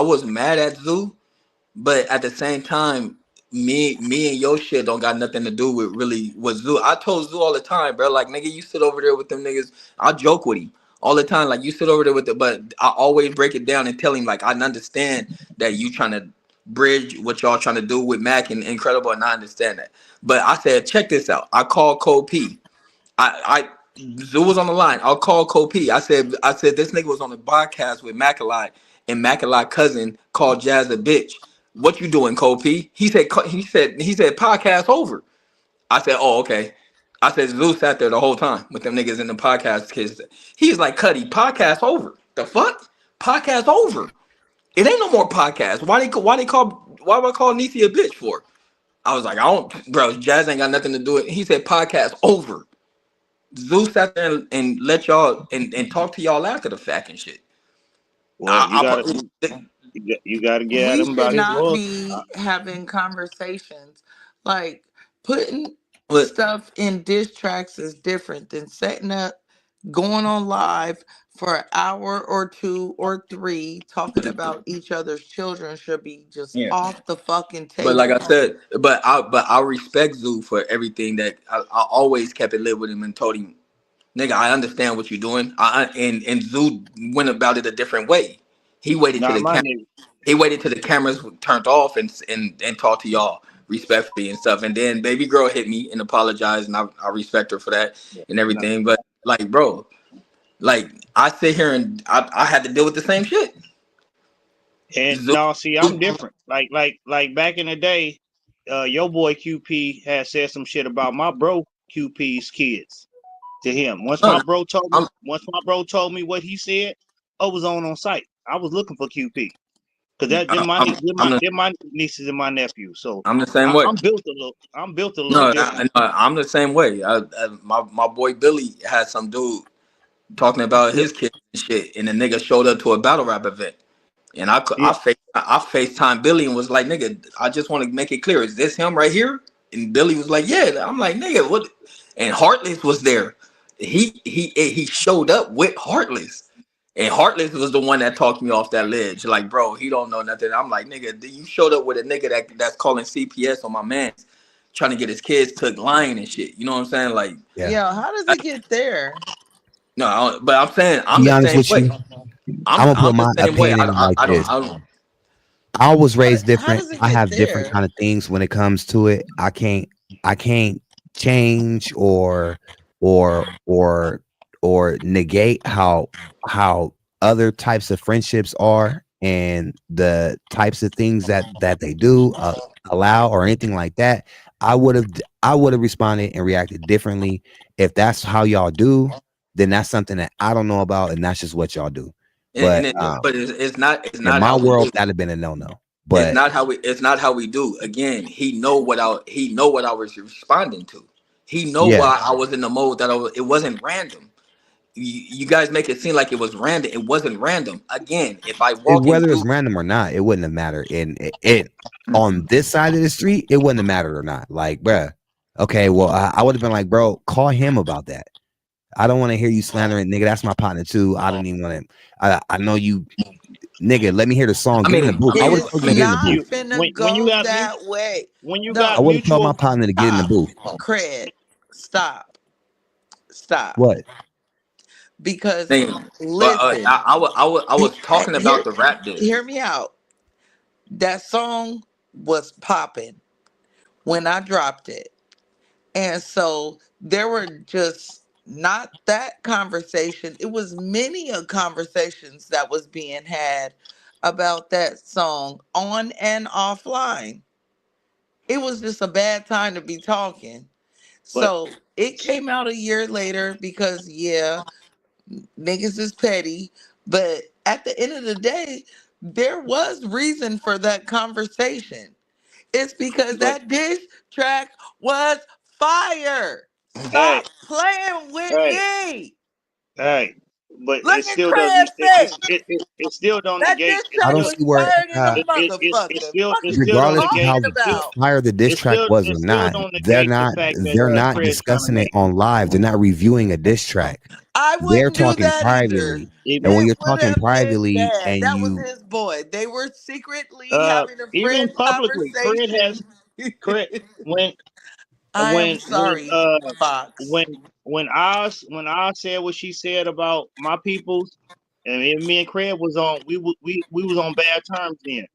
was mad at Zoo, but at the same time, me and your shit don't got nothing to do with really with Zoo. I told Zoo all the time, bro. Like, nigga, you sit over there with them niggas. I joke with him all the time. Like, you sit over there with it, but I always break it down and tell him like I understand that you trying to bridge what y'all trying to do with Mac and Incredible, and I understand that. But I said, check this out. I called Cole P. I Zoo was on the line. I'll call Kopi. I said this nigga was on the podcast with Mackali, and Mackali cousin called Jazz a bitch. What you doing, Kopi? He said podcast over. I said, oh, okay. I said Zoo sat there the whole time with them niggas in the podcast kids. He's like, Cuddy, podcast over. The fuck? Podcast over. It ain't no more podcast. Why would I call Niecy a bitch for? I was like, I don't, bro, Jazz ain't got nothing to do with it. He said podcast over. Zeus sat there and let y'all and talk to y'all after the fact and shit. well, I you gotta get at We him should about his not loyalty. be having conversations like putting but stuff in diss tracks is different than setting up, going on live for an hour or two or three talking about each other's children should be just yeah. off the fucking But like I table. said, but I respect Zoo for everything that I always kept it lit with him and told him, nigga, I understand what you're doing. And Zoo went about it a different way. He waited till Not the my camera. nigga. He waited till the cameras were turned off and talked to y'all respectfully and stuff. And then baby girl hit me and apologized, and I respect her for that and No. everything. But like, bro, like I sit here and I had to deal with the same shit. And Zoo, no, see, I'm different. Like back in the day, your boy QP had said some shit about my bro QP's kids to him. no, I'm Once my bro told me what he said, I was on site. I was looking for QP because they're my nieces and my nephews. So I'm the same way. I'm built a little No, different. I'm the same way. My boy Billy had some dude talking about Yeah. his kids and shit, and the nigga showed up to a battle rap event, and Yeah. I FaceTime Billy and was like, nigga, I just want to make it clear, is this him right here? And Billy was like, yeah. I'm like, nigga, what? And Heartless was there. He showed up with Heartless. And Heartless was the one that talked me off that ledge. Like, bro, he don't know nothing. I'm like, nigga, you showed up with a nigga that's calling CPS on my man, trying to get his kids took lying and shit. You know what I'm saying? Like, Yeah. Yeah, how does it get there? no, but I'm saying I'm Be the honest same with way. you. I'm gonna I'm put the my same way. opinion in like this. I don't. I was raised How different. does it I get have different there? kind of things when it comes to it. I can't change or or negate how other types of friendships are and the types of things that they do allow or anything like that. I would have responded and reacted differently. If that's how y'all do, then that's something that I don't know about, and that's just what y'all do. But But it's not in not my how we world, do. that'd have been a no-no. But It's not how we do. Again, he know what I was responding to. He know yeah, why I was in the mode that it wasn't random. You guys make it seem like it was random. It wasn't random. Again, if I walk whether it's into random or not, it wouldn't have mattered. And it on this side of the street, it wouldn't have mattered or not. Like, bruh, okay, well, I would have been like, bro, call him about that. I don't want to hear you slandering, nigga. That's my partner too. I don't even want to. I know you, nigga. Let me hear the song. Get in the booth. I would have told you to get in the booth. Not finna when you go got that way. when you I got No, would have told my mutual partner to get in the stop. booth. Cred, stop. Stop. What? Because thing, but listen, I was talking hear about the rap hear dish. me out. That song was popping when I dropped it. And so there were just not that conversation. It was many of conversations that was being had about that song on and offline. It was just a bad time to be talking. but So it came out a year later because yeah, niggas is petty. But at the end of the day, there was reason for that conversation. It's because but that diss track was fire. hey, Stop playing with hey, me. hey, but Look it at still Craig's doesn't face. it still don't That negate diss it I track don't still was see where, fired in a it motherfucker. still Fuck it is still you don't regardless of negate how talking about? fire the diss track was or it still not, don't negate the fact that they're not Craig's trying to discussing it make on live. They're not reviewing a diss track. I They're wouldn't do talking that either. privately. And when It you're would talking have been privately bad. and That was you his boy. They were secretly having a even friend publicly conversation. Craig when I am sorry, when Fox. when I said what she said about my peoples, and me and Craig was on we was on bad terms then.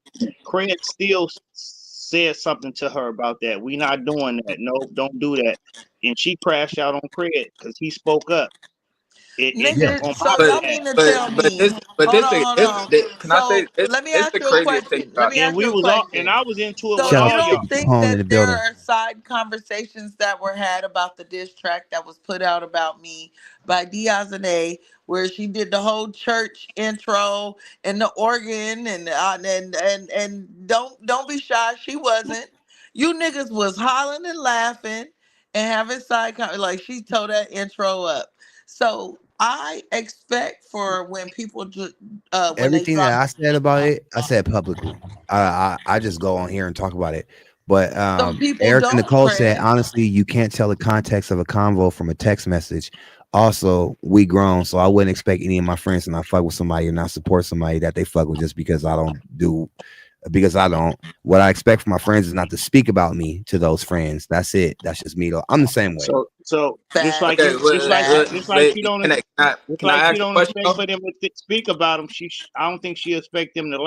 Craig still said something to her about that. We not doing that. No, don't do that. And she crashed out on Craig because he spoke up. yeah, Nigga, On so my y'all behalf. mean to tell me, hold on, hold on. Can I say So let me this ask the you a craziest thing question. Let about me it? And ask we you a was all and question. I was into it So with shout out you all to don't y'all. Big think Capone in the that there building. are side conversations that were had about the diss track that was put out about me by Diazene, where she did the whole church intro and the organ and don't be shy, she wasn't. You niggas was hollering and laughing and having like she tore that intro up. So I expect for when people when they Everything that drop I said about it, I said publicly. I just go on here and talk about it. But some people Eric and don't, Nicole said, Craig. honestly, you can't tell the context of a convo from a text message. Also, we grown, so I wouldn't expect any of my friends to not fuck with somebody or not support somebody that they fuck with just because I don't do because I don't. What I expect from my friends is not to speak about me to those friends. That's it. That's just me though. I'm the same way. So just like Okay, Facts. you just Facts. like she don't just can I like she ask a don't question expect though? for them to speak about him. I don't think she expect them to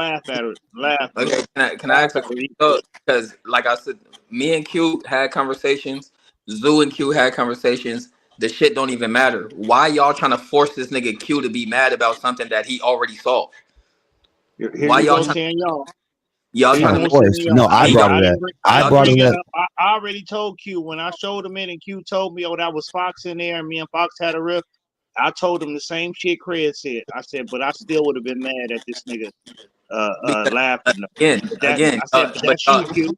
Okay, can I laugh ask a at her question either. though? Because like I said, me and Q had conversations. Zoo and Q had conversations. The shit don't even matter. Why y'all trying to force this nigga Q to be mad about something that he already saw? Here Why you y'all go trying? saying y'all. Y'all Here Trying you trying to to go make force. saying No, y'all. I and brought it up. I y'all brought trying it up. I already told Q when I showed him it and Q told me, oh, that was Fox in there and me and Fox had a riff. I told him the same shit Craig said. I said, but I still would have been mad at this nigga because laughing. again, I said, but that's you, Q.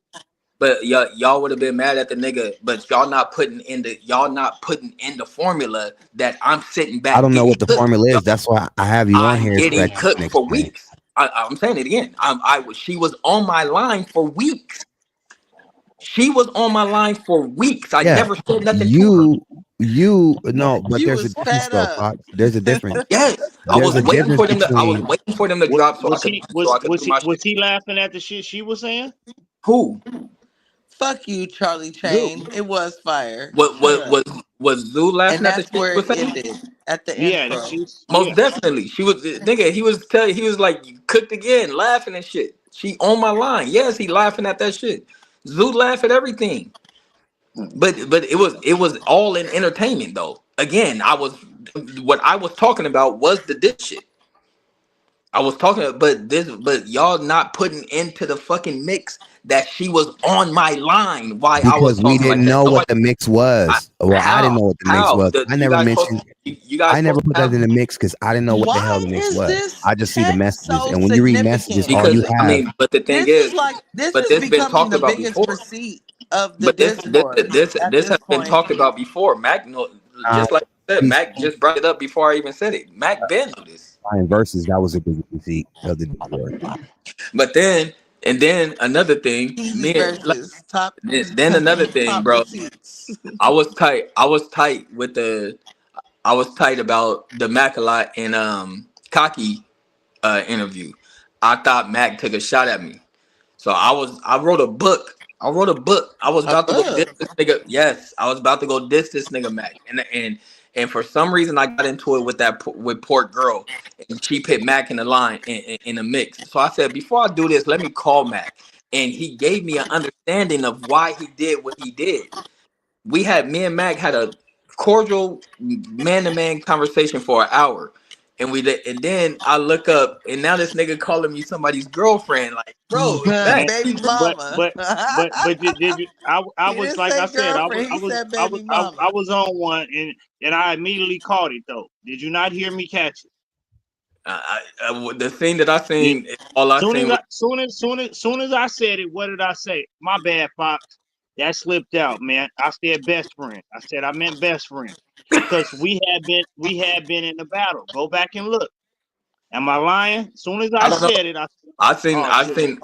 y'all would have been mad at the nigga, but y'all not putting in the formula that I'm sitting I back don't know getting what the cooked. formula is. That's why I have you on I'm here so getting that you can cooked for explain. weeks. I'm saying it again. She was on my line for weeks. She was on my line for weeks. I Yeah, never said nothing to her. you no, but You there's a was difference fed though, up. Fox. There's a difference. Yes, There's a difference I was between waiting for them to drop so I could do my Was shit. he laughing at the shit she was saying? Who? Fuck you, Charlie Zoo. Chain. It was fire. What Shut up. was Zoo And laughing at the that's shit where you were it saying? ended at the Yeah, intro. yeah. Most definitely. She was nigga, he was like you cooked again, laughing and shit. She on my line. Yes, he laughing at that shit. Zoo laugh at everything. But it was all in entertainment though. Again, what I was talking about was the dish shit. I was talking, but y'all not putting into the fucking mix that she was on my line while I was Because we talking like didn't that. know what Nobody, the mix was. Well, I didn't how, know what the mix was. I you never guys supposed, mentioned. you guys I never supposed put to that have in the mix because I didn't know what the hell Why the mix is was. this I just see the text messages, so and when you read messages, all significant? you because I have. mean, but the thing This is is, like this but is this been becoming talked the about biggest before. receipt of the But discourse at this this has been point. talked about before. Mac, Um, just like I said, he's Mac just brought it up before I even said it. Mac been knew this. buying verses. That was a big receipt of the Discord. But then, and then another thing, Easy me, like, versus top then another thing, top bro. receipts. I was tight. I was tight with the. I was tight about the Mac a lot in Cocky interview. I thought Mac took a shot at me. So I wrote a book. I wrote a book. I was A about to go diss bug. this nigga. Yes, I was about to go diss this nigga Mac. And for some reason I got into it with with Port Girl, and she put Mac in the line in the mix. So I said, before I do this, let me call Mac. And he gave me an understanding of why he did what he did. Me and Mac had a cordial man to man conversation for an hour. And then I look up and now this nigga calling me somebody's girlfriend. Like, bro, Mac, And Baby but mama. but did you? I He was didn't like I say said, girlfriend, he said baby I mama. was on one and I immediately caught it though. Did you not hear me catch it? the thing that I Yeah. seen, all I Soon seen as was soon as I said it, what did I say? My bad, Fox. That slipped out, man. I said best friend. I said I meant best friend because we had been in the battle. Go back and look. Am I lying? Soon as I I don't know. said it, I said, oh shit.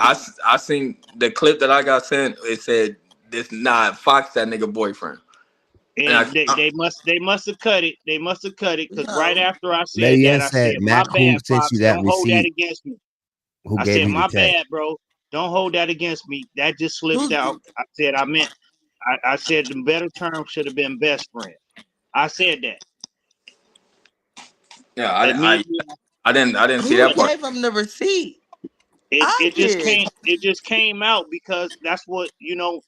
I seen the clip that I got sent. It said this not Fox that nigga boyfriend. And And they must have cut it. They must have cut it because right No. after I said Lady that, S I said, said, my Mac, who bad, sent you Fox. that Don't hold that receipt? against me. Who I gave said, you the my text? bad, bro. Don't hold that against me. That just slipped Who out. I said I meant I said the better term should have been best friend. I said that. yeah, Immediately. I didn't see who that part. gave him the receipt? I did. It just came out because that's what,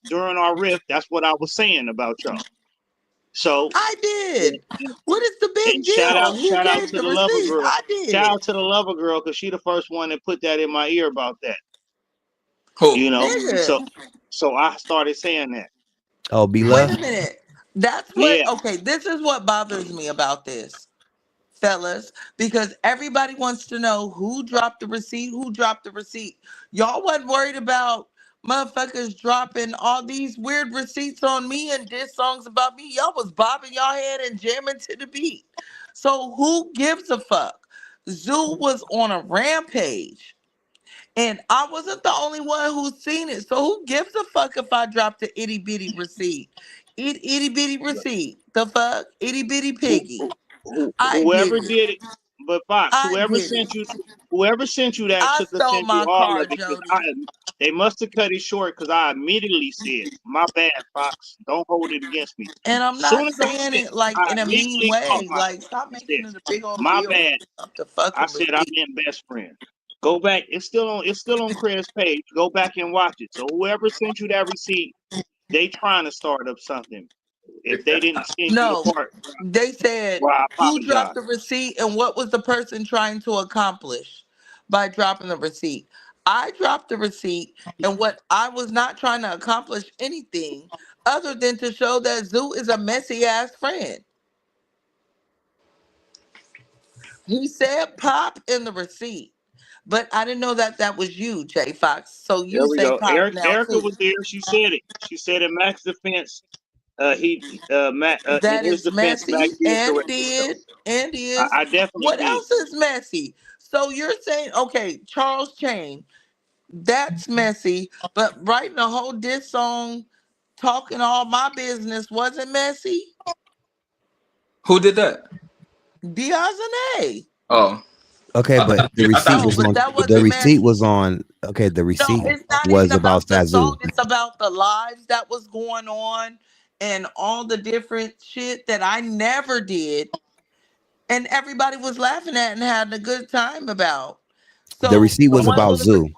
during our riff, that's what I was saying about y'all. So I and, did. What is the and big deal? Who shout out gave to the the lover receipt? girl. I Shout did. out to the lover girl because she the first one that put that in my ear about that. Who? You know, Nigga. so I started saying that. Oh, be Wait love. a minute. That's what Yeah, okay, this is what bothers me about this, fellas, because everybody wants to know who dropped the receipt, who dropped the receipt. Y'all wasn't worried about motherfuckers dropping all these weird receipts on me and diss songs about me. Y'all was bobbing y'all head and jamming to the beat. So who gives a fuck? Zoo was on a rampage. And I wasn't the only one who's seen it. So who gives a fuck if I dropped the itty bitty receipt? Itty bitty receipt. The fuck? Itty bitty who, piggy. I whoever did it. did it, but Fox, I did it. whoever sent you that I should have stole sent you my all car, of it because Jody. they must have cut it short because I immediately said, my bad, Fox. Don't hold it against me. And I'm Soon not as I saying said, it like I in a mean immediately caught way. Like, myself. stop I making said, it a big old my deal bad. of the I fucking said I receipt. meant best friend. Go back. It's still on Chris' page. Go back and watch it. So whoever sent you that receipt, they trying to start up something. If they didn't send you the No, part, they said well, I who dropped apologize. the receipt and what was the person trying to accomplish by dropping the receipt. I dropped the receipt, and what I was not trying to accomplish anything other than to show that Zoo is a messy ass friend. He said pop in the receipt, but I didn't know that that was you, Jay Fox. So There you we say go. pop now Erica too. was there. She said it. She said in Mac's defense, Mac, in That his is defense, Mac messy did and correct himself. did and is. I definitely What did. else is messy? So you're saying, okay, Charles Chain, that's messy, but writing a whole diss song, talking all my business wasn't messy? Who did that? Diazene. Oh, Okay, but the I thought receipt you No, was said but on. that The wasn't receipt messy. was on. Okay, the No, receipt it's not even was about about the Sazoo. song. It's about the lives that was going on and all the different shit that I never did and everybody was laughing at and having a good time about. The So receipt the was one about little Zoo.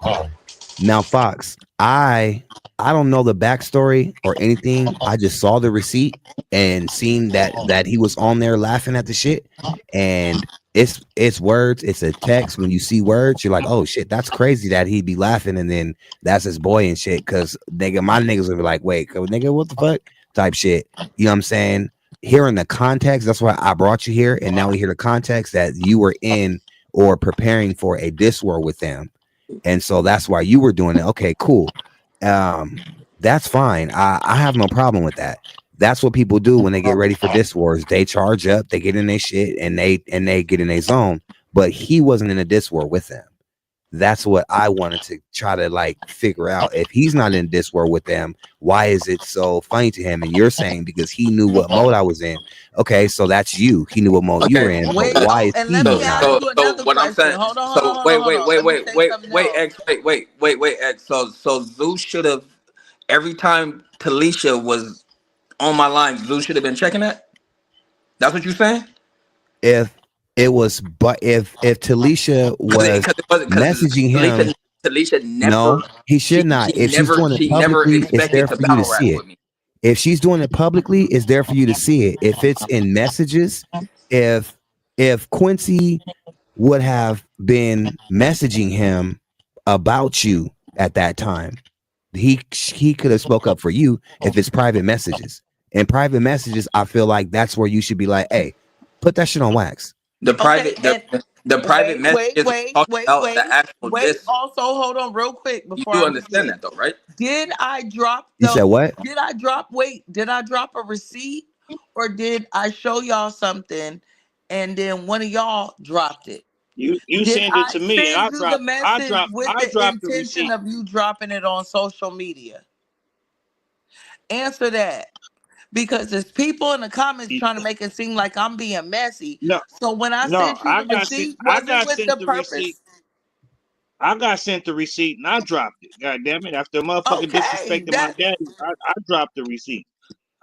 Now, Fox, I don't know the backstory or anything. I just saw the receipt and seen that he was on there laughing at the shit, and it's words. It's a text. When you see words, you're like, oh shit, that's crazy that he'd be laughing, and then that's his boy and shit. Because nigga, my niggas would be like, wait, nigga, what the fuck type shit. You know what I'm saying? Hearing the context, that's why I brought you here, and now we hear the context that you were in or preparing for a diss war with them, and so that's why you were doing it. Okay, cool. That's fine. I have no problem with that. That's what people do when they get ready for diss wars. They charge up, they get in their shit, and they get in their zone. But he wasn't in a diss war with them. That's what I wanted to try to like figure out. If he's not in diss war with them, why is it so funny to him? And you're saying because he knew what mode I was in. Okay, so that's you. He knew what mode you were in. Wait, But why is and he let me not? ask you another what I'm question. saying. Hold on, So wait, Let me say something else. X, wait, X. So Zeus should have every time Talisha was on my line, Zeus should have been checking that. That's what you're saying? If it was, but if Talisha was messaging him, Talisha never. no, he should not. If she's doing it publicly, it's there for you to see it. If she's doing it publicly, it's there for you to see it. If it's in messages, if Quincy would have been messaging him about you at that time, he could have spoke up for you. If it's private messages, and private messages, I feel like that's where you should be like, hey, put that shit on wax. The private, the private messages about the actual diss. Also, hold on real quick before you understand that though, right? Did I drop? You said what? Did I drop? Wait, did I drop a receipt, or did I show y'all something, and then one of y'all dropped it? You send it to me, and I dropped the intention the receipt of you dropping it on social media. Answer that. Because there's people in the comments trying to make it seem like I'm being messy. No. So when I sent you the receipt, was it with the purpose? I got sent the receipt and I dropped it. God damn it. After a motherfucker disrespected my daddy, I dropped the receipt.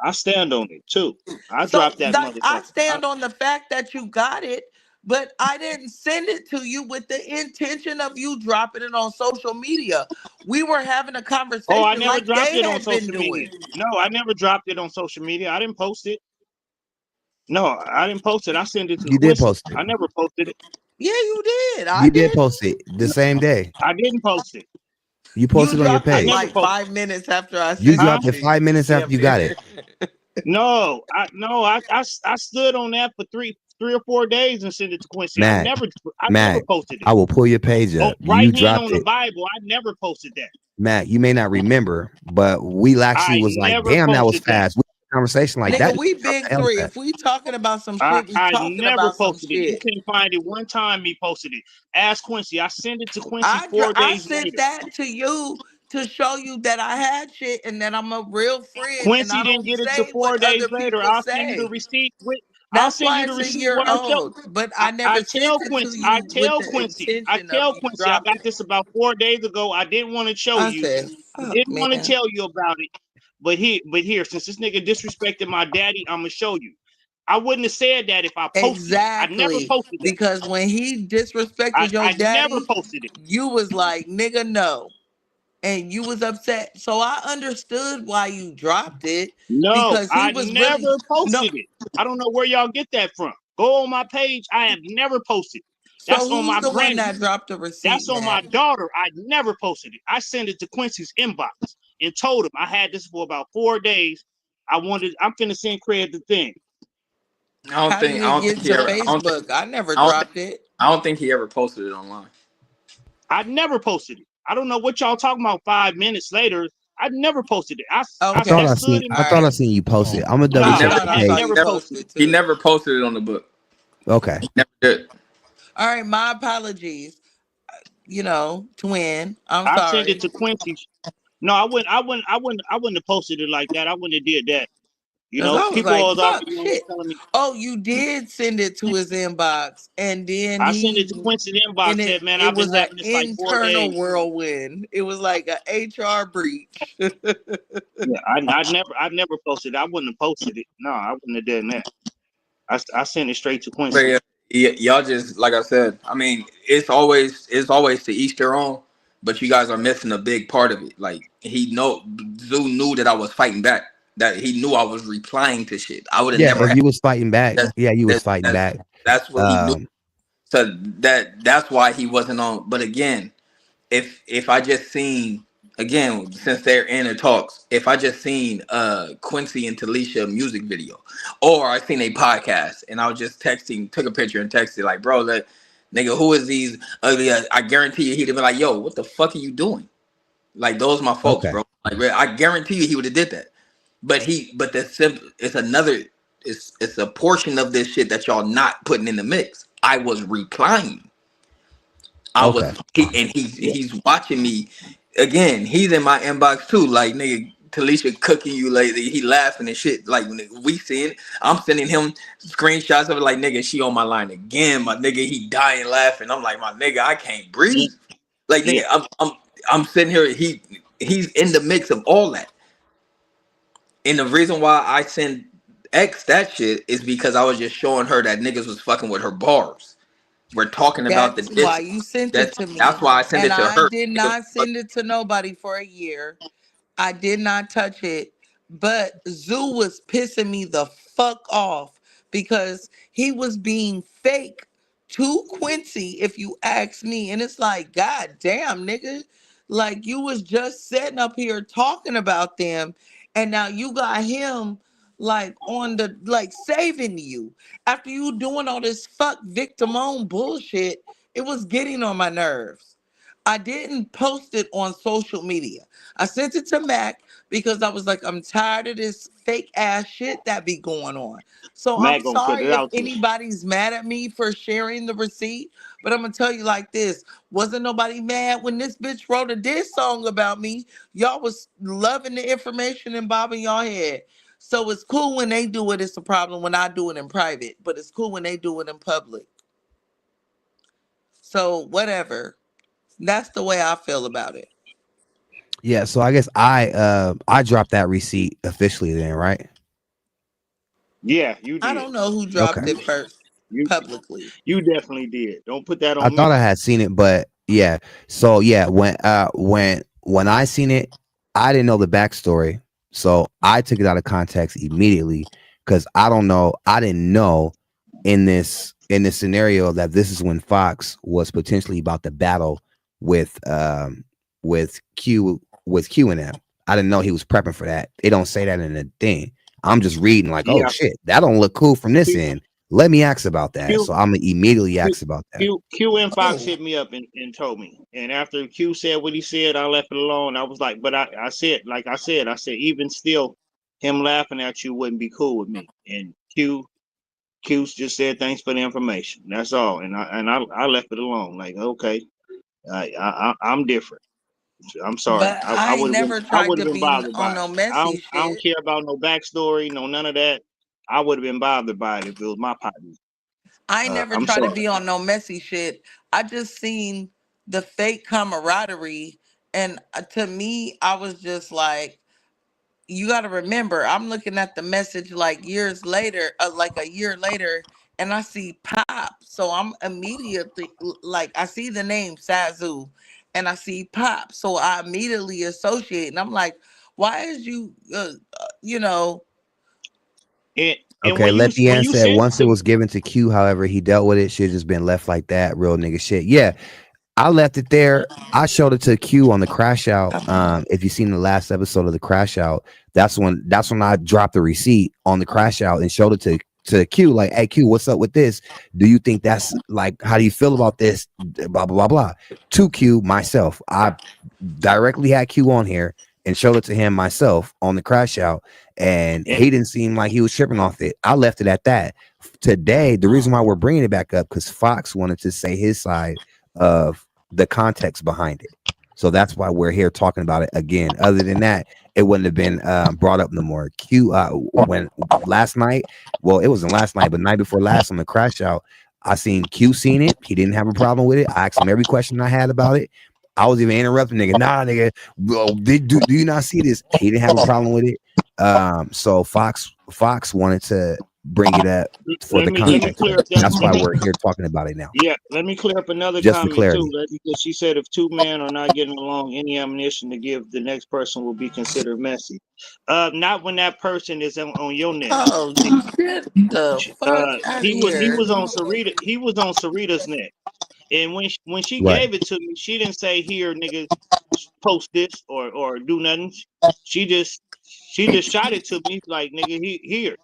I stand on it too. I dropped that motherfucker. I stand on the fact that you got it, but I didn't send it to you with the intention of you dropping it on social media. We were having a conversation. Oh, I never dropped it on social media. No, I never dropped it on social media. I didn't post it. No, I didn't post it. I sent it to you. Did post it. I never posted it. Yeah, you did. You did post it the same day. I didn't post it. You posted on your page. Like 5 minutes after I sent you dropped it 5 minutes after you got it. No, I stood on that for three or 4 days and sent it to Quincy. Matt, I never posted it. I will pull your page up. Right you dropped on the Bible. I never posted that. Matt, you may not remember, but we actually was like, damn, that was fast. We had a conversation like that. We big three. If we talking about some shit, we talking never about posted some it. shit. You can find it one time me posted it. Ask Quincy. I sent it to Quincy 4 days I sent later. that to you to show you that I had shit and that I'm a real friend. Quincy and I didn't don't get it say to 4 days later. I'll send you the receipt. I'll send you the receipt. But I never tell Quincy. I tell Quincy. I got this about 4 days ago. I didn't want to show you. I didn't want to tell you about it. But here, since this nigga disrespected my daddy, I'm gonna show you. I wouldn't have said that if I posted it. I never posted it. Because when he disrespected your daddy, I never posted it. You was like, nigga, no. And you was upset. So I understood why you dropped it. No, because I never posted it. I don't know where y'all get that from. Go on my page. I have never posted. That's on my the granny. One that dropped the receipt. That's on my daughter. I never posted it. I sent it to Quincy's inbox and told him I had this for about 4 days. I'm finna send Craig the thing. I don't think he ever. Facebook. I never dropped it. I don't think he ever posted it online. I never posted it. I don't know what y'all talking about 5 minutes later. I never posted it. I thought I seen you post it. I'm gonna double check. He never posted it on the book. Okay. Never did. All right, my apologies. Twin. I'm sorry. I sent it to Quincy. No, I wouldn't have posted it like that. I wouldn't have did that. People always telling me. Oh, you did send it to his inbox, and then I sent it to Quincy's inbox. Said, man, I've been having this like 4 days. Internal whirlwind. It was like an HR breach. I never posted it. I wouldn't have posted it. No, I wouldn't have done that. I sent it straight to Quincy. Y'all just, like I said, I mean, it's always to each their own, but you guys are missing a big part of it. Like Zoo knew that I was fighting back. That he knew I was replying to shit. I would have never. You was fighting back. You was fighting back. That's what he knew. So that's why he wasn't on. But again, if I just seen again since they're in the talks, if I just seen Quincy and Talisha music video, or I seen a podcast and I was just texting, took a picture and texted like, bro, that nigga, who is these ugly? I guarantee you he'd have been like, yo, what the fuck are you doing? Like those my folks, Okay. bro. Like I guarantee you he would have did that. But it's another it's a portion of this shit that y'all not putting in the mix. I was replying. Okay. He's watching me again. He's in my inbox too. Like nigga, Talisha cooking you lately. He laughing and shit. Like when we seeing, I'm sending him screenshots of it. Like nigga, she on my line again. My nigga, he dying laughing. I'm like my nigga, I can't breathe. Like nigga, I'm sitting here. He's in the mix of all that. And the reason why I send X that shit is because I was just showing her that niggas was fucking with her bars. We're talking about the That's why distance. you sent it to That's me. why I sent And it to I her. did not send it to nobody for a year. I did not touch it. But Zoo was pissing me the fuck off because he was being fake to Quincy, if you ask me. And it's like, God damn, nigga. Like you was just sitting up here talking about them, and now you got him like on the like saving you. After you doing all this fuck victim own bullshit, it was getting on my nerves. I didn't post it on social media. I sent it to Mac because I was like, I'm tired of this fake ass shit that be going on. So I'm Mac gonna put sorry it if out there. anybody's mad at me for sharing the receipt, but I'm gonna tell you like this. Wasn't nobody mad when this bitch wrote a diss song about me. Y'all was loving the information and bobbing y'all head. So it's cool when they do it. It's a problem when I do it in private, but it's cool when they do it in public. So whatever. That's the way I feel about it. Yeah, so I guess I dropped that receipt officially then, right? Yeah, you I did. don't know who Okay. dropped it first You publicly. you definitely did. Don't put that I on thought me. I had seen it, but yeah. So yeah, when I seen it, I didn't know the backstory. So I took it out of context immediately because I didn't know in this scenario that this is when Fox was potentially about to battle with Q and M. I didn't know he was prepping for that. They don't say that in the thing. I'm just reading like, oh Yeah. shit, that don't look cool from this Q end. Let me ask about that. Q So I'm gonna immediately Q ask about that. Q and Fox Oh, hit me up and told me. And after Q said what he said, I left it alone. I was like, but I said, like I said, even still, him laughing at you wouldn't be cool with me. And Q just said thanks for the information. That's all. And I left it alone. Like, okay, I'm different. I'm sorry. but I ain't never I tried would to have been be bothered on by it. no messy I don't shit. care about no backstory, no none of that. I would have been bothered by it if it was my partner. I ain't never I'm tried to sorry. be on no messy shit. I just seen the fake camaraderie, and to me, I was just like, you got to remember, I'm looking at the message like years later, like a year later, and I see Pop. So I'm immediately like, I see the name Sazu, and I see Pop. So I immediately associate, and I'm like, why is you, you know, And Okay, let the when end you said sent once it the was given to Q, however, he dealt with it. Should have just been left like that. Real nigga shit. Yeah, I left it there. I showed it to Q on the crash out. If you seen the last episode of the crash out, that's when I dropped the receipt on the crash out and showed it to Q. Like, hey Q, what's up with this? Do you think that's like how do you feel about this? Blah blah blah blah. To Q myself, I directly had Q on here and showed it to him myself on the crash out, and and he didn't seem like he was tripping off it. I left it at that. Today, the reason why we're bringing it back up because Fox wanted to say his side of the context behind it. So that's why we're here talking about it again. Other than that, it wouldn't have been brought up no more. Q when last night, well, it wasn't last night, but night before last on the crash out, I seen Q seen it. He didn't have a problem with it. I asked him every question I had about it. I was even interrupting nigga. Nah, nigga, bro, do you not see this? He didn't have a problem with it. So Fox wanted to bring it up for the let me context. clear up That's why that. we're here talking about it now, Yeah, let me clear up another just for comment too. clarity. Because she said if two men are not getting along, any ammunition to give the next person will be considered messy. Not when that person is on your neck. Oh, get the fuck out of He here. was on Sarita. He was on Sarita's neck. And when she Right. gave it to me, she didn't say, "Here, nigga, post this or do nothing." She just shot it to me like, "Nigga, here."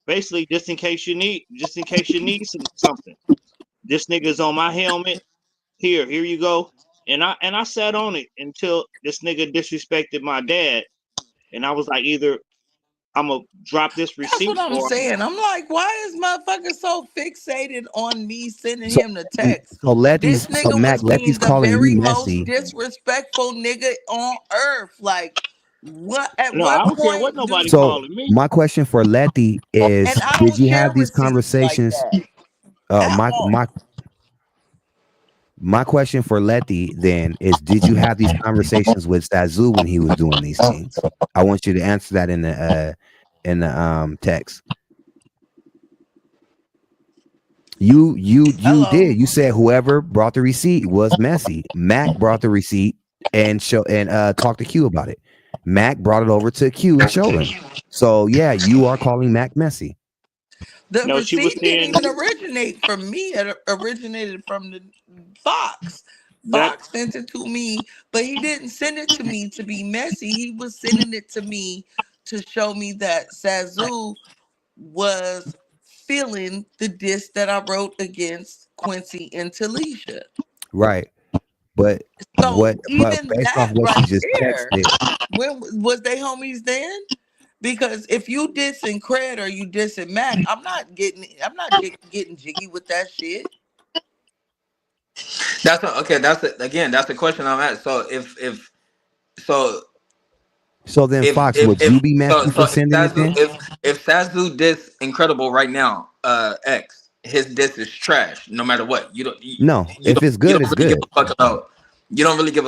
Basically, just in case you need something. This nigga's on my helmet. Here you go. And I sat on it until this nigga disrespected my dad, and I was like, either I'm gonna drop this That's what receipt I'm or saying. I'm like, why is motherfucker so fixated on me sending So him the text? Letty's This so nigga Mac was Letty's being the calling you very most messy. disrespectful nigga on earth. Like, what? At no, I what don't care what point do? nobody So calling me. my question for Letty is: And I did don't you have share these receipts like conversations? that at My all. my question for Letty then is: did you have these conversations with Sazu when he was doing these things? I want you to answer that in the text. You Hello. did. You said whoever brought the receipt was messy. Mac brought the receipt and talked to Q about it. Mac brought it over to Q and showed him. So yeah, you are calling Mac messy. The No, she was receipt didn't saying even originate from me. It originated from the Fox. that. Fox sent it to me, but he didn't send it to me to be messy. He was sending it to me to show me that Sazu was feeling the diss that I wrote against Quincy and Talisha. Right. But So but even based off that what she right just there, texted, when was they homies then? Because if you dissing Cred or you dissing Mac, I'm not getting jiggy with that shit. Okay. That's the question I'm at. So so then Fox, would you be messy for sending it then? if Sazu diss Incredible right now, X, his diss is trash. No matter what, No. If it's you good, don't it's really give good. a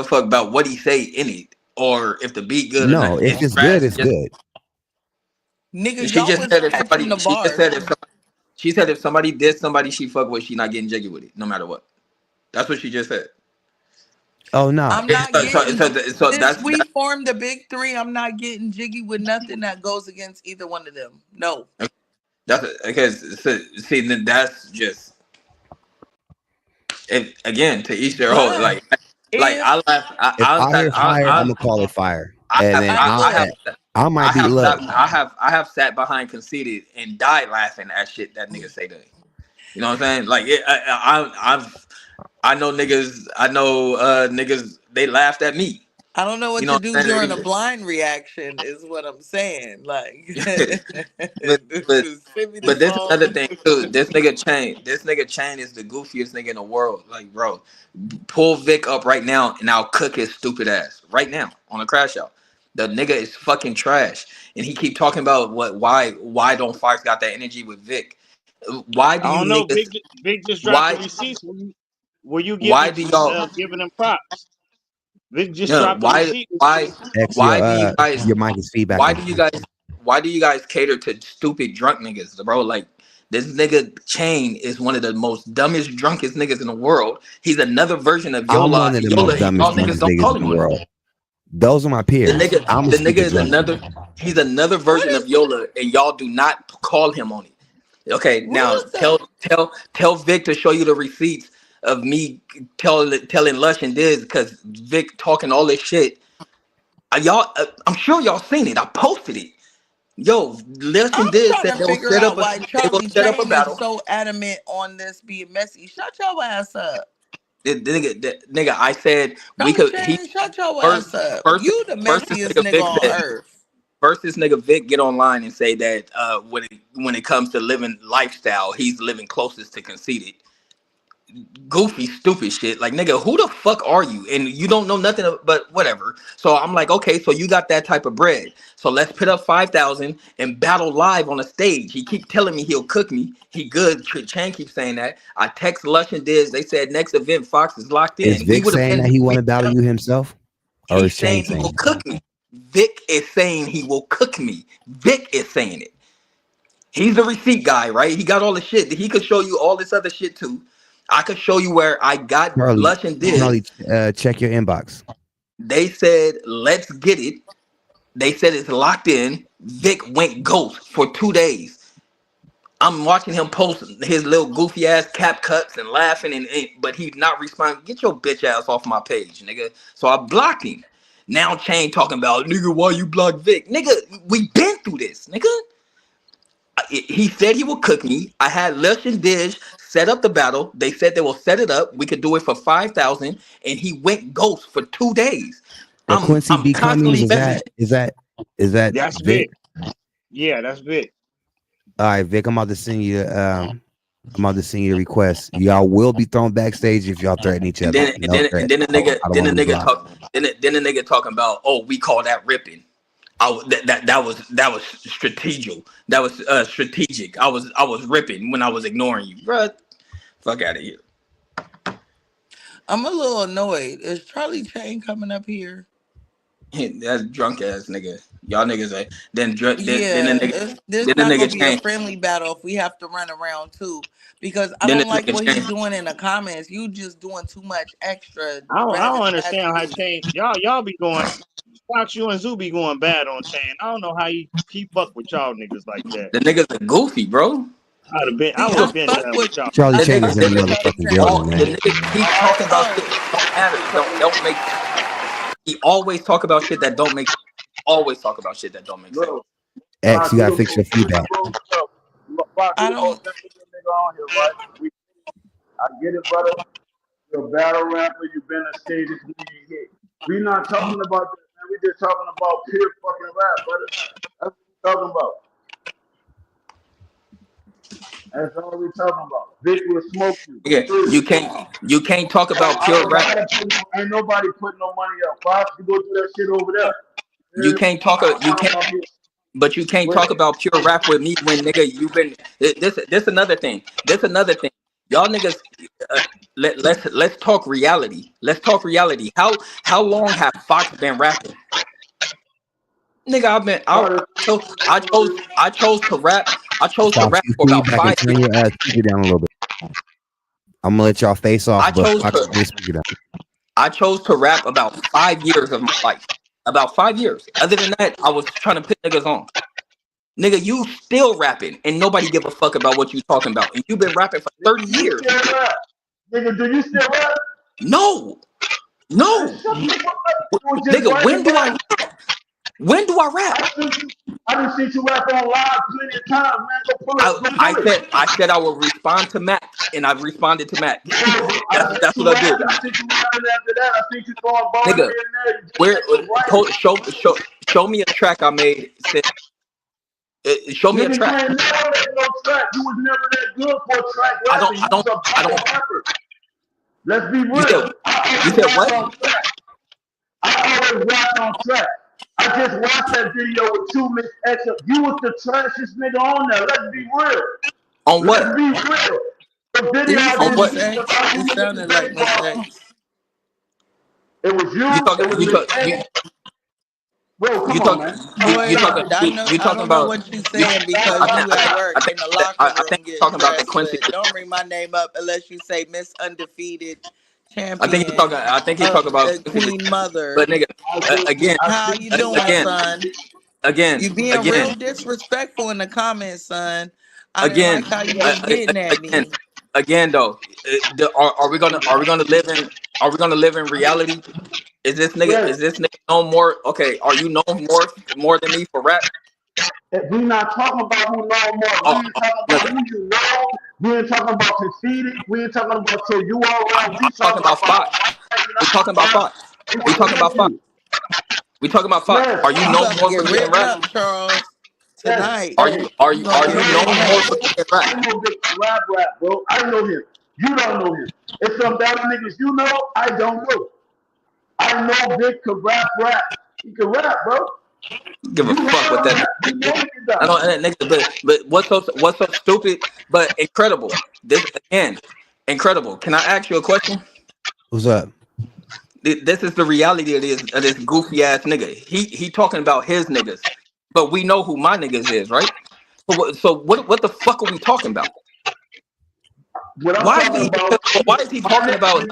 fuck about what he say in it or if the beat good or No, not. if It's it's good, trash. it's good. Nigga, She y'all just was said if catching somebody the she just bars. said if somebody she said if somebody did somebody she fuck with, she not getting jiggy with it, no matter what. That's what she just said. Oh no. I'm not getting So since that's we formed the big three, I'm not getting jiggy with nothing that goes against either one of them. No. because see then that's just if again to each their whole But like if I laugh If I hear fire, I'm gonna call it fire. And then I look, I might be look. I have sat behind conceited and died laughing at shit that niggas say to me. You know what I'm saying? Like I know niggas they laughed at me. I don't know You what know to what do I'm during a saying? blind reaction is what I'm saying. Like but but send me the but this another song. thing too. This nigga Chain is the goofiest nigga in the world. Like, bro, pull Vic up right now and I'll cook his stupid ass right now on a crash out. The nigga is fucking trash, and he keep talking about why don't Fox got that energy with Vic? Why do I you don't know. niggas? Big just dropped the Why receipts. Were you why do y'all? giving them props? Vic just No, dropped the receipt. X, why do you guys your mic is why feedbacking. do you guys why do you guys cater to stupid drunk niggas, bro? Like this nigga Chain is one of the most dumbest, drunkest niggas in the world. He's another version of I'm Yola, one of the most Yola, and dumbest, y'all niggas drunkest don't niggas call in him the on it. world. Those are my peers. I'm a The nigga stupid is drunk. he's another What version is of Yola, and y'all do not call him on it. Okay, what now is that? tell Vic to show you the receipts of me telling Lush and Diz because Vic talking all this shit. I'm sure y'all seen it. I posted it. Yo, Lush I'm and Diz trying said to figure out why they will Charlie set up a Chain is battle. so adamant on this being messy. Shut your ass up. The nigga, I said we Charlie could. He Chain, shut your first, ass up. first, You the first this messiest nigga nigga Vic on said. earth. First, this nigga Vic get online and say that when it comes to living lifestyle, he's living closest to conceited. Goofy, stupid shit. Like, nigga, who the fuck are you? And you don't know nothing but whatever. So I'm like, okay, so you got that type of bread. So let's put up 5,000 and battle live on a stage. He keep telling me he'll cook me. He good. Chan keeps saying that. I text Lush and Diz. They said next event Fox is locked Is in. We Vic would have saying been. that he want to battle you himself, or is He's Chain saying he will saying? cook me. Vic is saying he will cook me. Vic is saying it. He's the receipt guy, right? He got all the shit. He could show you all this other shit too. I could show you where I got Charlie, Lush and Diz. Charlie, check your inbox. They said, let's get it. They said it's locked in. Vic went ghost for 2 days. I'm watching him post his little goofy ass cap cuts and laughing, but he's not responding. Get your bitch ass off my page, nigga. So I blocked him. Now Chain talking about, nigga, why you block Vic? Nigga, we been through this, nigga. He said he would cook me. I had Lush and Diz set up the battle. They said they will set it up. We could do it for 5,000, and he went ghost for 2 days. Quincy I'm B. constantly Cummings, is that That's Vic? Vic. Yeah, that's Vic. All right, Vic, I'm about to send you the request. Y'all will be thrown backstage if y'all threaten each other. Then the nigga talking about, oh, we call that ripping. That was strategic. That was strategic. I was ripping when I was ignoring you, bruh. Fuck out of here. I'm a little annoyed. Is Charlie Chain coming up here? That's drunk ass nigga. Y'all niggas are then Yeah, this then the not gonna nigga be a Chain. friendly battle if we have to run around too. Because I Then don't the like nigga what Chain. he's doing in the comments. You just doing too much extra. I don't understand how Chain. Y'all be going. Fox, you and Zoo be going bad on Chain. I don't know how he fuck with y'all niggas like that. The niggas are goofy, bro. I would have been fuck down with with y'all. Charlie The Chain is in the nigga, motherfucking building, the man. nigga keep talking about shit that don't matter. Don't make. He always talk about shit that don't make. Always talk about shit that don't make sense. Look, X, you gotta look, fix your feedback. I don't. I get it, brother. You're a battle rapper. You've been on stages. We not talking about this, man. We just talking about pure fucking rap, brother. That's what we talking about. That's all we talking about. Vic will smoke you. Yeah, you can't talk about pure rap. Ain't nobody putting no money up. Fox, you go do that shit over there. You can't talk about pure rap with me when nigga you've been this another thing. Y'all niggas, let's talk reality. Let's talk reality. How long have Fox been rapping? Nigga, I chose to rap. I chose to rap for about 5 Turn years. your speaker down a little bit. I'm gonna let y'all face off. I chose to rap about 5 years of my life. About 5 years. Other than that, I was trying to put niggas on. Nigga, you still rapping and nobody give a fuck about what you talking about. And you've been rapping for 30 years. Nigga, do you still rap? No. Nigga, when do I rap? When do I rap? I done seen you rap on live plenty of times, man. Go pull up. I said I would respond to Matt, and I've responded to Matt. That's what I did. I think you rapping after that. I think you throwing bars Nigga, here and there. show me a track I made. Show me a track. You never no track. You was never that good for a track rapping. I don't. Let's be real. You said what? I always rap on track. I just watched that video with 2 Miss X. You was the trashiest nigga on there. Let's be real. On what? Let's be real. The video on what? You sounded like Miss X. It was you. Bro, come on, man. You talking about what you saying because you at work in the locker room getting talking about the Quincy. Don't bring my name up unless you say Miss Undefeated Champion. I think he's talking about Queen Mother. But nigga, again, how you doing, son? Again, you being real disrespectful in the comments, son. I didn't like how you was getting at me. Again, though, are we gonna live in reality? Is this nigga known more? Okay, are you known more than me for rap? We not talking about who know more. We ain't talking about who you know. We ain't talking about conceded. We ain't talking about till you all around. We talking about Fox. We talking about Fox. We talking about Fox. We talking about Fox. Are you known more for getting rap, Charles? Tonight. Are you known more for getting rap? I know Vic rap, bro. I know him. You don't know him. It's some battle niggas you know. I don't know. I know Vic can rap. He can rap, bro. Give a fuck with that. I don't, nigga, but what's so stupid but incredible? This again, incredible. Can I ask you a question? What's up? This is the reality of this goofy ass nigga. He talking about his niggas, but we know who my niggas is, right? So what the fuck are we talking about? What I'm Why is talking he? about, Why is he my talking nigga, about?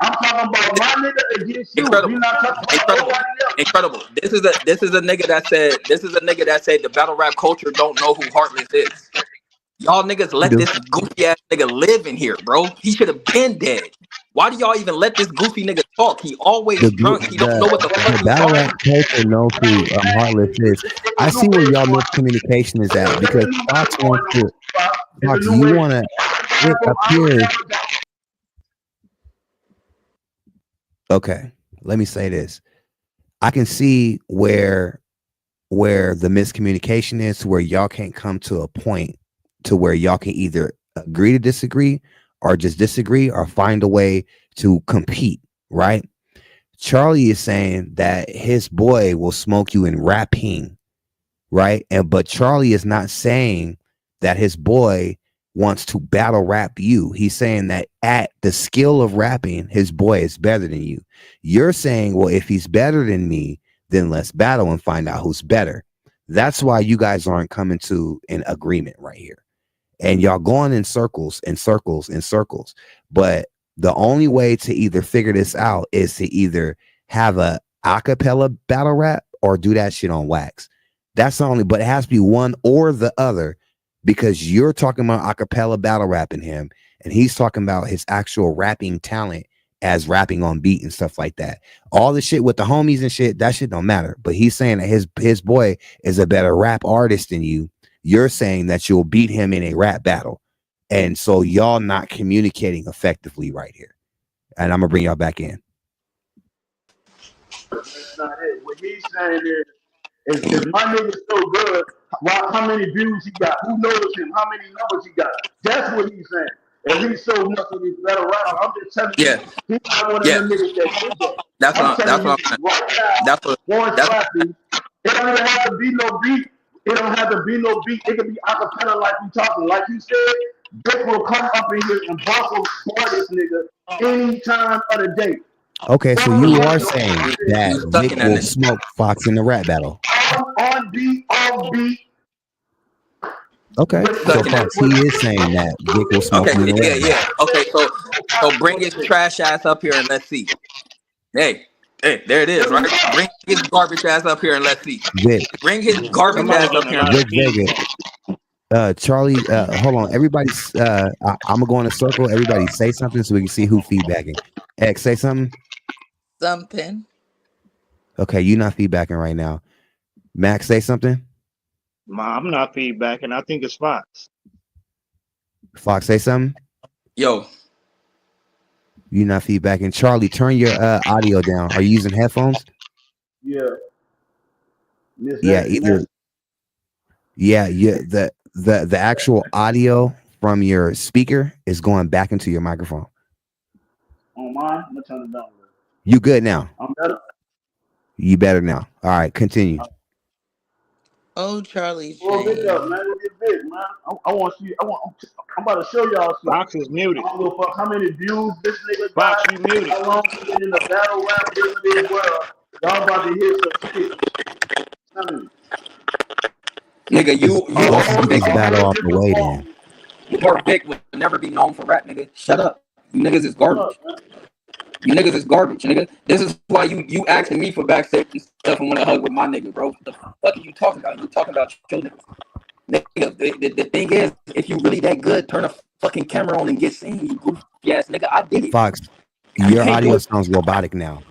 I'm talking about my nigga against you. We Incredible, not talking about incredible, nobody else. incredible. This is a nigga that said. This is a nigga that said the battle rap culture don't know who Heartless is. Y'all niggas let this goofy ass nigga live in here, bro. He should have been dead. Why do y'all even let this goofy nigga talk? He always drunk. He don't know what the fuck The he's battle talking rap about. culture knows who Heartless is. I see where y'all miscommunication is at because Fox wants to. Fox, you want to. It appears. Okay, let me say this. I can see where the miscommunication is, where y'all can't come to a point to where y'all can either agree to disagree or just disagree or find a way to compete, right? Charlie is saying that his boy will smoke you in rapping, right? But Charlie is not saying that his boy wants to battle rap you. He's saying that at the skill of rapping, his boy is better than you. You're saying, well, if he's better than me, then let's battle and find out who's better. That's why you guys aren't coming to an agreement right here. And y'all going in circles and circles and circles. But the only way to either figure this out is to either have a acapella battle rap or do that shit on wax. That's the only, but it has to be one or the other, because you're talking about acapella battle rapping him and he's talking about his actual rapping talent as rapping on beat and stuff like that. All the shit with the homies and shit, that shit don't matter. But he's saying that his boy is a better rap artist than you. You're saying that you'll beat him in a rap battle. And so y'all not communicating effectively right here. And I'm gonna bring y'all back in. That's not it. What he's saying is if my nigga's so good, how many views he got? Who knows him? How many numbers he got? That's what he's saying. If he's so much of these better rapper, I'm just telling you, Yeah, he's not one of yeah. them niggas that did that. That's I'm what telling you I'm. right now, That's what. going That's slapping, it don't even have to be no beat. It don't have to be no beat. It can be acapella like we talking. Like you said, Dick will come up in here and Buckle for this nigga any time of the day. Okay, so you are saying that you stuck Vic in that will nigga. smoke Fox in the rap battle. On beat, off beat. Okay, so Fox, he is saying that Vic will smoke Okay, him in the yeah, rap yeah. battle. Okay, so bring his trash ass up here and let's see. Hey, there it is, right? Bring his garbage ass up here and let's see. Vic, Bring his garbage Somebody ass up getting a here. lot of Vic feedback. Vega, Charlie, hold on. Everybody's I'm gonna go in a circle. Everybody say something so we can see who feedbacking. X, say something. Something. Okay, you're not feedbacking right now. Max, say something. I'm not feedbacking. I think it's Fox. Fox, say something. Yo, You're not feedbacking. Charlie, turn your audio down. Are you using headphones? Yeah. Yeah, either. Yeah, the actual audio from your speaker is going back into your microphone. On mine, I'm gonna turn it down. You good now? I'm better. You better now. All right, continue. Oh, Charlie Pull Vic up, Shane. man. Go get Vic, man. I want to see. I'm about to show y'all something. Fox is muted. I don't give a fuck how many views this nigga Fox, got. you muted. How long he been in the battle rap business world? Y'all about to hear some shit. Tell me. nigga, you Let's are get Vic. this battle off the way then. Your Vic would never be known for rap, nigga. Shut up. You niggas is garbage. You niggas is garbage, nigga. This is why you asking me for backstage and stuff and want to hug with my nigga, bro. What the fuck are you talking about? You talking about your niggas. Nigga, the thing is, if you really that good, turn a fucking camera on and get seen, you goofy ass nigga. I did it. Fox, You your can't do audio it. sounds robotic now.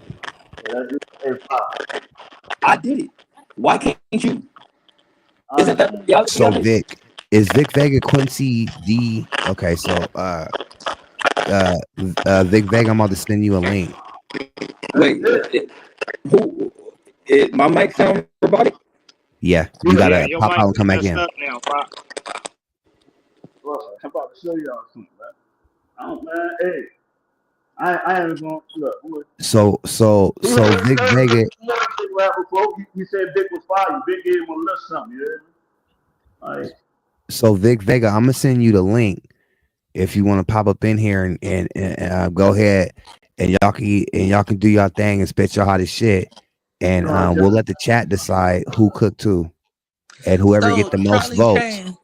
I did it. Why can't you? Isn't that reality? So Vic, is Vic Vega Quincy D? Okay, so Vic Vega, I'm about to send you a link. Wait, who? My mic sound robotic? Yeah, you gotta your pop mic out and is come back messed in. up now, Fox. I'm about to show y'all something, man. I don't, man. Hey, I ain't gonna look. So Vic Vega. He said Vic was fire. Vic gave him a little something. You hear me? Like, So Vic Vega, I'm gonna send you the link if you want to pop up in here and go ahead and y'all can do y'all thing and spit your hottest shit, and we'll let the chat decide who cooked who. and whoever get So the most Charlie votes. Chain,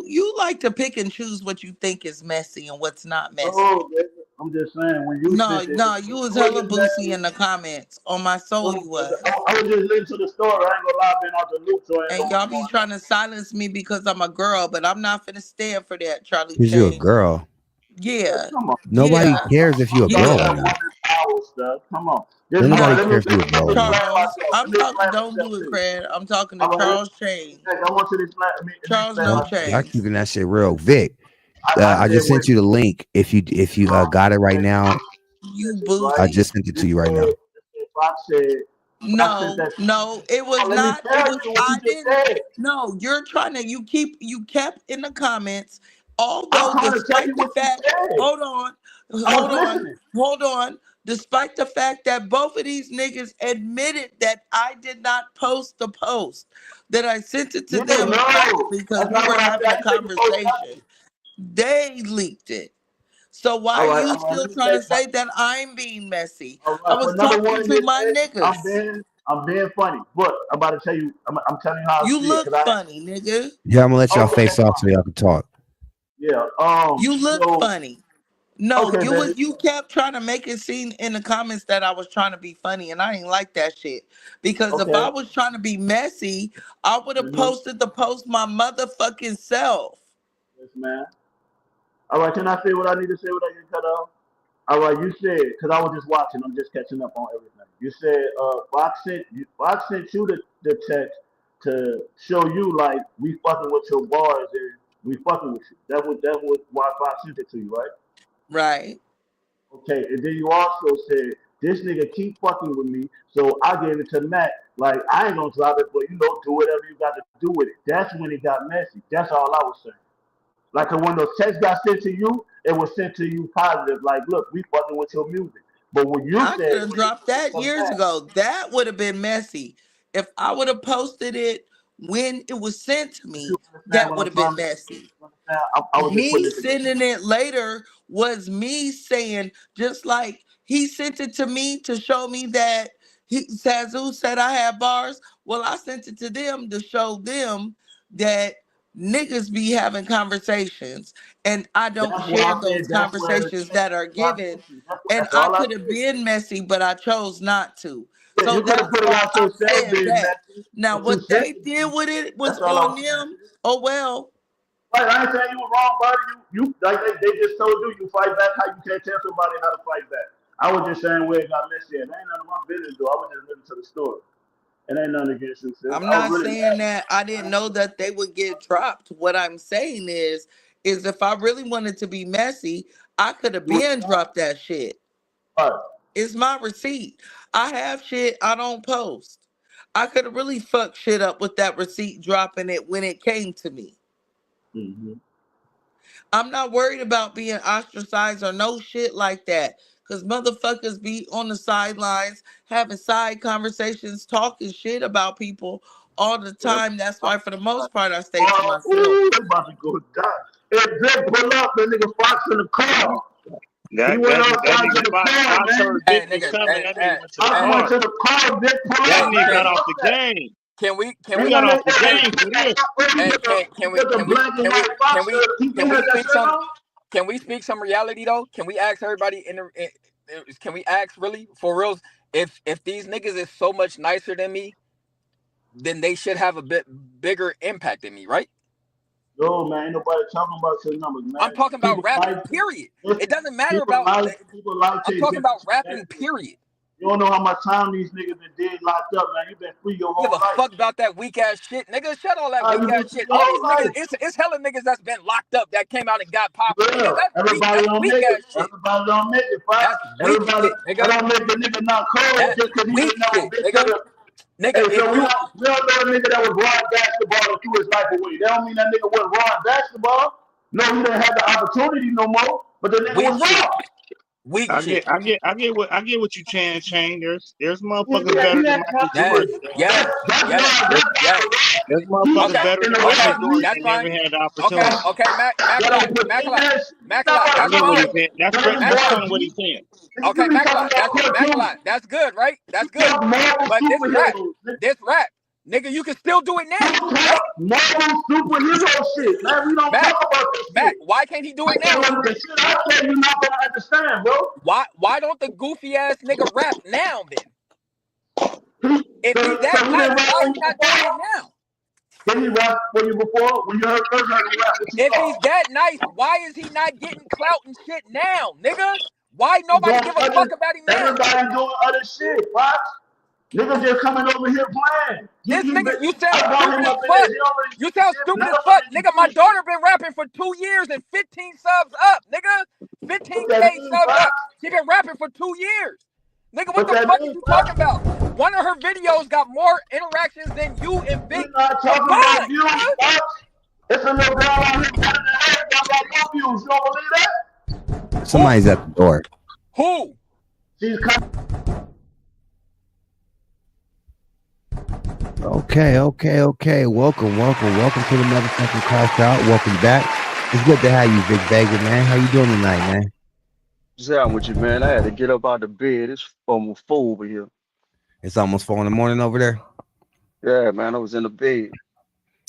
you like to pick and choose what you think is messy and what's not messy. No, nigga, I'm just saying when you No, sit there, no, you was you was hella just boosie messy. in the comments. On my soul, No, you nigga, was. I was just listening to the story. I ain't gonna lie, I've been out the loop, so I ain't know And what's y'all be going trying on. to silence me because I'm a girl, but I'm not finna stand for that, Charlie Cause you're a Chain. girl. Yeah, Yeah, come on. Nobody yeah, cares if you're a Stop girl that or yeah. not. woman power stuff. Come on. Just Don't now, nobody let me care let if me, you're a let girl me or not. explain Charles, myself. Let I'm me talking. explain Don't myself do to it, you. Craig. I'm talking to All right, Charles Chain. I want you to explain. Let me Charles, explain no Y'all myself. chains. keeping that shit real. Vic, I I said just when sent you the link. If you got it right now, You I right? boozy. just sent it You to you right now. said, Fox sent No, that. no, it was Oh, let me not. It tell was. you what you I just didn't. said. No, you're trying to. You kept in the comments. I'm Although, trying to tell you despite the what you fact, said. hold on, I was hold on, listening. hold on. Despite the fact that both of these niggas admitted that I did not post the post, that I sent it to Yeah, them no. privately because That's we not were what I having said. a I didn't say you post conversation. nothing. They leaked it. So why are you All right. still Let me trying say. to say that I'm being messy? All I right. For was number talking one, to Miss my A, niggas. I'm being funny. But I'm about to tell you. I'm telling you how I You see it. look funny, nigga. Yeah, I'm gonna let y'all Okay, face off so y'all can talk. yeah. You look So funny. No, okay, baby. you kept trying to make it seem in the comments that I was trying to be funny, and I ain't like that shit. Because if Okay. I was trying to be messy, I would have Mm-hmm. posted the post my motherfucking self. Yes, man. All right. Can I say what I need to say without getting cut off? All right. You said because I was just watching. I'm just catching up on everything. You said Fox sent you the text to show you like we fucking with your bars and we fucking with you. That was why Fox sent it to you, right? Right. Okay, and then you also said this nigga keep fucking with me, so I gave it to Matt. Like I ain't gonna drop it, but do whatever you got to do with it. That's when it got messy. That's all I was saying. Like when those texts got sent to you, it was sent to you positive. Like, look, we fucking with your music. But when you I said could have when you dropped sent it that to years Matt, ago. That would have been messy. If I would have posted it when it was sent to you me, understand that what would I'm have been trying to messy. you understand? I was just Me putting it together. sending it later was me saying, just like he sent it to me to show me that Sazu said I had bars. Well, I sent it to them to show them that niggas be having conversations and I don't That's why share I those said that's where the conversations text that are got given. sent to. And That's I all I could have said. been messy, but I chose not to. Yeah, So you could have that's put it why out I'm yourself saying being that. messy, Now, but you what sent they it to did me. with it was That's all I on was saying. them. Oh well. Right, I ain't saying you were wrong, buddy. You like they just told you fight back how you can't tell somebody how to fight back. I was just saying where it got messy. It ain't none of my business though. I was just listening to the story. It ain't nothing against you, sis. I'm I was not really saying mad. that I didn't know that they would get dropped. What I'm saying is if I really wanted to be messy, I could have You would been dropped that shit. right. It's my receipt. I have shit I don't post. I could have really fucked shit up with that receipt dropping it when it came to me. Mm-hmm. I'm not worried about being ostracized or no shit like that. Cause motherfuckers be on the sidelines having side conversations, talking shit about people all the Yep. time. That's why for the most part I stay to Oh, myself. ooh, they about to go down. If they pull up, the nigga Fox in the car. He That went that that outside to nigga the Fox, car, Fox man. heard Hey, Vic was nigga, coming. hey, That hey, nigga went to the Fox hey, went car. to the car, Dick pull That hey, up, nigga man. got can off Fuck the that. game. can He we Ain't that got off nigga, the hey, game for real. hey, he got the black and white Fox shirt. He can we had that speak shirt some on? can we speak some reality though? Can we ask everybody can we ask really for reals if these niggas is so much nicer than me, then they should have a bit bigger impact than me, right? Yo, man, ain't nobody talking about your numbers, I'm man. talking about People rapping, like, period. It listen, doesn't matter about people like I'm Tay talking about different rapping, perspectives. period. You don't know how much time these niggas been dead locked up, man. You been free your Give whole a life. fuck about that weak ass shit, nigga. Shut all that weak You been ass free shit. your All these whole niggas, life. it's hella niggas that's been locked up that came out and got popping, nigga. Yeah, everybody That's don't weak make it. ass shit. Everybody don't make it, Fox. That's weak Everybody, shit, that nigga. don't make the nigga not cold That's just because he weak didn't never shit, been to nigga. the. Nigga, Hey, if so we you don't know a nigga that was raw basketball and threw his life away. That don't mean that nigga wasn't raw basketball. No, he didn't have the opportunity no more, but the nigga weak was shit, raw. weak I shit. get what you chain. There's motherfuckers better than Yeah, Michael Yes, Jordan. yes, that's yes, raw. There's, That's yes. raw. there's You motherfuckers Okay, stuck better in than the okay, Michael rap Jordan league. that's that fine. never had the Okay, opportunity. okay, Y'all Mac put in Macalot, that shit. Macalot, I that's get what fine. he's saying. That's Let him that's boy kind of what G. he's saying. You Okay, be talking Macalot, about that's cartoons. Macalot, that's good, right? You That's good. talk Marvel But superheroes. this rap, Nigga, you can still do it now. Marvel superhero shit, man. We don't talk about this shit. Why can't he do it now? The shit I said you're not gonna understand, bro. Why don't the goofy ass nigga rap now then? If he's that nice, why is he not doing it now? Did he rap for you before? When you first heard him rap, if he's that nice, why is he not getting clout and shit now, nigga? Why nobody give a fuck about him now? Everybody doing other shit, Fox. Niggas just coming over here playing. This nigga, you sound stupid as fuck. You sound stupid as fuck, nigga. My daughter been rapping for 2 years and 15 subs up, nigga. 15K subs up. She been rapping for 2 years. Nigga, what the fuck are you talking about? One of her videos got more interactions than you and Big. Not talking about views, Fox. It's a little girl out here better than her. Got more views. You don't believe that? Somebody's at the door. Who? She's coming. Okay. Welcome to the motherfucking Crash Out. Welcome back. It's good to have you, Big Vega, man. How you doing tonight, man? What's down with you, man? I had to get up out of bed. It's almost 4 over here. It's almost 4 in the morning over there? Yeah, man. I was in the bed.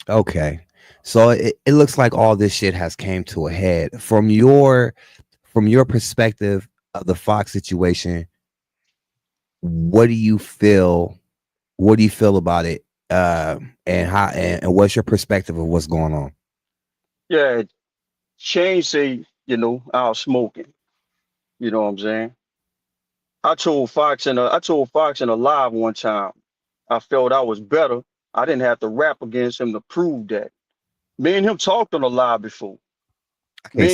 Okay. So it looks like all this shit has came to a head. From your perspective of the Fox situation, what do you feel about it? And how and what's your perspective of what's going on? Yeah, Shane say, I was smoking. You know what I'm saying? I told Fox in a live one time, I felt I was better. I didn't have to rap against him to prove that. Me and him talked on a live before. He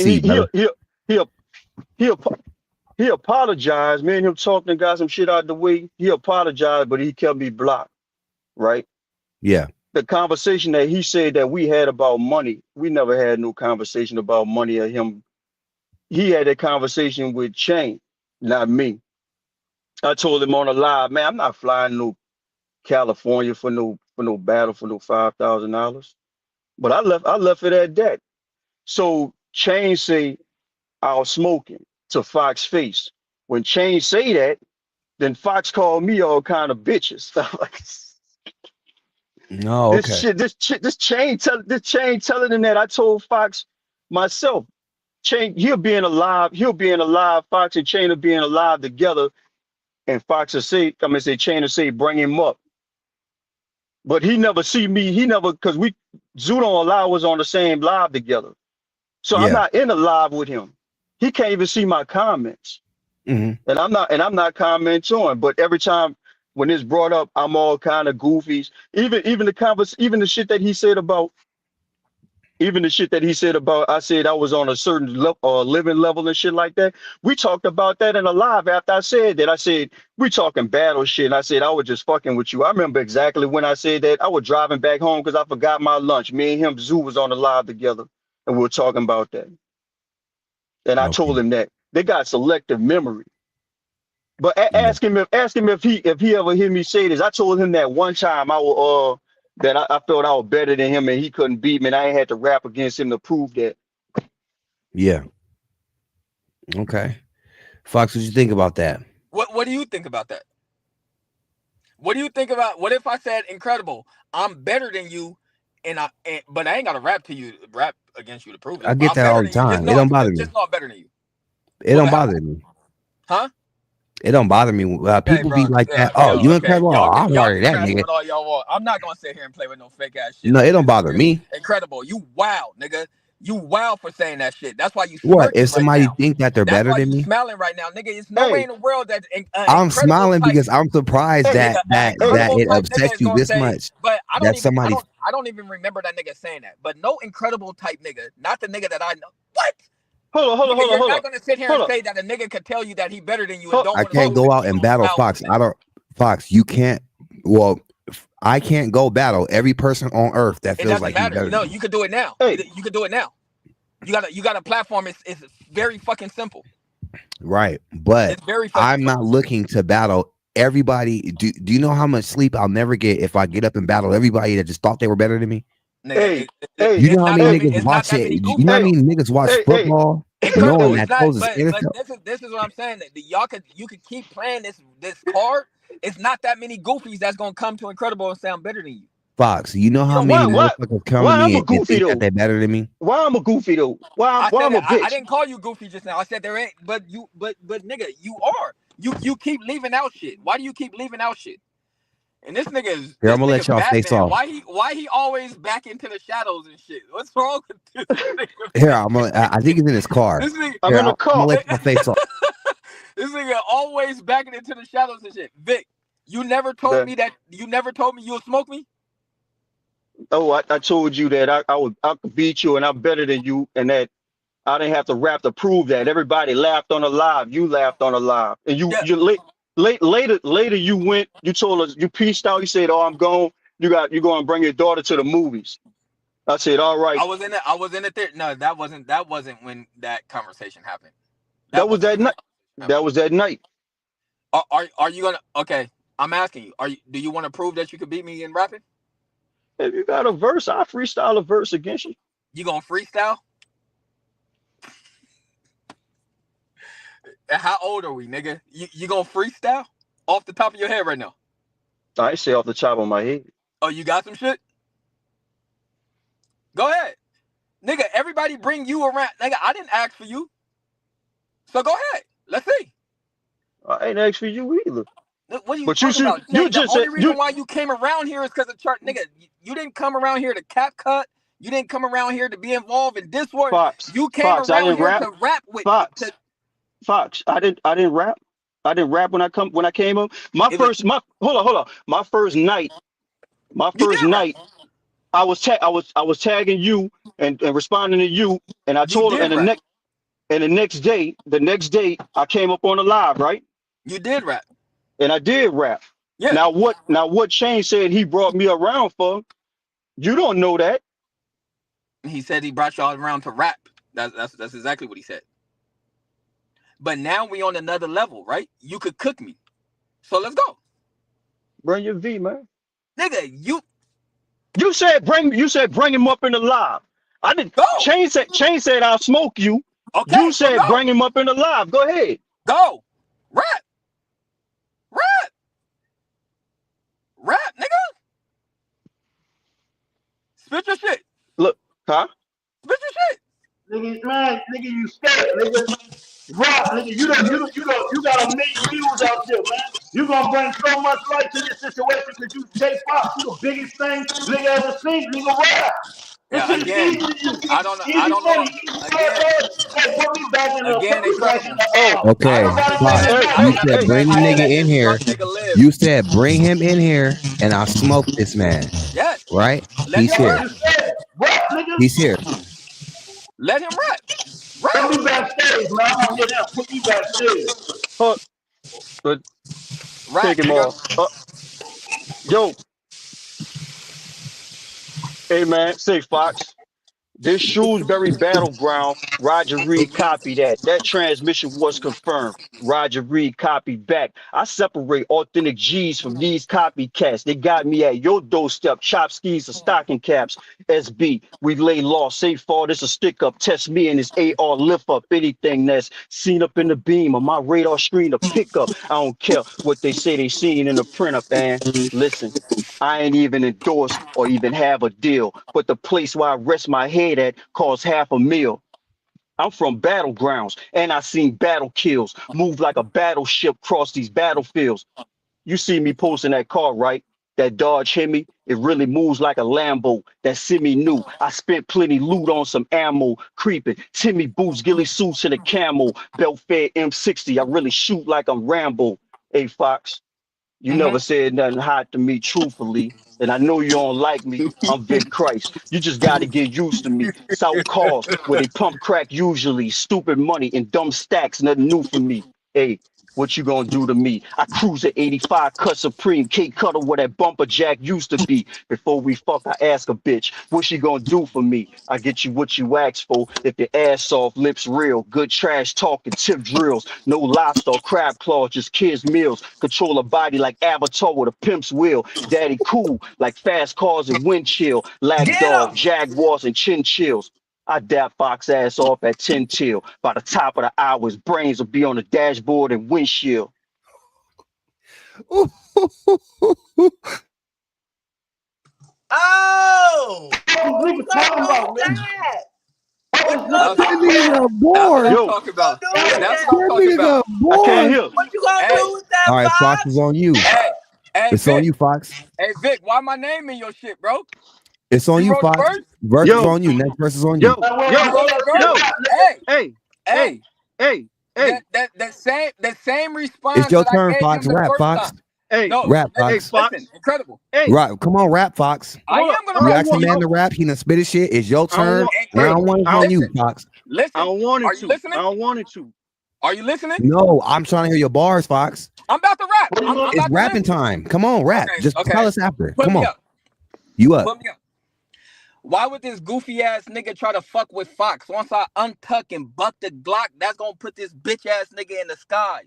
apologized. Me and him talked and got some shit out of the way. He apologized, but he kept me blocked. Right? Yeah. The conversation that he said that we had about money, we never had no conversation about money or him. He had that conversation with Shane, not me. I told him on a live, man, I'm not flying no California for no battle for no $5,000. But I left it at that. So Shane say I was smoking to Fox face. When Shane say that, then Fox called me all kind of bitches. No, okay. This Shane telling him that. I told Fox myself, Shane, he'll be in a live, Fox and Shane will be in a live together, and Fox will say, Shane will say, bring him up. But he never see me, because Zudo and Lau was on the same live together. So yeah. I'm not in a live with him. He can't even see my comments. Mm-hmm. And I'm not commenting on. But every time when it's brought up, I'm all kind of goofies. Even the shit that he said about, I said I was on a certain living level and shit like that. We talked about that in a live after I said that. I said, we talking battle shit. And I said, I was just fucking with you. I remember exactly when I said that. I was driving back home because I forgot my lunch. Me and him, Zoo, was on the live together. And we were talking about that. And I told him that. They got selective memory. But ask him if he ever hear me say this. I told him that one time I felt I was better than him and he couldn't beat me, and I ain't had to rap against him to prove that. Yeah. Okay. Fox, what you think about that? What do you think about that? What do you think about, what if I said, incredible, I'm better than you, but I ain't gotta rap against you to prove it. I get that all the time. It don't bother me. Just know I'm better than you. It don't bother me. Huh? It don't bother me. People be like that. Oh, you incredible. I'm already that nigga. All y'all want. I'm not gonna sit here and play with no fake ass shit. No, it don't bother me. Incredible. You wow, nigga. You wow for saying that shit. That's why you. What if somebody think that they're better than me? Smiling right now, nigga. It's no way in the world that I'm smiling because I'm surprised that it upsets you this much. But I don't even remember that nigga saying that. But no incredible type nigga, not the nigga that I know. What? Hold on. You're not gonna sit here and say that a nigga could tell you that he better than you. And don't I can't go out and battle Fox. Fox. You can't. Well, I can't go battle every person on earth that feels like he's better. No, you could do it now. Hey. You could do it now. You got a platform. It's very fucking simple. Right, but it's very I'm not looking to battle everybody. Do you know how much sleep I'll never get if I get up and battle everybody that just thought they were better than me? Nigga, you know how many niggas watch it? You know how many niggas watch football? Knowing that this is what I'm saying. That you could keep playing this card. It's not that many goofies that's gonna come to Incredible and sound better than you. Fox, you know how Yo, many why motherfuckers come to why I'm me a and goofy think that though? they're better than me? Why I'm a goofy though? Why I why said I'm a that I bitch? didn't call you goofy just now. I said there ain't, but nigga, you are. You keep leaving out shit. Why do you keep leaving out shit? And this Here, I'm gonna nigga's let y'all face Batman. off. Why he always back into the shadows and shit? What's wrong with this Here, nigga? I think it's in his car. This nigga, I'm Here, in the I'm gonna car. let y'all face off. this nigga always backing into the shadows and shit. Vic, you never told me you'll smoke me. Oh, I told you that I could beat you and I'm better than you, and that I didn't have to rap to prove that. Everybody laughed on the live. You laughed on the live, and Yeah, later you told us you pieced out. You said, "Oh, I'm gone. You going to bring your daughter to the movies." I said, "All right." I was in the theater. No, that wasn't when that conversation happened. That That was wasn't that when that night. conversation happened. That was that night. Are you gonna? Okay, I'm asking you. Do you want to prove that you could beat me in rapping? If you got a verse, I freestyle a verse against you. You gonna freestyle? And how old are we, nigga? You gonna freestyle off the top of your head right now? I say off the top of my head. Oh, you got some shit? Go ahead, nigga. Everybody bring you around, nigga. I didn't ask for you, so go ahead. Let's see. I ain't asked for you either. What are you But you talking should. about, You Jay? The just only said reason you. why you came around here is because of chart, nigga. You didn't come around here to cap cut. You didn't come around here to be involved in this war. Fox. You came Fox. I around didn't here rap. to rap with. Fox. Fox. I didn't rap. I didn't rap when I came up. My It was first my hold on. My first night. My you did first rap. night. I was tagging you and responding to you, and I You told him, did rap. and the next day I came up on the live, right? You did rap. And I did rap. Yeah. Now what Shane said he brought me around for, you don't know that. He said he brought y'all around to rap. That's exactly what he said. But now we on another level, right? You could cook me. So let's go. Bring your V, man. Nigga, You said bring him up in the live. I didn't go. Chain said I'll smoke you. You Okay, so said go. bring him up in the live. Go ahead. Go. Rap. Rap. Rap, nigga. Spit your shit. Look, huh? Spit your shit. Nigga, man, nigga, you scared, nigga. Rock, nigga, you got a million views out there, man. You gonna bring so much light to this situation because you Jay Fox, you the biggest thing nigga ever seen, nigga. Rap. This Yeah, shit is again, easy to you. I Easy don't know. money, easy Again, cash. Hey, again, put me back in incredible. the Oh, I Okay, don't Everybody understand. Fox, name I you don't Nike. said bring understand the how you nigga let in this here. drunk nigga live. You said bring him in here, and I'll smoke this man. Yes. Right? Let He's him That's what here. you rap. said. Rap, nigga. He's here. Let him rap. Put Rap. me backstage, man. I want to hear that. Put me backstage. oh, but Rap, take him nigga. off. Yo, hey man, say Fox. This Shrewsbury battleground, Roger Reed copied that. That transmission was confirmed. Roger Reed copied back. I separate authentic G's from these copycats. They got me at your doorstep. Chop skis or stocking caps. SB, we lay law. Safe fall, this a stick up. Test me and this AR lift up. Anything that's seen up in the beam of my radar screen to pick up. I don't care what they say they seen in the print up, and listen. I ain't even endorsed or even have a deal, but the place where I rest my head at costs half a meal. I'm from battlegrounds and I seen battle kills move like a battleship cross these battlefields. You see me posting that car, right? That Dodge Hemi, it really moves like a Lambo. That semi new. I spent plenty loot on some ammo, creeping. Timmy boots, ghillie suits, and a camo. Belt fed M60. I really shoot like I'm Rambo. Hey Fox. You Mm-hmm. never said nothing hot to me, truthfully. And I know you don't like me. I'm Vic Christ. You just got to get used to me. South cars where they pump crack usually. Stupid money and dumb stacks, nothing new for me. Hey, what you gonna do to me? I cruise at 85 cut Supreme, K Cutter where that bumper jack used to be. Before we fuck, I ask a bitch, what she gonna do for me? I get you what you ask for. If your ass off, lips real, good trash talking, tip drills, no lobster, crab claws, just kids meals. Control a body like Avatar with a pimp's wheel. Daddy cool like fast cars and wind chill. Lag Get dog, him! jaguars and chin chills. I dap Fox ass off at 10 till. By the top of the hour, his brains will be on the dashboard and windshield. got That's what bored. I'm Yo, talking about. What you gonna do with That's that? what I'm That talking nigga about. got I can't bored. hear. What you gonna Hey, do with that, All right, Fox Fox? is on you. hey, It's on Vic. you, Fox. Hey, Vic, why my name in your shit, bro? It's on You you, wrote the Fox. verse? Verse is Yo, on you. Next verse is on you. yo, You yo, wrote the verse? yo. Hey, Hey, hey. hey, hey, hey, That same It's response your that I turn, gave Fox. him the Rap, first Fox. time. hey, No, Rap, hey, Fox. listen, Fox. incredible. Hey, Right. Come on, rap, Fox. I hold up. am gonna I You rap don't asked the for want. you. man to rap. He done spit his shit. It's your I don't turn. want. Hey, Round one is I on don't. you, Listen, Fox. I listen. don't want Are it you to. I listening? don't want it to. Are you listening? No, I'm trying to hear your bars, Fox. I'm about to rap. What you I'm gonna It's about to rapping listen. time. Come on, rap. Okay, Just tell okay. us after. Put Come me on. up. You up. Put me up. Why would this goofy ass nigga try to fuck with Fox? Once I untuck and buck the Glock, that's gonna put this bitch ass nigga in the sky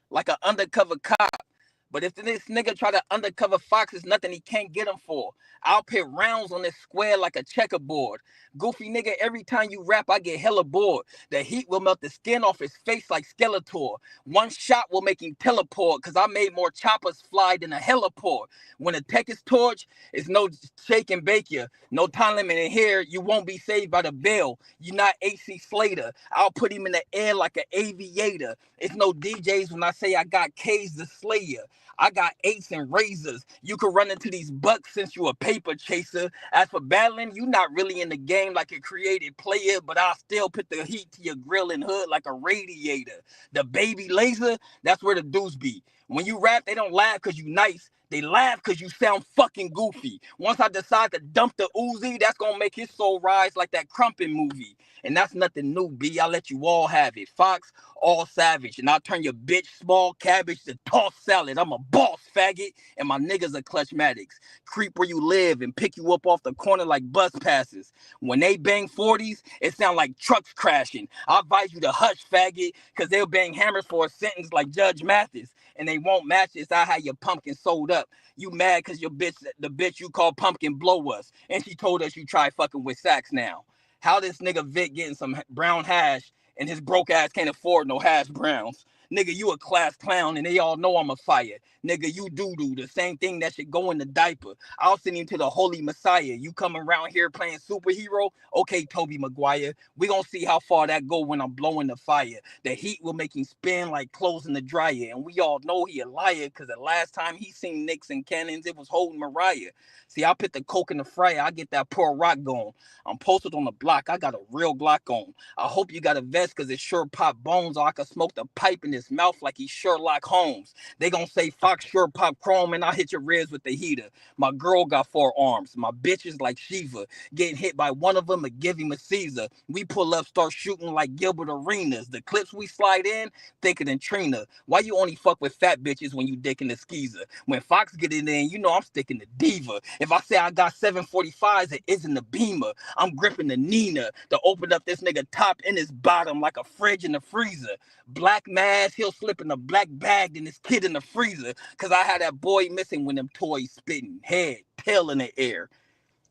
like an undercover cop. But if this nigga try to undercover Fox, it's nothing he can't get him for. I'll put rounds on this square like a checkerboard. Goofy nigga, every time you rap, I get hella bored. The heat will melt the skin off his face like Skeletor. One shot will make him teleport, cause I made more choppers fly than a heliport. When the tech is torch, it's no shake and bake you. No time limit in here, you won't be saved by the bell. You're not AC Slater. I'll put him in the air like an aviator. It's no DJs when I say I got K's to slay you. I got eights and razors. You could run into these bucks since you a paper chaser. As for battling, you not really in the game like a created player, but I'll still put the heat to your grill and hood like a radiator. The baby laser, that's where the dudes be. When you rap, they don't laugh because you nice. They laugh because you sound fucking goofy. Once I decide to dump the Uzi, that's gonna make his soul rise like that Crumpin' movie. And that's nothing new, B. I'll let you all have it. Fox, all savage. And I'll turn your bitch small cabbage to tossed salad. I'm a boss, faggot. And my niggas are clutchmatics. Creep where you live and pick you up off the corner like bus passes. When they bang 40s, it sound like trucks crashing. I advise you to hush, faggot, because they'll bang hammers for a sentence like Judge Mathis. And they won't match this. I had your pumpkin sold up. You mad because your bitch, the bitch you call pumpkin blow us. And she told us you try fucking with Sax now. How this nigga Vic getting some brown hash and his broke ass can't afford no hash browns? Nigga, you a class clown and they all know I'm a fire. Nigga, you doo-doo, the same thing that should go in the diaper. I'll send him to the holy messiah. You come around here playing superhero? Okay, Toby Maguire. We gonna see how far that go when I'm blowing the fire. The heat will make him spin like clothes in the dryer. And we all know he a liar because the last time he seen Knicks and Cannons, it was holding Mariah. See, I put the coke in the fryer. I get that poor rock going. I'm posted on the block. I got a real Glock on. I hope you got a vest because it sure pop bones or I could smoke the pipe in his mouth like he's Sherlock Holmes. They gonna say Fox sure pop chrome and I hit your ribs with the heater. My girl got 4 arms. My bitch is like Shiva. Getting hit by one of them and give him a Caesar. We pull up, start shooting like Gilbert Arenas. The clips we slide in, thicker than Trina. Why you only fuck with fat bitches when you dicking the skeezer? When Fox get it in, you know I'm sticking to Diva. If I say I got 745s, it isn't a Beamer. I'm gripping the Nina to open up this nigga top and his bottom like a fridge in the freezer. Black mask, he'll slip in a black bag than this kid in the freezer. Cause I had that boy missing when them toys spitting. Head, tail in the air.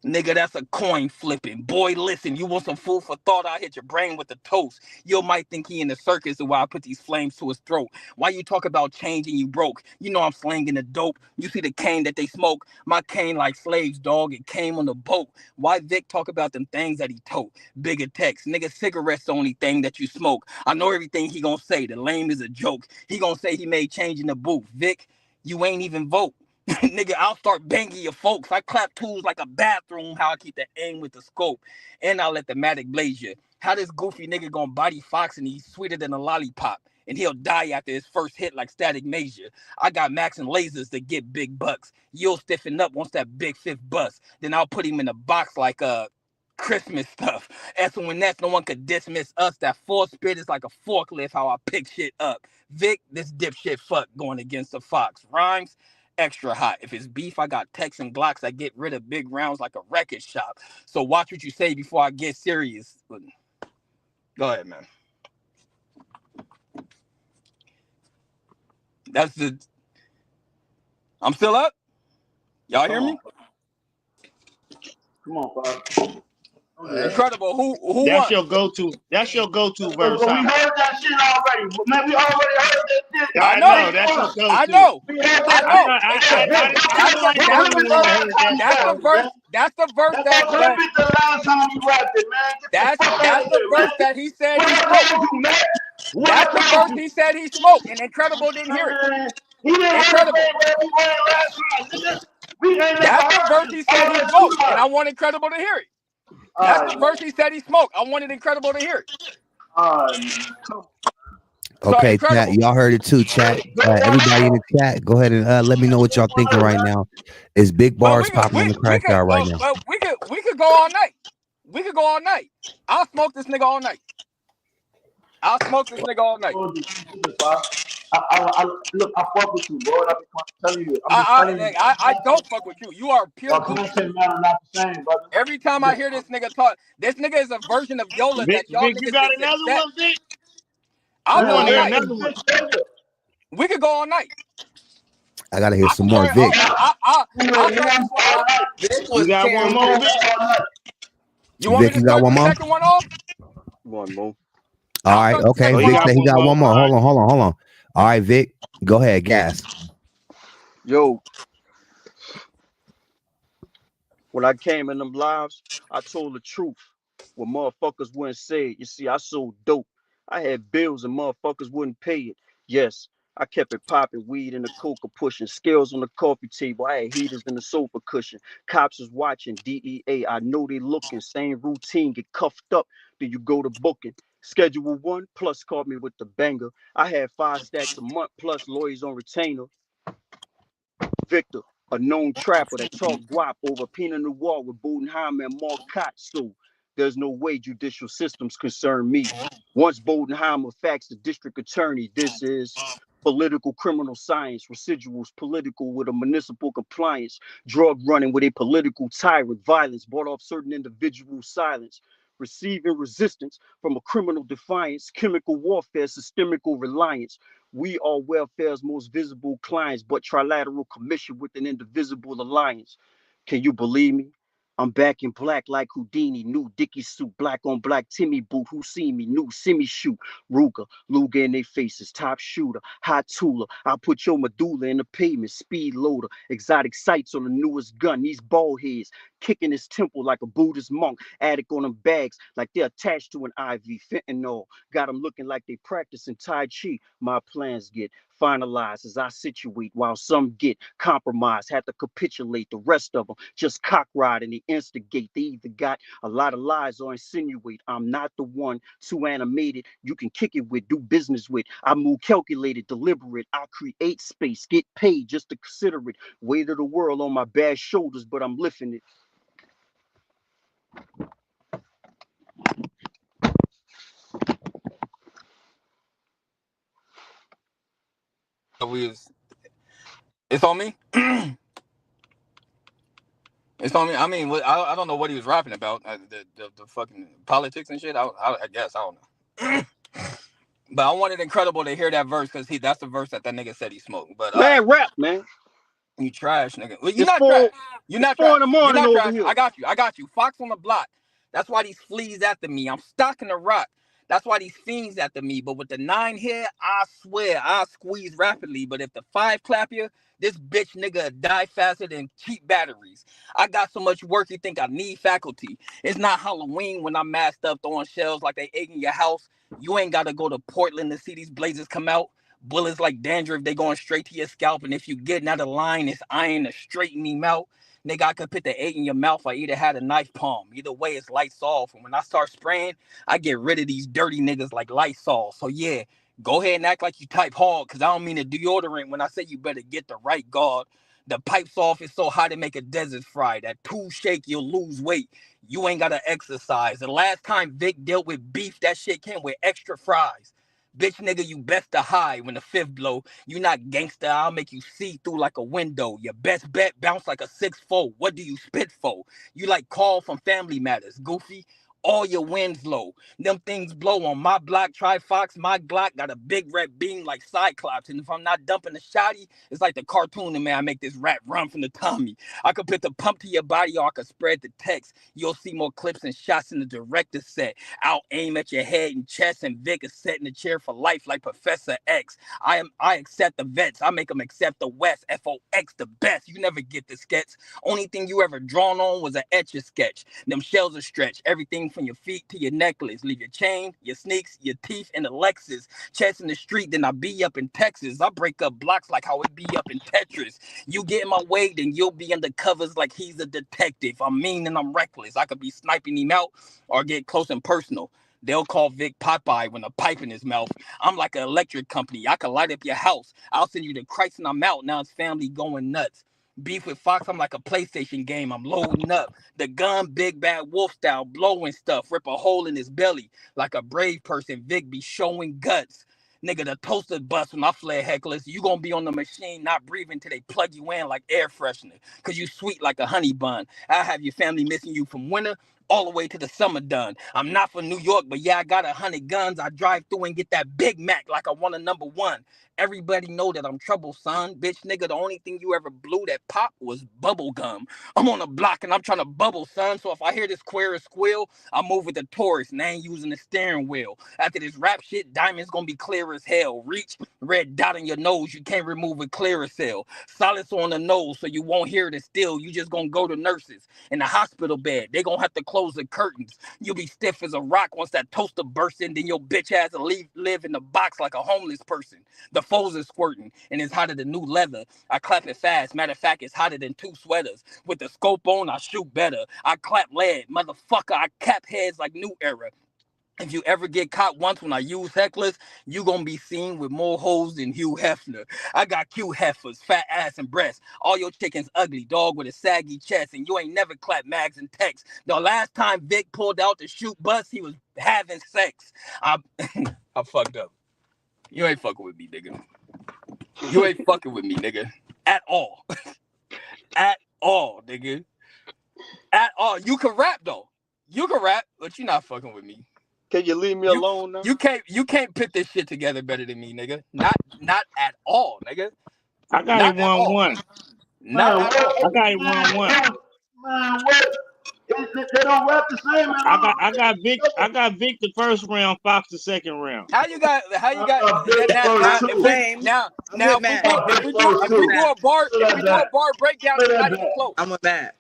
Nigga, that's a coin flipping. Boy, listen, you want some food for thought? I'll hit your brain with the toast. You might think he in the circus while I put these flames to his throat. Why you talk about changing you broke? You know I'm slanging the dope. You see the cane that they smoke? My cane like slaves, dog. It came on the boat. Why Vic talk about them things that he tote? Bigger text. Nigga, cigarettes the only thing that you smoke. I know everything he gonna say. The lame is a joke. He gonna say he made change in the booth. Vic, you ain't even vote. Nigga, I'll start banging your folks. I clap tools like a bathroom, how I keep the aim with the scope. And I'll let the Matic blaze you. How this goofy nigga gonna body Fox and he's sweeter than a lollipop. And he'll die after his first hit like Static Major. I got Max and lasers that get big bucks. You'll stiffen up once that big fifth bust. Then I'll put him in a box like Christmas stuff. As when that's no one could dismiss us. That force spit is like a forklift how I pick shit up. Vic, this dipshit fuck going against the Fox. Rhymes extra hot. If it's beef, I got Tex and Glocks. I get rid of big rounds like a record shop. So watch what you say before I get serious. Go ahead, man. That's the. I'm still up. Y'all hear me? Come on, Fox. Incredible. Who That's won? your go-to. That's your go-to verse. But we heard that shit already. Man, we already heard that shit. I I know. know. That's your go-to. I know. We heard I that know. I shit. didn't feel like That's you the ain't heard that verse. shit. That's the verse. That's the verse That was the last time you rapped it, man. Get the fuck out that's of the here, verse man. that he said What he I smoked. told you, man? What That's I the told verse you. he said he smoked, and Incredible didn't hear it. Man, he didn't run the Incredible. same way we ran last time, nigga. We ain't never That's the heard verse you. he I said want he to let you smoked, and know. I want Incredible to hear it. That's the Alright, verse man. he said he smoked. I wanted Incredible to hear it. Alright, man. Come on. So Okay, chat. Incredible. Y'all heard it too, chat. Go one Everybody in more. the chat, go ahead and let me know what y'all thinking right now. Is Big Well, Bars popping on the crash out right now? we could go all night. We could go all night. I'll smoke this nigga all night. I'll smoke this nigga all night. Told you, look, I fuck with you, bro. Telling you. I'm just telling you. I don't fuck with you. You are pure Your goofy. content matter not the same, brother. Every time I hear this nigga talk, this nigga is a version of Yola Vic, that y'all Vic, you niggas got just another accept. one, Vic? I'll I go want to all hear night. another one. We could go all night. I gotta hear I some can more start. Vic. I'll start this one off. Vic You was got one more, tearing. Vic? You want me Vic, to you got start one the more? second one off? One more. All I'll right, start the okay. Oh, second he one Vic got off. said he one got more. one more. All right. Hold on. All right, Vic, go ahead, gas. Yo, when I came in them lives, I told the truth. What motherfuckers wouldn't say it. You see, I sold dope. I had bills and motherfuckers wouldn't pay it. Yes, I kept it popping, weed in the coca pushing, scales on the coffee table. I had heaters in the sofa cushion. Cops was watching, DEA. I know they looking. Same routine, get cuffed up. Then you go to booking. Schedule 1 plus called me with the banger. I had 5 stacks a month plus lawyers on retainer. Victor, a known trapper that talked guap over Pinot Noir with Bodenheimer and Marcotte. So there's no way judicial systems concern me. Once Bodenheimer faxed the district attorney, this is political criminal science, residuals political with a municipal compliance, drug running with a political tyrant, violence bought off certain individuals' silence, receiving resistance from a criminal defiance, chemical warfare, systemical reliance. We are welfare's most visible clients, but trilateral commission with an indivisible alliance. Can you believe me? I'm back in black like Houdini, new Dickie suit, black on black Timmy boot. Who see me? New semi shoot, Ruger, Luger in their faces, top shooter, hot tooler. I'll put your medulla in the pavement, speed loader, exotic sights on the newest gun. These bald heads kicking his temple like a Buddhist monk, attic on them bags like they're attached to an IV, fentanyl. Got them looking like they practicing Tai Chi. My plans get finalized as I situate while some get compromised, have to capitulate. The rest of them just cock ride and they instigate. They either got a lot of lies or insinuate. I'm not the one too animated. You can kick it with, do business with. I move calculated, deliberate. I create space, get paid just to consider it. Weight of the world on my bad shoulders, but I'm lifting it. It's on me. It's on me. I mean, I don't know what he was rapping about. The fucking politics and shit. I guess I don't know. But I wanted Incredible to hear that verse because that's the verse that nigga said he smoked. But all right. Man, rap, man. You trash, nigga. Well, you're It's not four. trash. You're It's not 4 in trash. the You're morning not over trash. here. I got you. I got you. Fox on the block. That's why these fleas after me. I'm stocking the rock. That's why these fiends after me. But with the 9 here, I swear I'll squeeze rapidly. But if the 5 clap you, this bitch nigga die faster than cheap batteries. I got so much work you think I need faculty. It's not Halloween when I'm masked up throwing shells like they egg in your house. You ain't gotta go to Portland to see these blazers come out. Bullets like dandruff, they going straight to your scalp. And if you getting out of line, it's iron to straighten him out. Nigga, I could put the 8 in your mouth. I either had a knife palm. Either way, it's lights off. And when I start spraying, I get rid of these dirty niggas like Lysol. So yeah, go ahead and act like you type hard, because I don't mean to deodorant when I say you better get the right guard. The pipes off is so hot to make a desert fry. That 2 shake, you'll lose weight. You ain't got to exercise. The last time Vic dealt with beef, that shit came with extra fries. Bitch nigga, you best to hide when the 5th blow. You not gangster, I'll make you see through like a window. Your best bet bounce like a 6-4. What do you spit for? You like call from Family Matters, goofy. All your winds low. Them things blow on my block. Try Fox, my Glock got a big red beam like Cyclops. And if I'm not dumping the shotty, it's like the cartoon in me. I make this rat run from the Tommy. I could put the pump to your body or I could spread the text. You'll see more clips and shots in the director's set. I'll aim at your head and chest, and Vic is set in the chair for life like Professor X. I accept the vets. I make them accept the West. FOX the best. You never get the sketch. Only thing you ever drawn on was an Etch-a-Sketch. Them shells are stretched. Everything from your feet to your necklace. Leave your chain, your sneaks, your teeth, and the Lexus. Chest in the street, then I be up in Texas. I break up blocks like how it be up in Tetris. You get in my way, then you'll be under covers like he's a detective. I'm mean and I'm reckless. I could be sniping him out or get close and personal. They'll call Vic Popeye when a pipe in his mouth. I'm like an electric company. I could light up your house. I'll send you to Christ and I'm out. Now it's family going nuts. Beef with Fox, I'm like a PlayStation game. I'm loading up. The gun, big bad wolf style, blowing stuff. Rip a hole in his belly. Like a brave person, Vic be showing guts. Nigga, the toaster bust when I flare hecklers. You gonna be on the machine, not breathing till they plug you in like air freshener. Cause you sweet like a honey bun. I'll have your family missing you from winter all the way to the summer done. I'm not from New York, but yeah, I got 100 guns. I drive through and get that Big Mac like I want a #1. Everybody know that I'm trouble, son. Bitch, nigga, the only thing you ever blew that pop was bubble gum. I'm on a block and I'm trying to bubble, son. So if I hear this queer squeal, I move with the Taurus and I ain't using the steering wheel. After this rap shit, diamonds gonna be clear as hell. Reach, red dot on your nose, you can't remove a clear cell. Solace on the nose so you won't hear it still. You just gonna go to nurses in the hospital bed. They gonna have to close the curtains. You'll be stiff as a rock once that toaster bursts in. Then your bitch ass will live in the box like a homeless person. The foes is squirting and it's hotter than new leather. I clap it fast. Matter of fact, it's hotter than 2 sweaters. With the scope on, I shoot better. I clap lead. Motherfucker, I cap heads like New Era. If you ever get caught once when I use hecklers, you gonna be seen with more hoes than Hugh Hefner. I got cute heifers, fat ass and breasts. All your chickens ugly, dog with a saggy chest, and you ain't never clapped mags and text. The last time Vic pulled out the shoot bus, he was having sex. I fucked up. You ain't fucking with me, nigga. You ain't fucking with me, nigga. At all. At all, nigga. At all. You can rap though. You can rap, but you're not fucking with me. Can you leave me alone now? You can't put this shit together better than me, nigga. Not at all, nigga. I got it 1-1. Not at all. I got it 1-1. Man, what? They don't rap the same. Man. I got Vic the first round, Fox the second round. How you got now if we do a bar breakdown, it's not even close. I'm with that.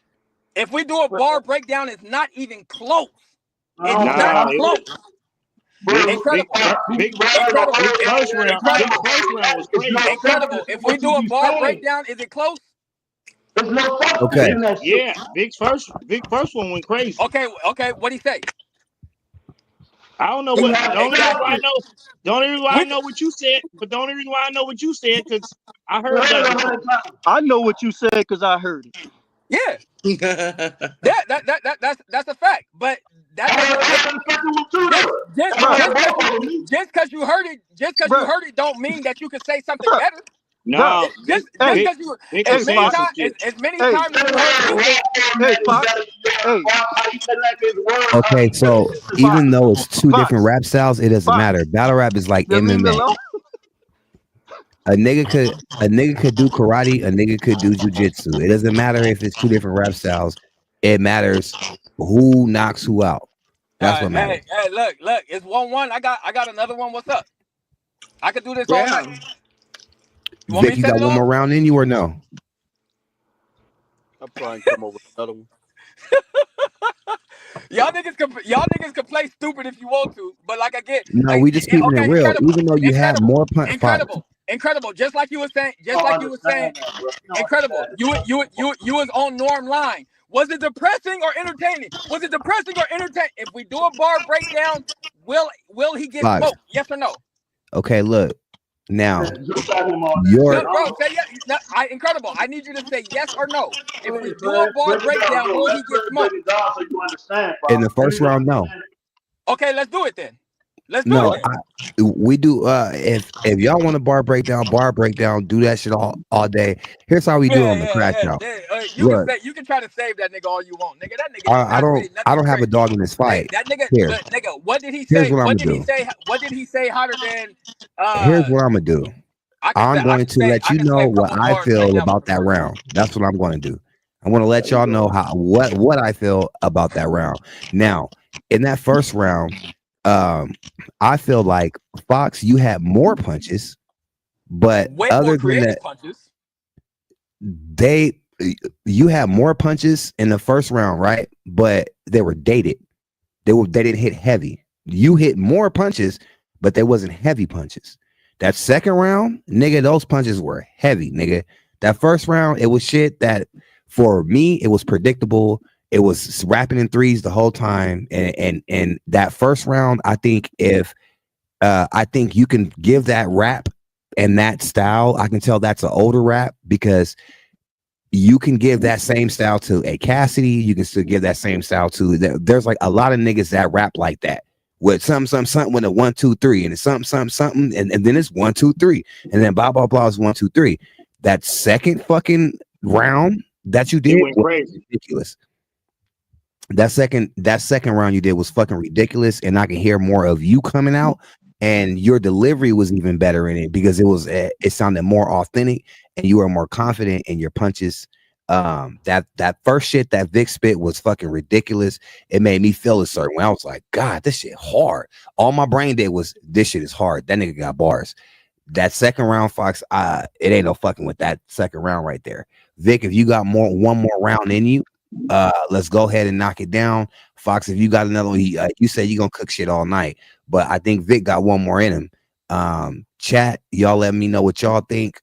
If we do a bar breakdown, it's not even close. It's not close. Incredible. Big first round was crazy. Incredible. If we do a bar breakdown, is it close? Okay. Yeah, Big first one went crazy. Okay. What'd he say? I don't know what. The only reason why I know what you said, but the only reason why I know what you said because I heard that. I know what you said because I heard it. Yeah. That's a fact. But just because you heard it, don't mean that you can say something better. No, just because you as many times as you heard Okay, so even though it's two different rap styles, it doesn't matter. Battle rap is like MMA. A nigga could do karate, a nigga could do jujitsu. It doesn't matter if it's two different rap styles. It matters who knocks who out. That's what matters. Hey, look, it's 1-1. I got another one. What's up? I could do this all night. Vic, you got one more round in you or no? I'll probably come over with another one. Y'all niggas can play stupid if you want to, but like I get. No, we just keeping it real. Even though you have more punch. Incredible. Just like you were saying. Incredible. You was on Norm line. Was it depressing or entertaining? If we do a bar breakdown, will he get smoked? Yes or no? Okay, look. Now, bro, say yes. No, incredible. I need you to say yes or no. If we do a bar breakdown, will he get smoked? In the first round, no. Okay, let's do it then. Let's do No, it then. we do. If y'all want a bar breakdown, do that shit all day. Here's how we do it on the crash out. Look, You can try to save that nigga all you want, nigga. That nigga did I not don't say I nothing don't have a crazy. dog in this Hey, fight. that nigga, Here, nigga, what did he here's say? what I'm What gonna did he do. say? What did he say hotter than Here's what I'm gonna do. I I'm going to let I you can say know a what couple I bars right feel now from about the that first one. round. That's what I'm going to do. I'm going to let y'all know what I feel about that round. Now, in that first round, I feel like Fox, you had more punches, but Way more other than creative that, punches. you had more punches in the first round, right? But they were dated. They didn't hit heavy. You hit more punches, but they wasn't heavy punches. That second round, nigga, those punches were heavy, nigga. That first round, it was shit that for me, it was predictable. It was rapping in threes the whole time. And that first round, I think I think you can give that rap and that style, I can tell that's an older rap because you can give that same style to a Cassidy. You can still give that same style to there's like a lot of niggas that rap like that with something with a 1 2 3 and it's something and then it's 1 2 3 and then blah blah blah is 1 2 3. That second fucking round that you He did went was crazy. ridiculous. That second round you did was fucking ridiculous, and I can hear more of you coming out, and your delivery was even better in it because it sounded more authentic, and you were more confident in your punches. That first shit that Vic spit was fucking ridiculous. It made me feel a certain way. I was like, God, this shit hard. All my brain did was this shit is hard. That nigga got bars. That second round, Fox, it ain't no fucking with that second round right there. Vic, if you got one more round in you, let's go ahead and knock it down. Fox, if you got another one, you said you're gonna cook shit all night, but I think Vic got one more in him. Chat, y'all let me know what y'all think.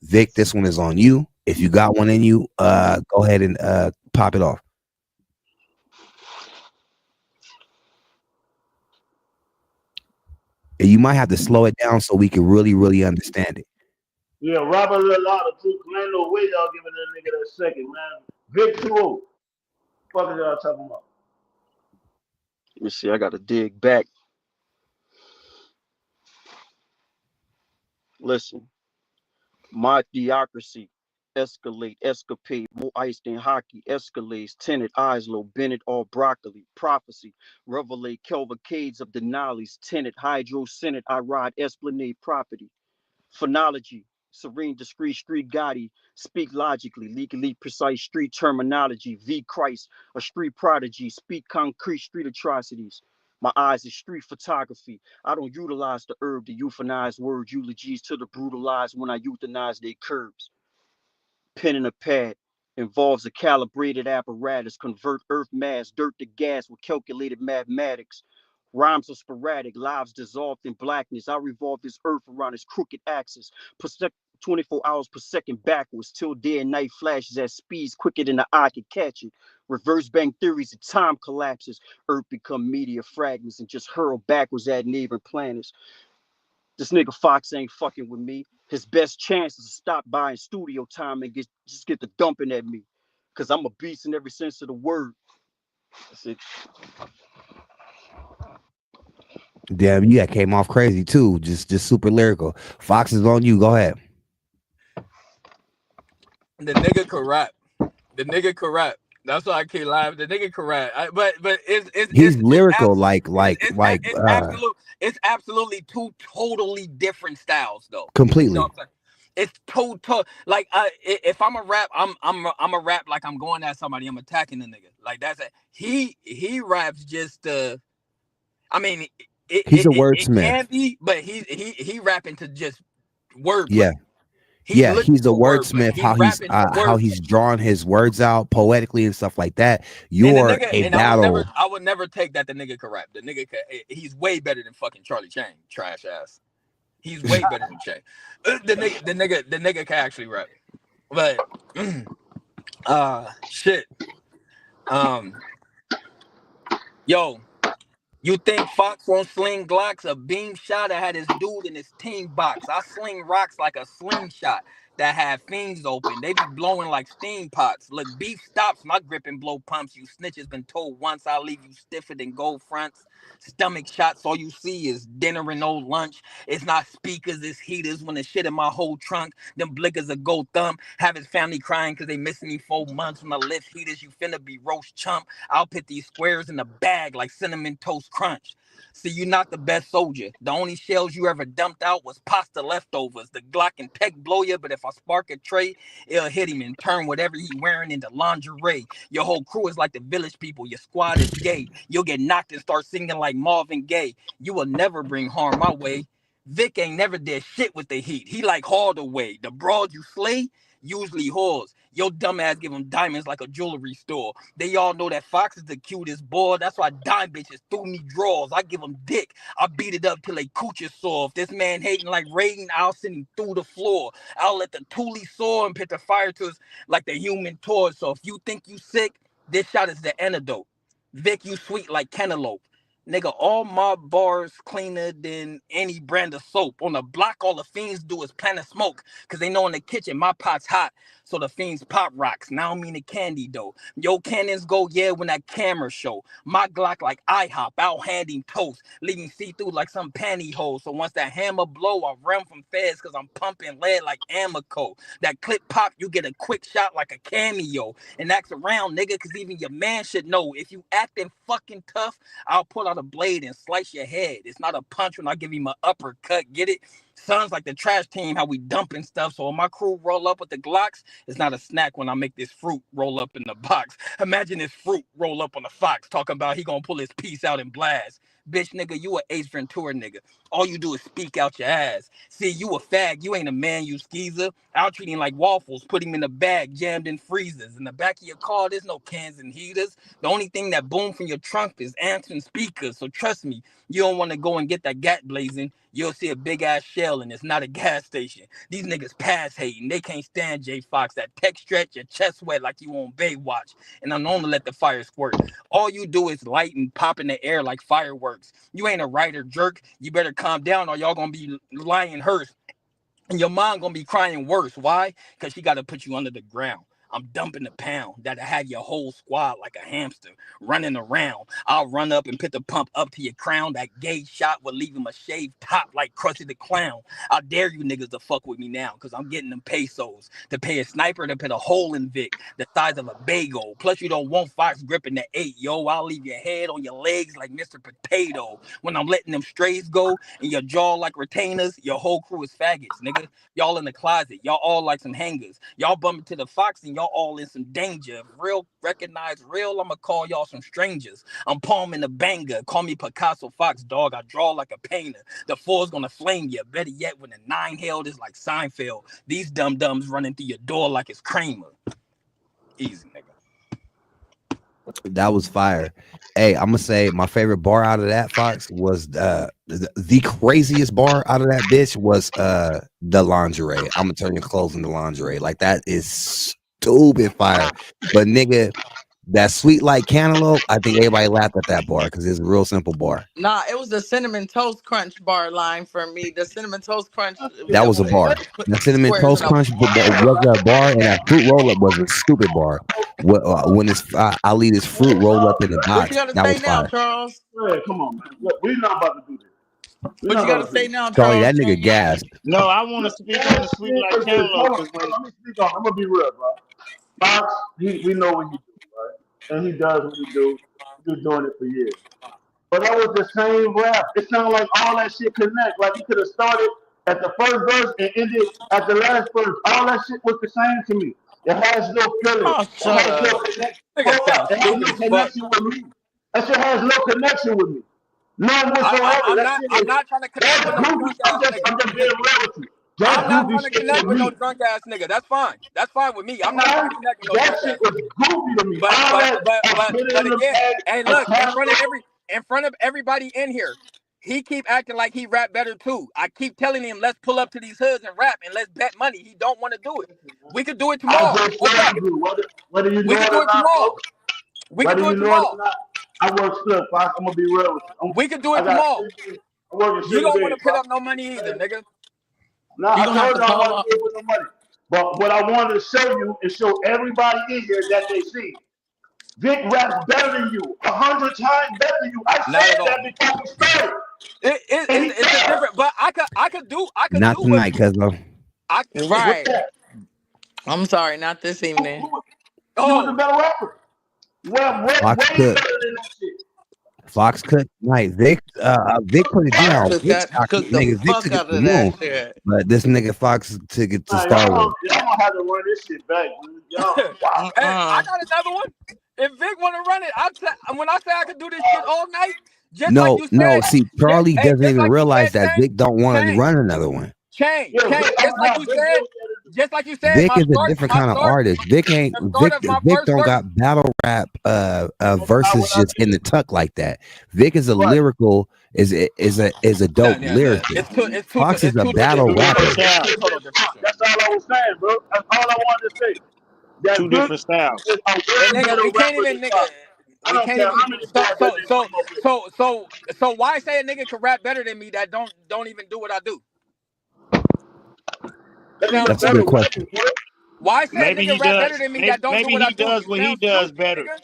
Vic, this one is on you. If you got one in you, go ahead and pop it off. And you might have to slow it down so we can really understand it. Yeah, Robert Lillard too. Man, no way y'all giving that nigga that second, man. Vic 2-0. Fuck is y'all talking about? Let me see. I got to dig back. Listen, my theocracy, escalate, escapade, more ice than hockey, escalades, tenant, eyes low, Bennett, all broccoli, prophecy, revelate, cavalcades of Denali's, tenant, hydro, senate, I ride, esplanade, property. Phonology, serene, discreet, street Gotti, speak logically, legally precise, street terminology, V Christ, a street prodigy, speak concrete, street atrocities. My eyes is street photography. I don't utilize the herb to euphanize words, eulogies to the brutalized when I euthanize their curbs. Pen and a pad involves a calibrated apparatus, convert earth mass, dirt to gas with calculated mathematics. Rhymes are sporadic, lives dissolved in blackness. I revolve this earth around its crooked axis, 24 hours per second backwards, till day and night flashes at speeds quicker than the eye can catch it. Reverse bang theories of time collapses. Earth become meteor fragments and just hurl backwards at neighboring planets. This nigga Fox ain't fucking with me. His best chance is to stop by in studio time and just get the dumping at me. Cause I'm a beast in every sense of the word. That's it. Damn, you came off crazy too. Just super lyrical. Fox is on you. Go ahead. The nigga could rap. The nigga could rap. That's why I can't lie. The nigga could rap. But He's it's lyrical, it's absolutely two totally different styles though. You know completely. what I'm saying? It's total like if I'm a rap, I'm a rap like I'm going at somebody. I'm attacking the nigga. Like that's it. He raps just I mean He's a it can wordsmith. be, but he rapping to just Yeah. wordplay. He's Yeah, looking he's a for wordplay. wordsmith. He's rapping for How wordplay. he's drawing his words out poetically and stuff like that. And the You're nigga, a and battle. I would never take that the nigga could rap. The nigga he's way better than fucking Charlie Chang, trash ass. He's way better than Chang. The nigga can actually rap. But shit. Yo, you think Fox won't sling Glocks? A beam shot. I had his dude in his team box. I sling rocks like a slingshot. that have fiends open. They be blowing like steam pots. Look, beef stops my grip and blow pumps. You snitches been told once I'll leave you stiffer than gold fronts. Stomach shots, all you see is dinner and no lunch. It's not speakers, it's heaters. When the shit in my whole trunk, them blickers a go thumb. Have his family crying because they missing me 4 months. When I lift heaters, you finna be roast chump. I'll put these squares in the bag like cinnamon toast crunch. See, you're not the best soldier. The only shells you ever dumped out was pasta leftovers. The Glock and Tech blow you, but if I spark a tray, it'll hit him and turn whatever he wearing into lingerie. Your whole crew is like the village people. Your squad is gay. You'll get knocked and start singing like Marvin Gaye. You will never bring harm my way. Vic ain't never did shit with the heat. He like Hardaway. The broad you slay, usually whores. Your dumb ass give them diamonds like a jewelry store. They all know that Fox is the cutest boy. That's why dime bitches threw me drawers. I give them dick. I beat it up till they cooch is soft. This man hating like Raiden, I'll send him through the floor. I'll let the Thule soar and put the fire to us like the Human Torch. So if you think you sick, this shot is the antidote. Vic, you sweet like cantaloupe. Nigga, all my bars cleaner than any brand of soap. On the block, all the fiends do is plant a smoke. Cause they know in the kitchen, my pot's hot. So the fiends pop rocks. Now I don't mean the candy though. Yo, cannons go, yeah, when that camera show. My Glock like IHOP, out handing toast. Leaving see-through like some pantyhose. So once that hammer blow, I run from feds cause I'm pumping lead like Amoco. That clip pop, you get a quick shot like a cameo. And act around, nigga, cause even your man should know. If you acting fucking tough, I'll pull out a blade and slice your head. It's not a punch when I give him an uppercut. Get it? Sounds like the trash team, how we dumping stuff. So when my crew roll up with the Glocks, it's not a snack when I make this fruit roll up in the box. Imagine this fruit roll up on a fox, talking about he gonna pull his piece out and blast. Bitch, nigga, you a Ace Ventura nigga. All you do is speak out your ass. See, you a fag. You ain't a man, you skeezer. I'll treat him like waffles. Put him in a bag, jammed in freezers. In the back of your car, there's no cans and heaters. The only thing that boom from your trunk is amps and speakers. So trust me, you don't want to go and get that gat blazing. You'll see a big ass shell and it's not a gas station. These niggas pass hating. They can't stand J Fox. That tech stretch, your chest wet like you on Baywatch. And I'm known to let the fire squirt. All you do is light and pop in the air like fireworks. You ain't a writer jerk. You better calm down or y'all gonna be lying hearse. And your mom gonna be crying worse. Why? Because she gotta put you under the ground. I'm dumping the pound that'll have your whole squad like a hamster running around. I'll run up and put the pump up to your crown. That gauge shot will leave him a shaved top like Krusty the Clown. I dare you niggas to fuck with me now because I'm getting them pesos to pay a sniper to put a hole in Vic the size of a bagel. Plus you don't want Fox gripping the 8. Yo, I'll leave your head on your legs like Mr. Potato. When I'm letting them strays go and your jaw like retainers, your whole crew is faggots, nigga. Y'all in the closet. Y'all all like some hangers. Y'all bumping to the Fox and y'all all in some danger. If real recognize real, I'ma call y'all some strangers. I'm palming the banger. Call me Picasso Fox, dog. I draw like a painter. The 4's gonna flame you. Better yet, when the 9 held is like Seinfeld. These dum-dums running through your door like it's Kramer. Easy, nigga. That was fire. Hey, I'm gonna say my favorite bar out of that, Fox, was the craziest bar out of that bitch was the lingerie. I'm gonna turn your clothes into lingerie. Like that is stupid fire. But nigga, that sweet like cantaloupe, I think everybody laughed at that bar because it's a real simple bar. Nah, it was the cinnamon toast crunch bar line for me. The cinnamon toast crunch. That was a bar. The cinnamon toast crunch was a bar, and that fruit roll up was a stupid bar. When it's I'll leave this fruit roll up in the box. What you gotta that say was now, fire. Charles? Hey, come on, man. Look, we're not about to do this. What you gotta say now, Charlie, Charles? that nigga gassed. No, I want to speak on the sweet like cantaloupe. Let me speak on. I'm gonna be real, bro. Fox, we know what he do, right? And he does what he do. He's been doing it for years. But that was the same rap. It sounded like all that shit connect. Like he could have started at the first verse and ended at the last verse. All that shit was the same to me. It has no filler. Oh, shut up. It has no connection with me. That shit has no connection with me. None whatsoever. I'm not trying to connect with no drunk ass nigga. I'm just being real with you. I'm not trying to connect with no drunk ass nigga. That's fine. That's fine with me. I'm not trying to connect with no drunk ass nigga. That shit was goofy to me. But again, hey, look, in front of everybody in here, he keep acting like he rap better too. I keep telling him, let's pull up to these hoods and rap and let's bet money. He don't want to do it. We could do it tomorrow. What's up? Whether you we know can do it tomorrow. We can do it tomorrow. I work still, Fox. I'm gonna be real with you. We can do it tomorrow. You don't want to put up no money either, nigga. No, I told you I don't want to give with no money. But what I wanted to show you and show everybody in here that they see, Vic raps better than you, 100 times better than you. I Not said at that all. before we started. And he It's a different, but I could do Not what tonight, Cuzzo. I what's Right. that? I'm sorry, not this evening. He was a oh better rapper. Well, way Fox better Cook. than that shit. Fox Cook tonight. Vic put it Fox down. cooked Vic, that cooked the nigga, Vic fuck took it out to the of that moon. shit. But this nigga Fox took it to Nah, Star Wars. y'all gonna have to run this shit back, dude. Y'all, wow. hey, I Uh-uh. got another one. If Vic want to run it, when I say I could do this shit all night, just like No, you no. said, See, Charlie doesn't just even like you realize said, that Vic don't want to Chain, run another one. Chain, Yeah, Vic, I'm just like not you Vic said, Bill. just like you said, Vic is a different kind of artist. Vic ain't the start of my Vic first don't verse. got battle rap That's not verses what I just in the tuck like that. Vic is a Right. lyrical is a dope lyricist. Fox is a battle Two rapper. different styles. That's all I was saying, bro. That's all I wanted to say. That Two Vic different styles. is a And way nigga, better we can't rapper even than Fox. I don't care how many bars that nigga come up with. so why say a nigga can rap better than me that don't even do what I do? Sound That's a good question. Why say a Maybe nigga he rap does. better than me that don't do Maybe what I he do? does You what he sound does stupid, better. nigga.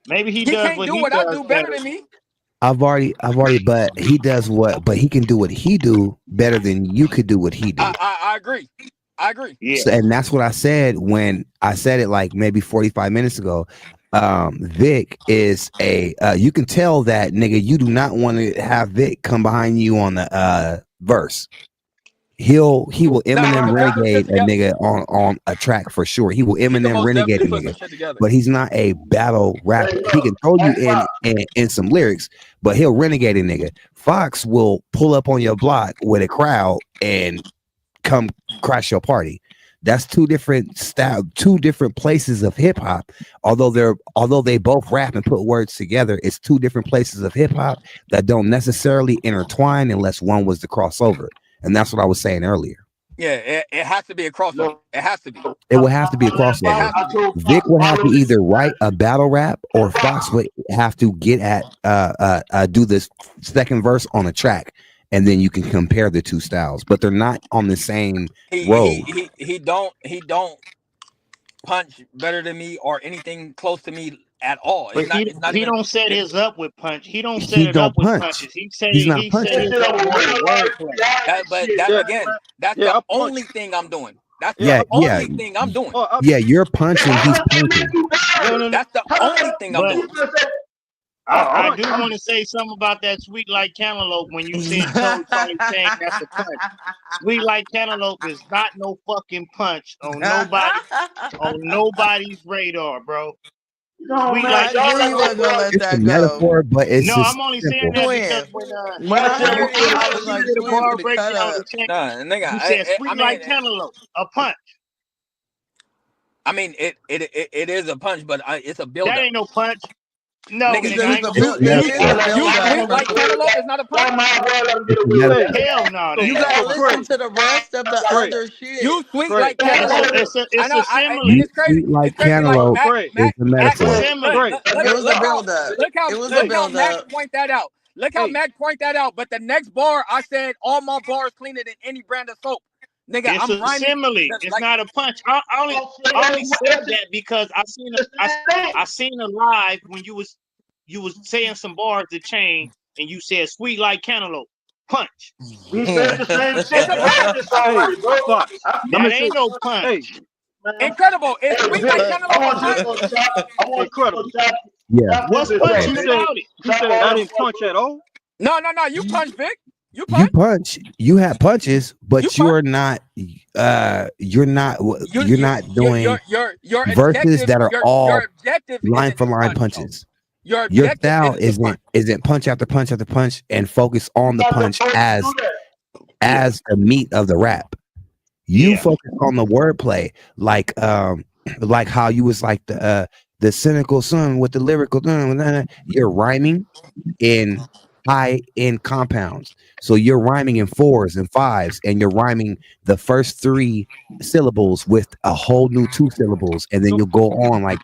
Maybe he He does can't what do he what I does do better better. than me. I've already, but he does but he can do what he do better than you could do what he do. I agree. I agree. Yeah. So, and that's what I said when I said it like maybe 45 minutes ago. Vic is you can tell that nigga, you do not want to have Vic come behind you on the verse. He will Eminem renegade a nigga on a track for sure. He will Eminem renegade a nigga, but he's not a battle rapper. He can throw you in some lyrics, but he'll renegade a nigga. Fox will pull up on your block with a crowd and come crash your party. That's two different places of hip hop. Although they both rap and put words together, it's two different places of hip hop that don't necessarily intertwine unless one was the crossover. And that's what I was saying earlier. Yeah, it has to be a crossover. It has to be. It would have to be a crossover. Vic would have to either write a battle rap, or Fox would have to get at do this second verse on a track, and then you can compare the two styles. But they're not on the same road. He don't punch better than me or anything close to me at all. But he even, don't set his up with punch. He don't set He it don't up with punch. punches. He set He's not his up punching. with wordplay. That's Yeah, I the punch. only thing I'm doing. That's Yeah, the only thing I'm doing. Yeah, you're punching. He's punching. No. That's the only thing I'm doing. I do want to say something about that sweet like cantaloupe when you said Charlie saying that's a punch. Sweet like cantaloupe is not no fucking punch on nobody's radar, bro. No, Sweet man, like y'all knew you not wasn't gonna let It's a that go. metaphor, but it's no, just I'm only simple. saying that because When I heard it, I was you like, did a Twin bar for the cut breakdown up. to change. Nah, nigga, You said sweet like cantaloupe, a punch. I mean, it is a punch, but it's a build That up. ain't no punch. No, Nigga, nigga, I ain't you gonna It's sweet metaphor. like cantaloupe is not a punch. It's a metaphor. hell no. You gotta listen to the rest of the other shit. You sweet like It's cantaloupe. a simile. And it's crazy. Sweet like It's crazy. Like cantaloupe Mac, is a metaphor. It's a simile. It was a build up. It was a look how build Mac up. point that out. Look how Mac point that out. But the next bar, I said all my bars cleaner than any brand of soap. Nigga, It's I'm a rhyming. simile. It's not a punch. I only said that because I seen a live when you was saying some bars to change and you said sweet like cantaloupe. Punch. We said the same shit. That ain't no punch. Incredible. It's sweet like cantaloupe. Incredible. Yeah. What's punching about it? You said I didn't punch at all? No. You punch, Vic. You You punch. punch. You have punches, but you're not. You're not doing Your verses that are all your objective line isn't for to line punch. punches. Your Your objective style isn't to punch. isn't punch after punch after punch and focus on the punch as the meat of the rap. You focus on the wordplay, like how you was like the cynical son with the lyrical. You're rhyming in high end compounds, so you're rhyming in 4s and 5s, and you're rhyming the first 3 syllables with a whole new 2 syllables, and then you'll go on like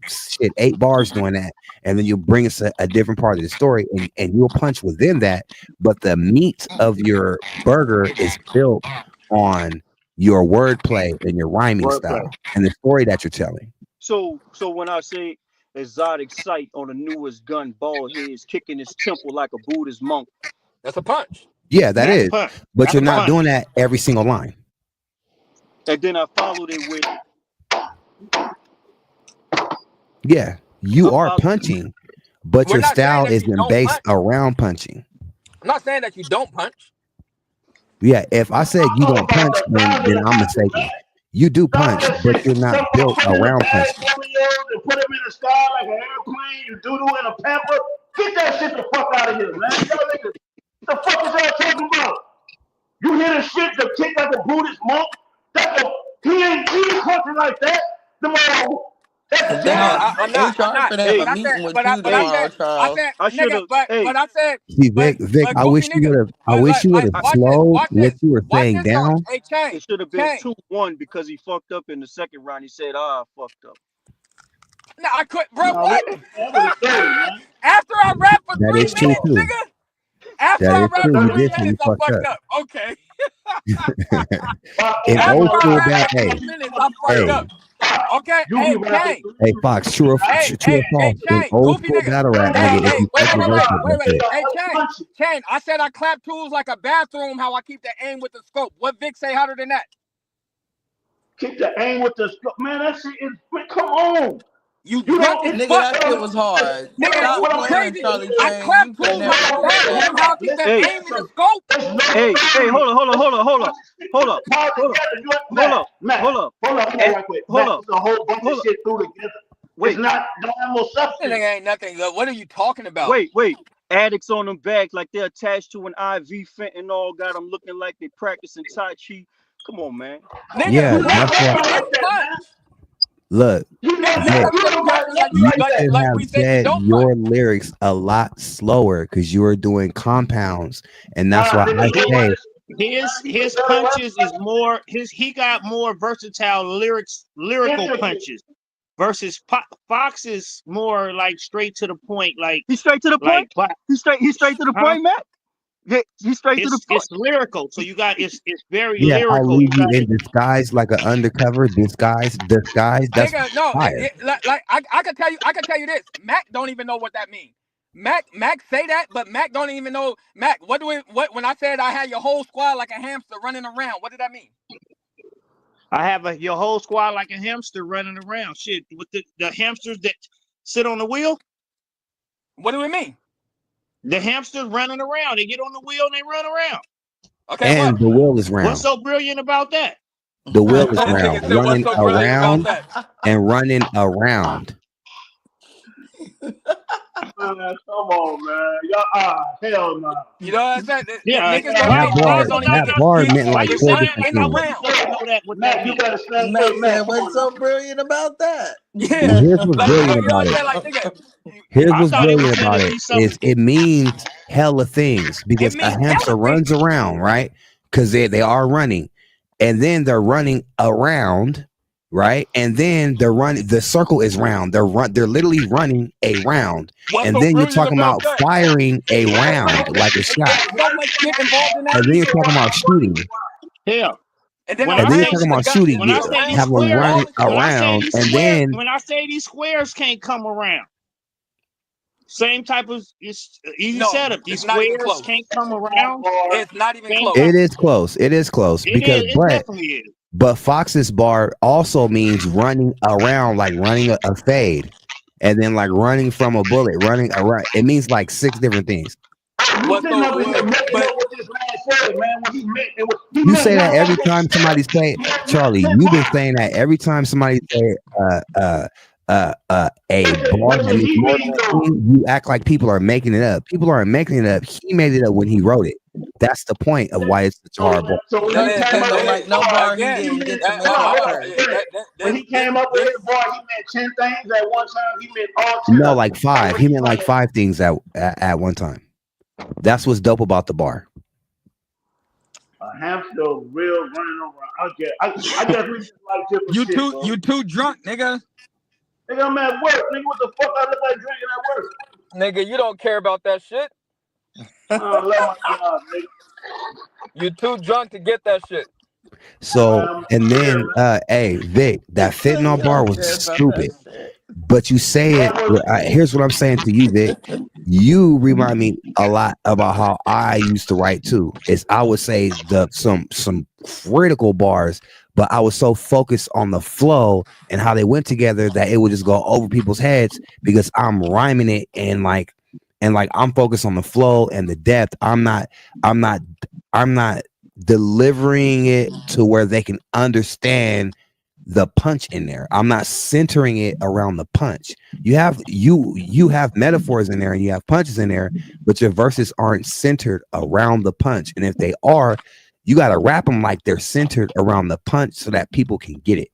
shit 8 bars doing that, and then you'll bring us a different part of the story, and you'll punch within that, but the meat of your burger is built on your wordplay and your rhyming Wordplay. style and the story that you're telling. So when I say exotic sight on the newest gun, bald heads kicking his temple like a Buddhist monk. That's a punch. Yeah, That's is. punch. But That's you're not punch. doing that every single line. And then I followed it with, Yeah, you I are followed, punching, but We're your not saying style that you isn't don't based punch. around punching. I'm not saying that you don't punch. Yeah, if I said you don't punch, then I'm mistaken. You do Stop punch, that but shit. you're not Someone built put in a around bag punching. Cheerios and put them in the sky like an airplane. You doo-doo in a pamper. Get that shit the fuck out of here, man. Y'all niggas, the fuck is y'all talking about? You hear the shit to kick like a Buddhist monk? That's a, he ain't punching like that. That's Nigga, jazz. I'm they not. trying for to have hey, a meeting with But you I hey, tomorrow, Charles. said, I should nigga, have, hey, I said, See, Vic, I goofy wish you nigga, would have. I wish you would have I, slowed what you were watch saying this though. down. Hey, Chain, it should have been 2-1 because he fucked up in the second round. He said, I fucked up. No, I quit, bro. No, What? that was dirty, man. After I rap for That 3 is true minutes, too. nigga. After That I is rap true. for You 3 did say you minutes, I fucked fucked up. up. Okay. In After old I school rap battle, for 3 minutes, I fucked hey, up. Okay. You Hey, be rapping Chain. hey, Fox, true or false? In Chain. old Goofy school nigga. battle rap, Hey, nigga, if you fuck your verse up, that's it. Hey, Chain. I said I clap tools like a bathroom. How I keep the aim with the scope. What Vic say harder than that? Keep the aim with the scope. Man, that shit is, come on. You You drunk don't, as Nigga, fuck. that shit was hard. Nigga, Stop you playing, crazy. Charlie I Chain. clap You could tools like never a do that. bathroom. How I keep the Hey, aim in the scope. hey, hold up. Matt, Hold up. hold up Eh, right quick. hold Matt, up. it's a whole bunch of Hold up. shit through together. Wait, It's not, don't have no This substance. nigga ain't nothing. What are you talking about? wait. Addicts on them bags like they're attached to an IV fentanyl. Got them looking like they practicing Tai Chi. Come on, man. Nigga, Yeah, you that's said why. you didn't punch. Look, You Nigga, don't, you Vic, kept you saying don't you got punch nothing you like that. should like have we said you said don't punch. your lyrics a lot slower because you are doing compounds, and that's Nah, why nigga, I you say His punches is more he got more versatile lyrical punches versus Fox is more like straight to the point, He's straight to the point. He's straight to the huh? point, Matt. Yeah, he's straight to the point. It's lyrical, so you got it's very yeah, I'll lyrical. leave You you got in disguise like an undercover disguise. That's Nigga, no, fire. I can tell you this. Mac don't even know what that means. Mac say that, but Mac don't even know. Mac, what when I said I had your whole squad like a hamster running around, what did that mean? I have your whole squad like a hamster running around. Shit, with the hamsters that sit on the wheel. What do it mean? The hamsters running around. They get on the wheel and they run around. Okay, And what? the wheel is What's round. so brilliant about that? The wheel is This nigga round, said, what's running so brilliant about around that? and running around. Come on, man. Y'all, hell no. You know what I'm saying? Yeah, Niggas don't even That bar meant why like you four saying different that? I things. want you supposed to know that what Matt, that you means. gotta stand. Matt Hey, Matt, said, come what's on. so brilliant about that? Yeah. Here's what's Like, brilliant you know about what I'm it. saying? Like, nigga, Here's I what's thought it was brilliant finna about be it something. is it means hella things it because a means hamster hella runs things. around, right? Because they are running, and then they're running around, right? And then the circle is round. They're literally running a round. What's And so then you're brilliant talking about about that? firing a round like a shot. There's so much shit involved in that. And then you're talking about shooting. Hell, And then when I I And then you're say ran to talking the about gun, shooting. when I the say round, these Have them squares, running all the shit. around, and then when I say these squares can't come around, same type of easy No, setup. These it's not even squares close. can't come around. It's not even Same close. type. it is close. It is close It because, is. It definitely is. but Fox's bar also means running around, like running a fade, and then like running from a bullet, running around. It means like 6 different things. You What's sitting so over here making but up what this man said, man. What he meant. He You meant say that not every like time somebody say, Charlie. You've been saying that every time somebody say a bar that means more than a thing. You act like people are making it up. People aren't making it up. He made it up when he wrote it. That's the point of why it's such a hard bar. So when he came up So with like his no bar, bar he again, didn't get to make hold on, it hold on. first. When he came up with his bar, he meant 10 things at one time. He meant all 10. No, like 5. He meant like 5 things at one time. That's what's dope about the bar. A hamster real running over. I guess we just like different you shit, too bro. you too drunk, nigga. Nigga, I'm at work. Nigga, what the fuck I look like drinking at work? Nigga, you don't care about that shit. I love my job, nigga. You too drunk to get that shit. So I'm and then scared. hey Vic, that You fentanyl bar don't was care about that stupid. shit. But you say it. That was Here's what I'm saying to you, Vic. You remind me a lot about how I used to write too. Is I would say some critical bars, but I was so focused on the flow and how they went together that it would just go over people's heads because I'm rhyming it and I'm focused on the flow and the depth. I'm not I'm not delivering it to where they can understand the punch in there. I'm not centering it around the punch. You have metaphors in there and you have punches in there, but your verses aren't centered around the punch. And if they are, you got to rap them like they're centered around the punch so that people can get it.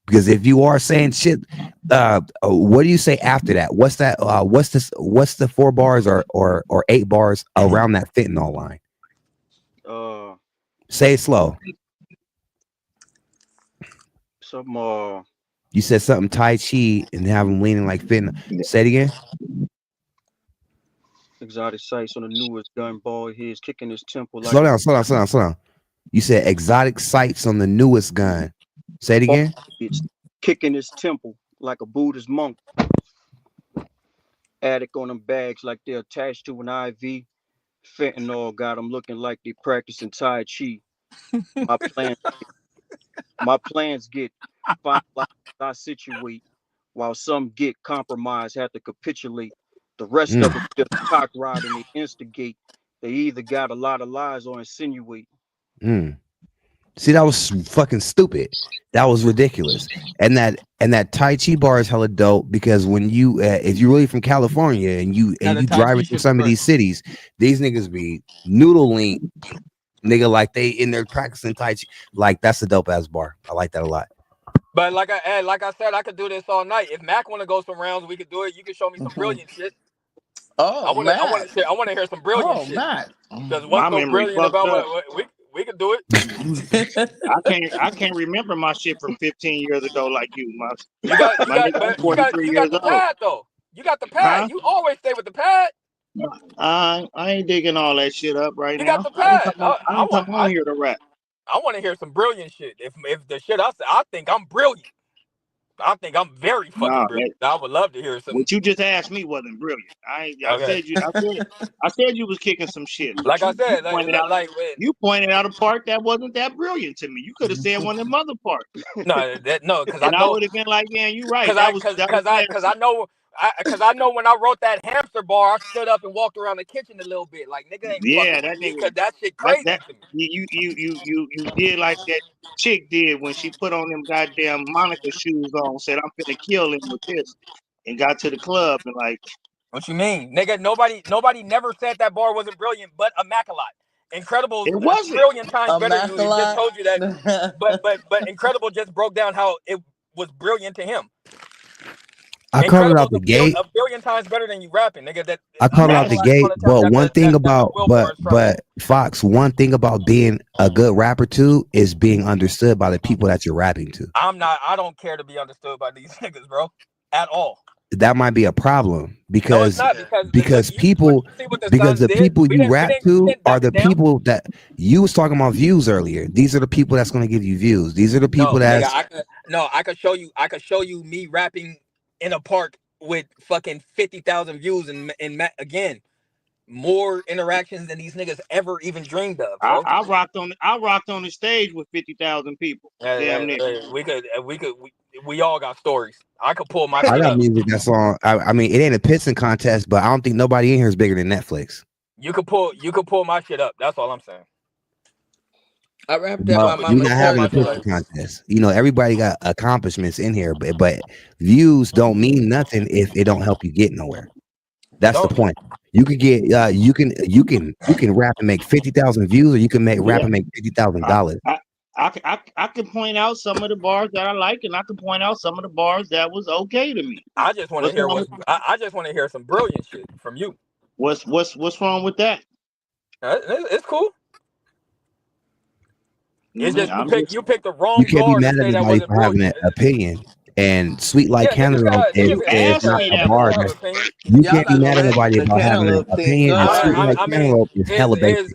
Because if you are saying shit, what do you say after that? What's that? What's this? What's the 4 bars or 8 bars around that fentanyl line? Say it slow. Some You said something Tai Chi and have them leaning like fentanyl. Say it again. exotic sights on the newest gun, ball heads kicking his temple like Slow down, slow down, slow down, slow down. You said exotic sights on the newest gun. Say it again. It's kicking his temple like a Buddhist monk. Attic on them bags like they're attached to an IV. Fentanyl got them looking like they practicing Tai Chi. My plans, my plans get finalized. I situate while some get compromised, have to capitulate. The rest of them just cock ride and they instigate. They either got a lot of lies or insinuate. See, that was fucking stupid. That was ridiculous. And that Tai Chi bar is hella dope because when you if you're really from California and you driving through some of these cities, these niggas be noodling nigga like they in there practicing Tai Chi. Like that's a dope ass bar. I like that a lot. But like I said, I could do this all night. If Mac want to go some rounds, we could do it. You can show me some brilliant shit. Oh, I want to hear some brilliant shit. Matt. Because My what's so memory brilliant fucked about up. we could do it. I can't remember my shit from 15 years ago like you. You got I'm 43 you years got the old. pad though. You got the pad. Huh? You always stay with the pad. I ain't digging all that shit up right You got now. the I didn't pad. come on here to rap. I want to hear some brilliant shit. If the shit I think I'm brilliant. I think I'm very fucking No, brilliant. I would love to hear some. what you just asked me wasn't brilliant. I Okay. said you was kicking some shit. But Like I said, you pointed out a part that wasn't that brilliant to me. You could have said one of them other parts. no, because I And I know, would have been like, yeah, you're right. because That was I know when I wrote that hamster bar, I stood up and walked around the kitchen a little bit. Like nigga ain't yeah, fucking that with me nigga. because that shit crazy That to me. you did like that chick did when she put on them goddamn Monica shoes on, said I'm finna kill him with this, and got to the club and like. What you mean, nigga? Nobody never said that bar wasn't brilliant, but Immaculate. Incredible, It a wasn't. trillion times better. You just Immaculate. told you that, but Incredible just broke down how it was brilliant to him. I called it out the gate. A billion times better than you rapping, nigga. I called it out the gate. But one thing about but Fox, one thing about being a good rapper too is being understood by the people that you're rapping to. I don't care to be understood by these niggas, bro, at all. That might be a problem because no, it's not, because people because the people you rap to are the people that you was talking about views earlier. These are the people that's going to give you views. These are the people that I could show you me rapping in a park with fucking 50,000 views and again more interactions than these niggas ever even dreamed of. So. I rocked on the stage with 50,000 people. Damn near. We all got stories. I could pull my I shit got up. music that's on. I mean, it ain't a pissing contest, but I don't think nobody in here is bigger than Netflix. You could pull my shit up. That's all I'm saying. I rapped at my mama's We're not having a pissing contest. You know, everybody got accomplishments in here, but views don't mean nothing if it don't help you get nowhere. That's the point. You can get you can rap and make 50,000 views, or you can rap and make $50,000. I can point out some of the bars that I like, and I can point out some of the bars that was okay to me. I just want to hear I just want to hear some brilliant shit from you. What's wrong with that? It's cool. It's just you picked the wrong. You can't be mad at anybody for having an opinion. And Sweet Like Cantaloupe is not a bar. You can't be mad at anybody about having an opinion. And Sweet Like Cantaloupe is hella basic.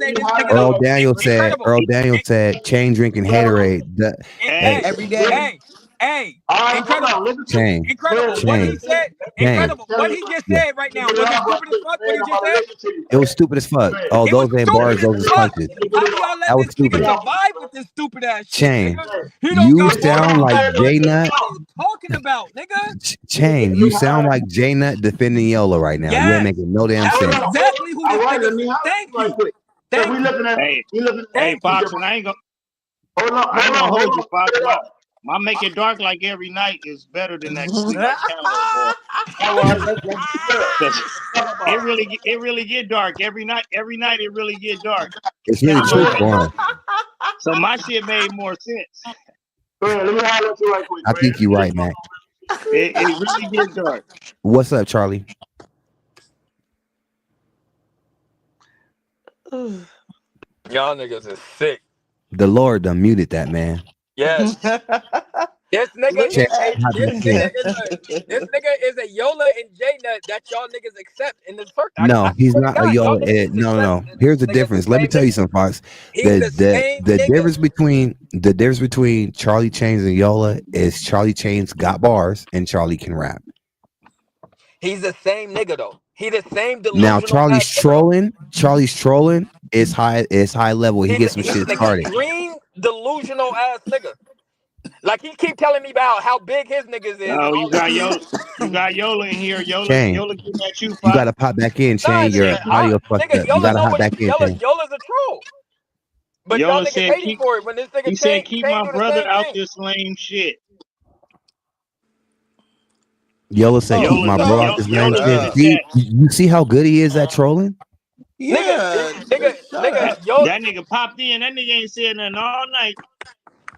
say this nigga Earl though. Daniels said. Incredible. Earl Daniels said chain drinking haterade. Hey, every day. hey, Hey, All right, hold incredible. on. Listen to me. Chain, Incredible. Craig, What let he me chain, said. chain. Incredible. What he just Yeah, said right let now. me get Was it it out, stupid as but fuck? What man, he I'm just about to said? listen to you. it was stupid as fuck. Craig, Oh, It was those ain't let stupid me bars, as let those me is get fuck. punches. let me get How this do out. y'all let That was this nigga stupid. Craig, survive with this stupid ass shit, Chain, nigga? Craig, He don't you got listen, hold bars. sound on, He like got Craig, let me J nothing. get this Nut. What are out. you talking about, nigga? Chain, Let you me sound holler. like J Nut defending Yola right now. You ain't Yes. making no damn That's Hold sense. on, hold on. exactly who All this right, nigga let is. me holler at Thank you right you. quick. Cause Thank you. we looking at Thank you. Fox, and I ain't hold gonna on, hold hold you, on. Fox. Get it out. My make it dark like every night is better than that sweet like Cantaloupe, boy. All right, let's do that. 'Cause Talk about it really get dark every night. Every night it really get dark. It's really it. Craig, truthful, huh? So my shit made more sense. Craig, let me holler at you right quick, I Craig. think you're right, Mac. It really get dark. What's up, Charlie? Y'all niggas is sick. The Lord done muted that man. Yes. This nigga Look Chain, is at a how do you feel? this nigga is a Yola and J Nut that y'all niggas accept in this circle. I No, he's swear to not a God, y'all Yola. niggas need to No, accept no, no. this Here's the nigga's the difference. Let me same tell you nigga. something, Fox. He's the same The nigga. difference between Charlie Chains and Yola is Charlie Chains got bars and Charlie can rap. He's the same nigga though. He the same Now delusional ass nigga though. Charlie's trolling is high level. He gets some He's shit the started. extreme delusional ass nigga. Like he keep telling me about how big his niggas is and Oh, all this shit. You got Yola in here. Chain, Yola getting at you, you Fox. gotta pop back in, Nah, Chain. Your audio fucked nigga, up. You Yola gotta know hop what back in, Chain. Yola's a troll. But y'all Yola niggas said hate him keep. for it when this nigga He said keep Chain my do the brother same out thing. this lame shit. Yola said, "Keep Oh, my bro out so this lame Yola shit." in the up. See, chat. you see how good he is at trolling. Yeah, just shut up. That nigga popped in. That nigga ain't said nothing all night.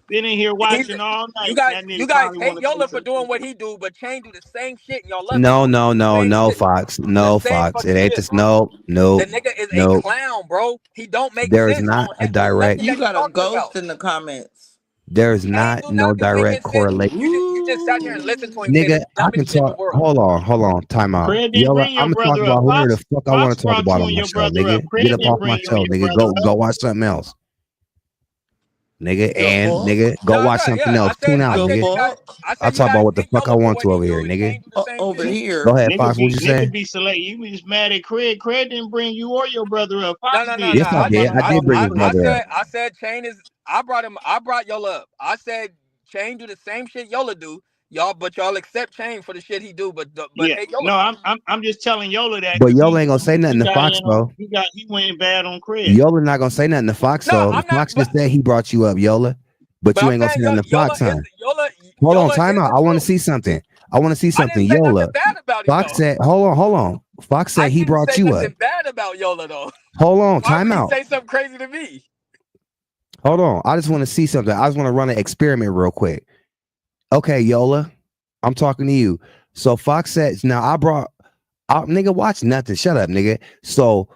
Been in here He's watching all you night. guys That nigga you guys probably want hate to say Yola for some doing shit. what he do, but Chain do the same shit and y'all love him No, for no, the no, same no, shit. Fox. The No, same Fox. It fucking ain't shit, just bro. The nope, nigga is a nope. clown, bro. He don't make There is sense not on a direct. nothing You that he got a talking ghost about. in the comments. There is Chain not do no not be making direct sense. correlation. You just sat here and listened to him say the Nigga, I can dumbest shit in the talk. world. Hold on. Time out. Craig didn't Yola, bring I'm your gonna talk brother up. about whatever the fuck I want Fox to talk brought about you on and my your show, brother up. nigga. Get Craig up didn't off bring my you and show, your nigga. brother Go up. watch something else. Nigga, The fuck? go No, watch something yeah. else. Tune out, The nigga. You guys fuck? I I'll said you talk about guys what the hate fuck I Yola for want what to he over here, do and nigga. Chain do the same Over shit. Go here. ahead, Fox. What you Nigga say? be select. You be just mad at Craig. Craig didn't bring you or your brother up. No, Fox no, no, did. no. Yes, I Stop did. running I off did bring his Yola. brother up. I said Chain is I brought Yola up. I said Chain do the same shit Yola do. Y'all accept Chain for the shit he do, but Yeah. hate Yola No, for it. I'm just telling Yola that But because Yola ain't gonna say nothing he to got Fox, in on though. he went bad on Craig. Yola not gonna say nothing to Fox, No, so I'm not Fox just said he brought you up, Yola. But but you I'm ain't gonna say saying nothing to Fox, huh? Hold on, Yola time is out. the I want to truth. see something. I want to see I something. didn't say Yola. nothing bad about him Fox though. said, hold on. Fox I said he didn't brought say you up. nothing bad about Yola though. Hold on, Why time would he out. say something crazy to me? Hold on. I just want to see something. I just want to run an experiment real quick. Okay, Yola, I'm talking to you. So Fox says, now nigga, watch nothing. Shut up, nigga. So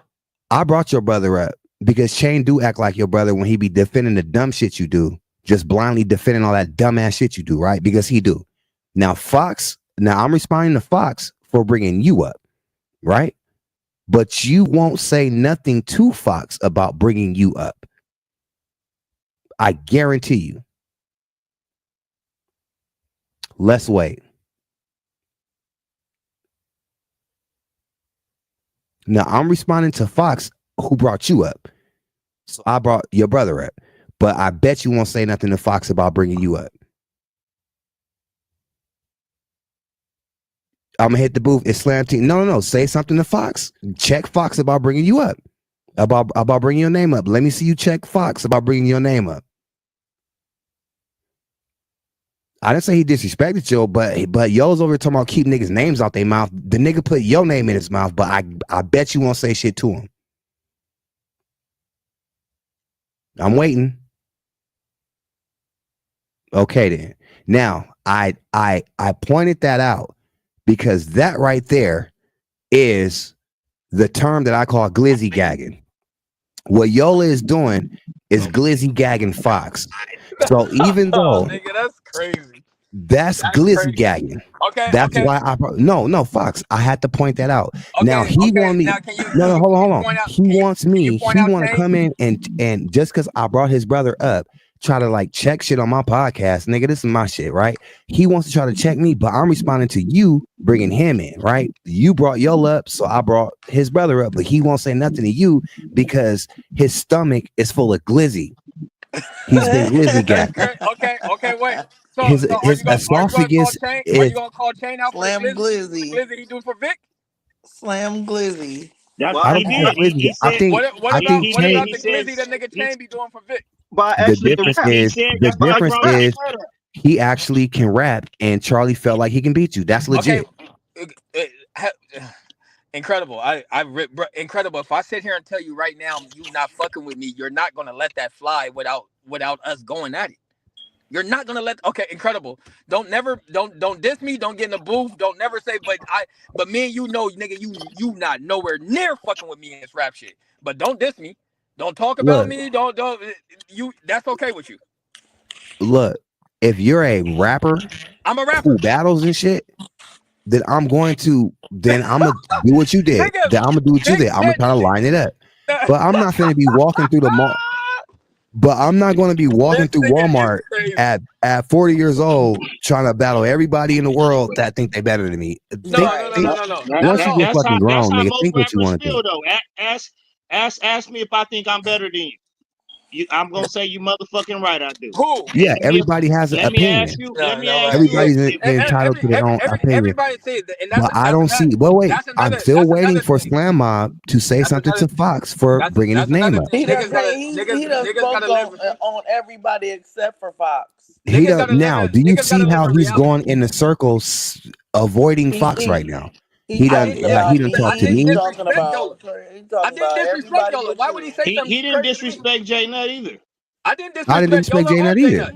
I brought your brother up because Chain do act like your brother when he be defending the dumb shit you do. Just blindly defending all that dumbass shit you do, right? Because he do. Now I'm responding to Fox for bringing you up, right? But you won't say nothing to Fox about bringing you up. I guarantee you. Let's wait. Now I'm responding to Fox, who brought you up. So I brought your brother up. But I bet you won't say nothing to Fox about bringing you up. I'm gonna hit the booth. It's Slam Team. No. Say something to Fox. Check Fox about bringing you up. About bringing your name up. Let me see you check Fox about bringing your name up. I didn't say he disrespected you, but yo's over here talking about keep niggas' names out their mouth. The nigga put your name in his mouth, but I bet you won't say shit to him. I'm waiting. Okay then. Now I pointed that out because that right there is the term that I call glizzy gagging. What Yola is doing is glizzy gagging Fox. So even Oh, though nigga, that's crazy. that's glizzy gagging, that's Okay. why no Fox. I had to point that out. Now Okay. he want me. Now can No, you hold on. point out He wants can you me. point He out want to Chain? come in and just because I brought his brother up try to like check shit on my podcast, nigga. This is my shit, right? He wants to try to check me, but I'm responding to you bringing him in, right? You brought Yo up, so I brought his brother up, but he won't say nothing to you because his stomach is full of glizzy. He's been glizzy gapping. Okay, wait. So His are you gonna call esophagus Chain? Are you is gonna call Chain out for the Slam Glizzy. glizzy he do for Vic? Slam Glizzy. That's I Well, he don't think it's did. glizzy. He said I think he What did. about Chain. He the said glizzy that nigga he, Chain be doing for Vic? but I The actually difference rap. he is said the that's why he difference brought is Fred up. he actually can rap, and Charlie felt like he can beat you. That's Okay, legit. incredible. Incredible. If I sit here and tell you right now you not fucking with me, you're not gonna let that fly without us going at it. You're not gonna let. Okay, incredible. Don't diss me. Don't get in the booth. Don't never say. But me and you know, nigga, you not nowhere near fucking with me in this rap shit. But don't diss me. Don't talk about Look, me. Don't you. That's okay with you. look. If you're a rapper I'm a rapper. who battles and shit, then I'm gonna do what you did. Nigga, Then I'm gonna do what you Vic did. I'm gonna said. try to line it up. But I'm not gonna be walking through the mall. But I'm not gonna be walking This through nigga is Walmart crazy. at 40 years old trying to battle everybody in the world that think they better than me. No, Think, no, no, think no, That, no, no, that, not at once you that, all. get fucking that's grown, how nigga, most think what you rappers want to feel think. though. Ask me if I think I'm better than you. I'm gonna say you motherfucking right. I do. Who? And Yeah, everybody has an opinion. let No, me no ask way. you Hey, Everybody's entitled to their own opinion. everybody says that, and But I don't see. Well, wait, I'm still that's waiting another for thing. Slam Mob to say That's something another to Fox for bringing his that's name another up. thing. He done he done Niggas spoke gotta live. on everybody except for Fox. He Niggas don't gotta live now. in. Do you Niggas gotta see live how in he's reality. going in the circles, avoiding Fox right He now? he I talking didn't. about He done me. talk to He me. talking about I didn't disrespect everybody Yola. but Why would he you. say he something didn't crazy to me? disrespect J Nut either. I didn't I didn't disrespect expect Yola J or Nut J either. Nut.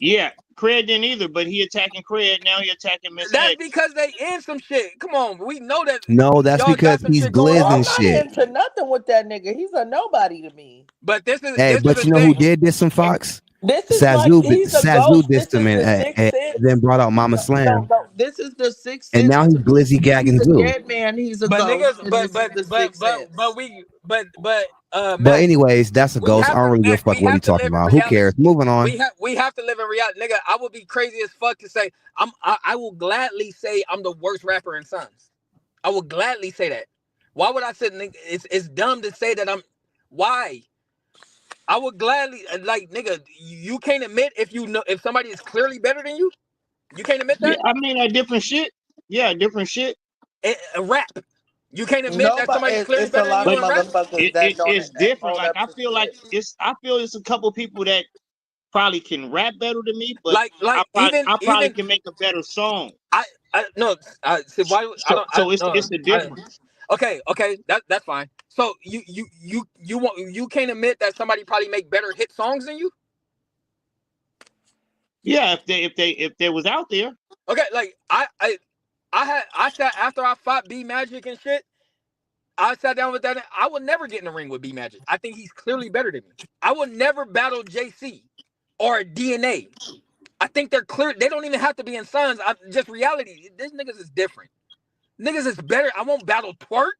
Yeah, Craig didn't either, but he attacking Craig. Now he attacking Miss That's X. because they in some shit. Come on, we know that No, that's y'all got because some he's shit going Oh, on. I'm glizzing not shit. into nothing with that nigga. He's a nobody to me. But Hey, this is but the you know who thing. did some Fox? This is like Sazu, he's a Sazu ghost. This dissed him is the sixth and sense. then brought out Mama Slam, No. This is the sixth and sense now to he's me. glizzy He's gagging a too. dead man. He's a But ghost, niggas, and this is the sixth sense. But Matt, anyways, that's a we ghost. I have to, don't really give a Matt, fuck we what he have to talking live in about. Who reality. cares? Moving on. We have to live in reality, nigga. I would be crazy as fuck to say I will gladly say I'm the worst rapper in Sons. I will gladly say that. Why would I say nigga? It's dumb to say that I'm. Why? I would gladly like nigga. You can't admit if somebody is clearly better than you. You can't admit Yeah, that. I mean like different shit. Yeah, different shit. A rap. You can't admit that Nobody. somebody's clearly It's a better than lot you of But in rap. motherfuckers that don't it's different. own Like up to shit. I feel it's a couple people that probably can rap better than me, but Like even I probably can make a better song. I no I see why I So don't I no it's a I difference. okay that's fine. So you can't admit that somebody probably make better hit songs than you. Yeah, if they was out there. Okay, like I sat after I fought B Magic and shit. I sat down with that. I would never get in the ring with B Magic. I think he's clearly better than me. I would never battle JC or DNA. I think they're clear. They don't even have to be in Sons. Just reality. These niggas is different. Niggas is better. I won't battle Twerk.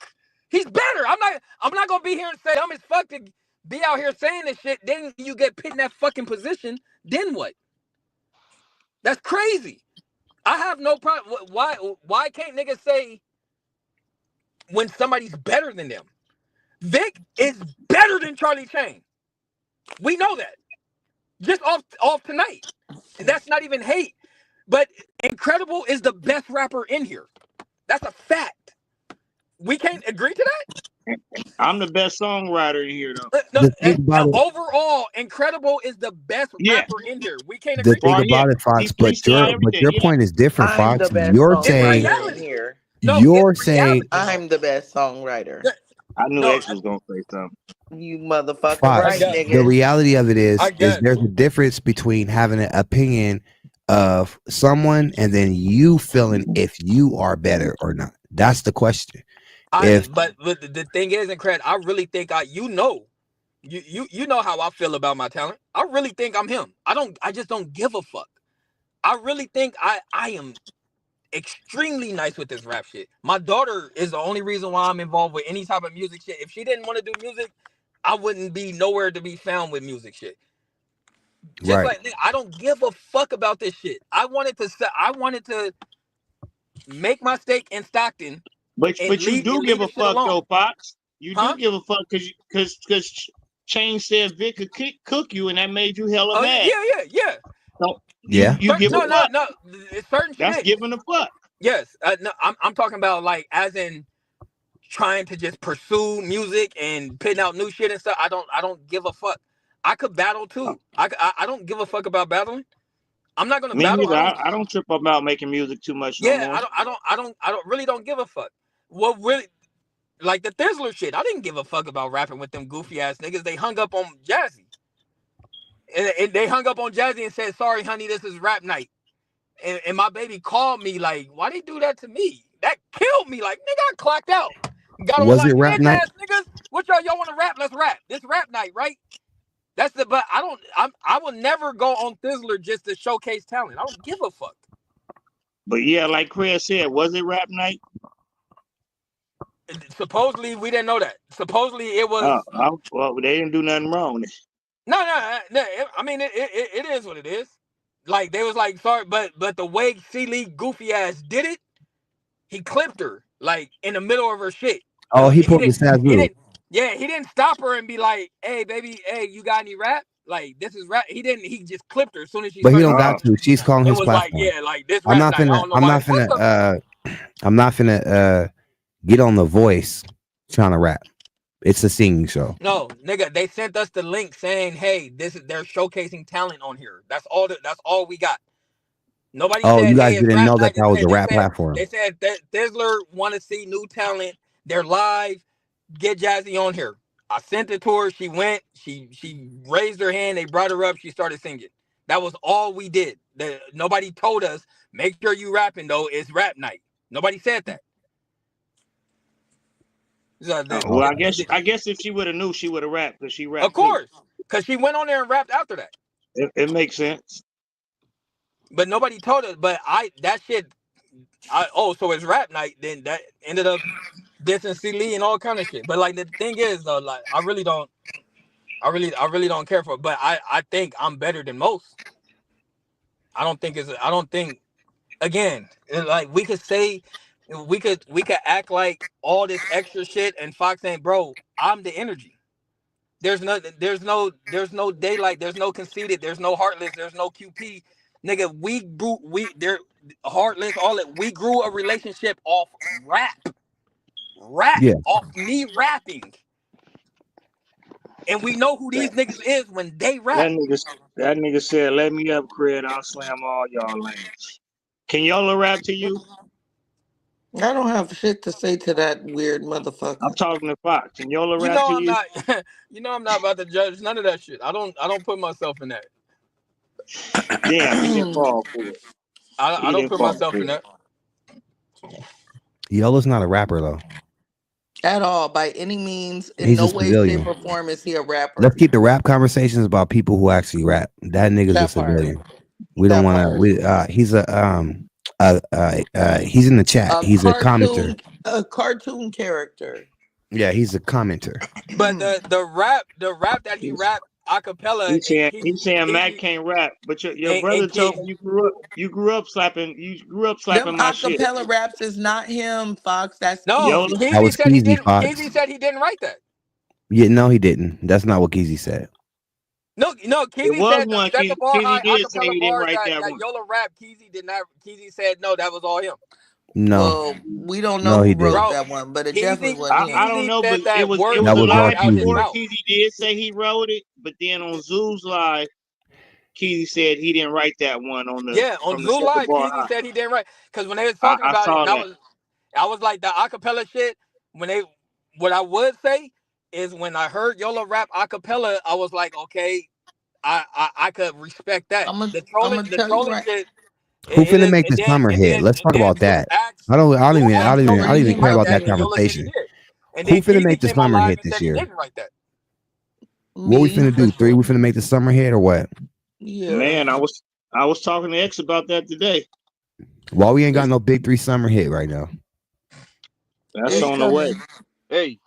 He's better. I'm not gonna be here and say I'm as fuck to be out here saying this shit. Then you get put in that fucking position. Then what? That's crazy. I have no problem. Why can't niggas say when somebody's better than them? Vic is better than Charlie Chain. We know that. Just off tonight. That's not even hate. But Incredible is the best rapper in here. That's a fact. We can't agree to that? I'm the best songwriter in here though. The thing about it, Overall, Incredible is the best Yeah. rapper in here. We can't the agree to thing that? about it, He Fox, freestyle everything. your Yeah. point is different, I'm the Fox. best You're It's saying songwriter in reality. here. No, you're it's saying reality. I'm the best songwriter. I knew No, X was gonna say something. You motherfucking Fox. right, got- The nigga. reality of it I is got there's a difference between having an opinion of someone and then you feeling if you are better or not. That's the question. but the thing is, Incred, I really think you know how I feel about my talent. I really think I'm him. I just don't give a fuck. I really think I am extremely nice with this rap shit. My daughter is the only reason why I'm involved with any type of music shit. If she didn't want to do music, I wouldn't be nowhere to be found with music shit. Just Right. like nigga, I don't give a fuck about this shit. I wanted to make my stake in Stockton and But you do leave give the a shit fuck alone. though, Fox. You Huh? do give a fuck because Chain said Vic could cook you, and that made you hella Oh mad. yeah. So Yeah. you give a fuck. No. Certain That's shit. giving a fuck. Yes. No, I'm talking about like as in trying to just pursue music and putting out new shit and stuff. I don't give a fuck. I could battle too. I don't give a fuck about battling. I'm not gonna Me battle. neither. I don't trip about making music too much no Yeah, more. I don't really don't give a fuck. What really like the Thizzler shit, I didn't give a fuck about rapping with them goofy ass niggas. They hung up on Jazzy. And they hung up on Jazzy and said, sorry, honey, this is rap night. And my baby called me like, why they do that to me? That killed me. Like, nigga, I clocked out. Got on Was it like, rap bitch night? ass niggas. What y'all want to rap? Let's rap. This rap night, right? But I will never go on Thizzler just to showcase talent. I don't give a fuck. But yeah, like Chris said, was it rap night? Supposedly we didn't know that. Supposedly it was. Well, they didn't do nothing wrong. No. I mean, it is what it is. Like they was like, sorry, but the way C-Lee goofy ass did it, he clipped her like in the middle of her shit. Oh, he pulled the Sazoo. He didn't stop her and be like, hey, baby, hey, you got any rap? Like, this is rap. He didn't. He just clipped her as soon as she. But he don't got to. She's calling his platform. Like, yeah, like this rap night. I'm not finna get on The Voice trying to rap. It's a singing show. No, nigga, they sent us the link saying, hey, they're showcasing talent on here. That's all we got. Nobody said, you guys hey, didn't know that night. was a rap platform. They said that Thizzler want to see new talent. They're live. Get Jazzy on here. I sent it to her. She went. She raised her hand. They brought her up. She started singing. That was all we did. Nobody told us, make sure you rapping, though. It's rap night. Nobody said that. Well, I guess if she would have knew, she would have rapped because she rapped. Of course, because she went on there and rapped after that. It makes sense. But nobody told us. But so it's rap night. Then that ended up dissing C-Lee and all kind of shit. But like the thing is though, like I really don't care for it. But I think I'm better than most. I don't think again, like we could act like all this extra shit and Fox saying, bro, I'm the energy. There's no daylight, there's no conceited, there's no heartless, there's no QP. Nigga, they're heartless, all that. We grew a relationship off rap, off me rapping. And we know who these niggas is when they rap. That nigga said, let me up, Cred, I'll slam all y'all lanes. Can y'all rap to you? I don't have shit to say to that weird motherfucker. I'm talking to Fox. Can y'all rap to you? I'm not about to judge none of that shit. I don't put myself in that. Damn, he didn't fall for it. I don't put myself in that. Yolo's not a rapper though. At all, by any means, in He's no a way, civilian. shape, or form is he a rapper. Let's keep the rap conversations about people who actually rap. That nigga's a civilian. We don't want to. He's he's in the chat. He's a commenter. A cartoon character. Yeah, he's a commenter. But the rap that he rapped acapella. He's saying Mac can't rap, but your brother told me you grew up slapping Them my shit. acapella raps is not him, Fox. That's no. Keezy. That was Keezy, Fox. Keezy said he didn't write that. Yeah, no, he didn't. That's not what Keezy said. No, Keezy said that the bar high acapella bars that Yola rap. Keezy did not. Keezy said no, that was all him. No, well, we don't know who wrote that one, but it definitely wasn't him. I don't know, but it was a live before Keezy did say he wrote it, but then on Zoo's live, Keezy said he didn't write that one on the on Zoo Live. Keezy said he didn't write because when they was talking about it, I was like the acapella shit. What I would say is when I heard Yola rap acapella, I was like, okay, I could respect that. The trolling shit. Who finna make the summer hit? Let's talk about that. I don't even care about that conversation. Who finna make the summer hit this year? What we finna do? 3? We finna make the summer hit or what? Yeah. Man, I was talking to X about that today. Why we ain't got no big 3 summer hit right now? That's on the way. Hey,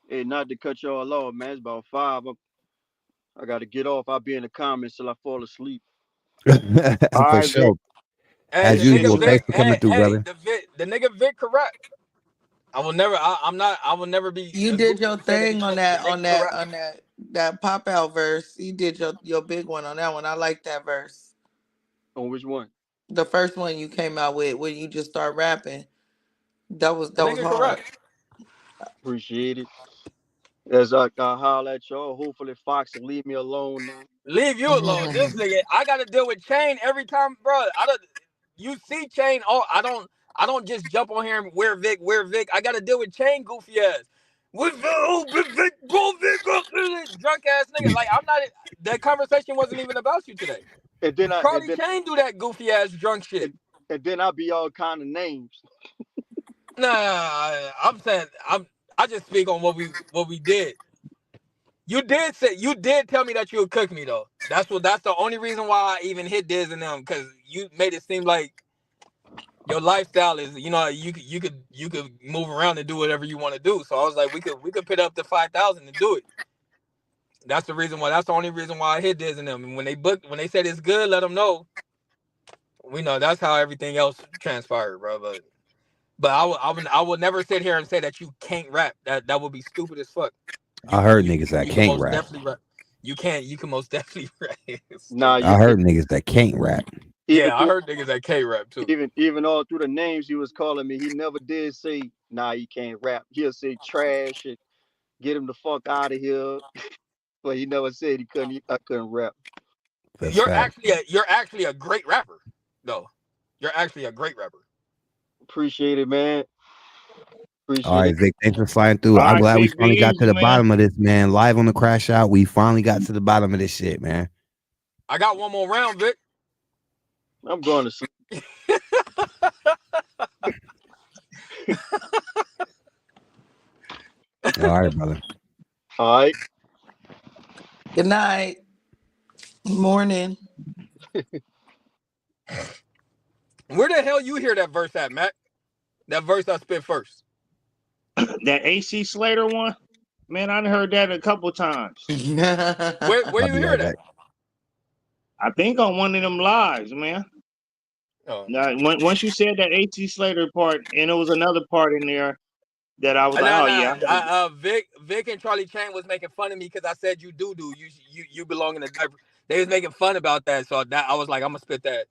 not to cut y'all off, man. It's about 5. I got to get off. I'll be in the comments till I fall asleep. All For right, Vic. sure. Hey, As the Appreciate nigga usual, you, man. thanks Vic. for coming through, Hey, brother. the nigga Vic correct. I will never. I'm not. I will never be You a did goofy your to say that he thing on can't. The that nigga correct. that pop out verse. You did your big one on that one. I like that verse. On which one? The first one you came out with when you just start rapping. The That was nigga hard. correct. Appreciate it. As I holler at y'all, hopefully Fox will leave me alone now. Leave you alone. This nigga, I got to deal with Chain every time, bro. I don't. You see Chain? Oh, I don't. I don't just jump on here and where Vic, where Vic. I got to deal with Chain goofy ass. With Vic, go Vic, drunk ass nigga. Like I'm not. That conversation wasn't even about you today. And then I and Charlie then Chain do that goofy ass drunk shit. and then I'll be all kind of names. Nah, I'm saying I just speak on what we did. You did tell me that you would cook me though. That's the only reason why I even hit Diz and them because you made it seem like your lifestyle is you could move around and do whatever you want to do. So I was like we could put up to 5,000 and do it. That's the reason why. That's the only reason why I hit Diz and them. And when they said it's good, let them know. We know that's how everything else transpired, bro. But I would never sit here and say that you can't rap. That would be stupid as fuck. I heard niggas that You can can't most rap. definitely rap. You can most definitely rap. Nah, I heard niggas that can't rap. even Yeah, I through heard niggas that can't rap too. even all through the names he was calling me, he never did say, "Nah, he can't rap." He'll say trash and get him the fuck out of here. But he never said I couldn't rap. That's fact. You're actually a great rapper, though. You're actually a great rapper. Appreciate it, man. All Appreciate right, it. Vic, thanks for sliding through. All I'm right, glad we Vic, be finally got to easy, the man. bottom of this, man. Live on the Crash Out, we finally got to the bottom of this shit, man. I got one more round, Vic. I'm going to sleep. All right, brother. All right. Good night. Morning. Where the hell you hear that verse at, Matt? That verse I spit first. That AC Slater one, man, I done heard that a couple times. Where I'll you be hear right that? back. I think on one of them lives, man. Oh. Now, once you said that AC Slater part, and there was another part in there that I was like, oh yeah, Nah. Vic and Charlie Chain was making fun of me because I said you you belong in the diaper. They was making fun about that, so that I was like, I'm gonna spit that.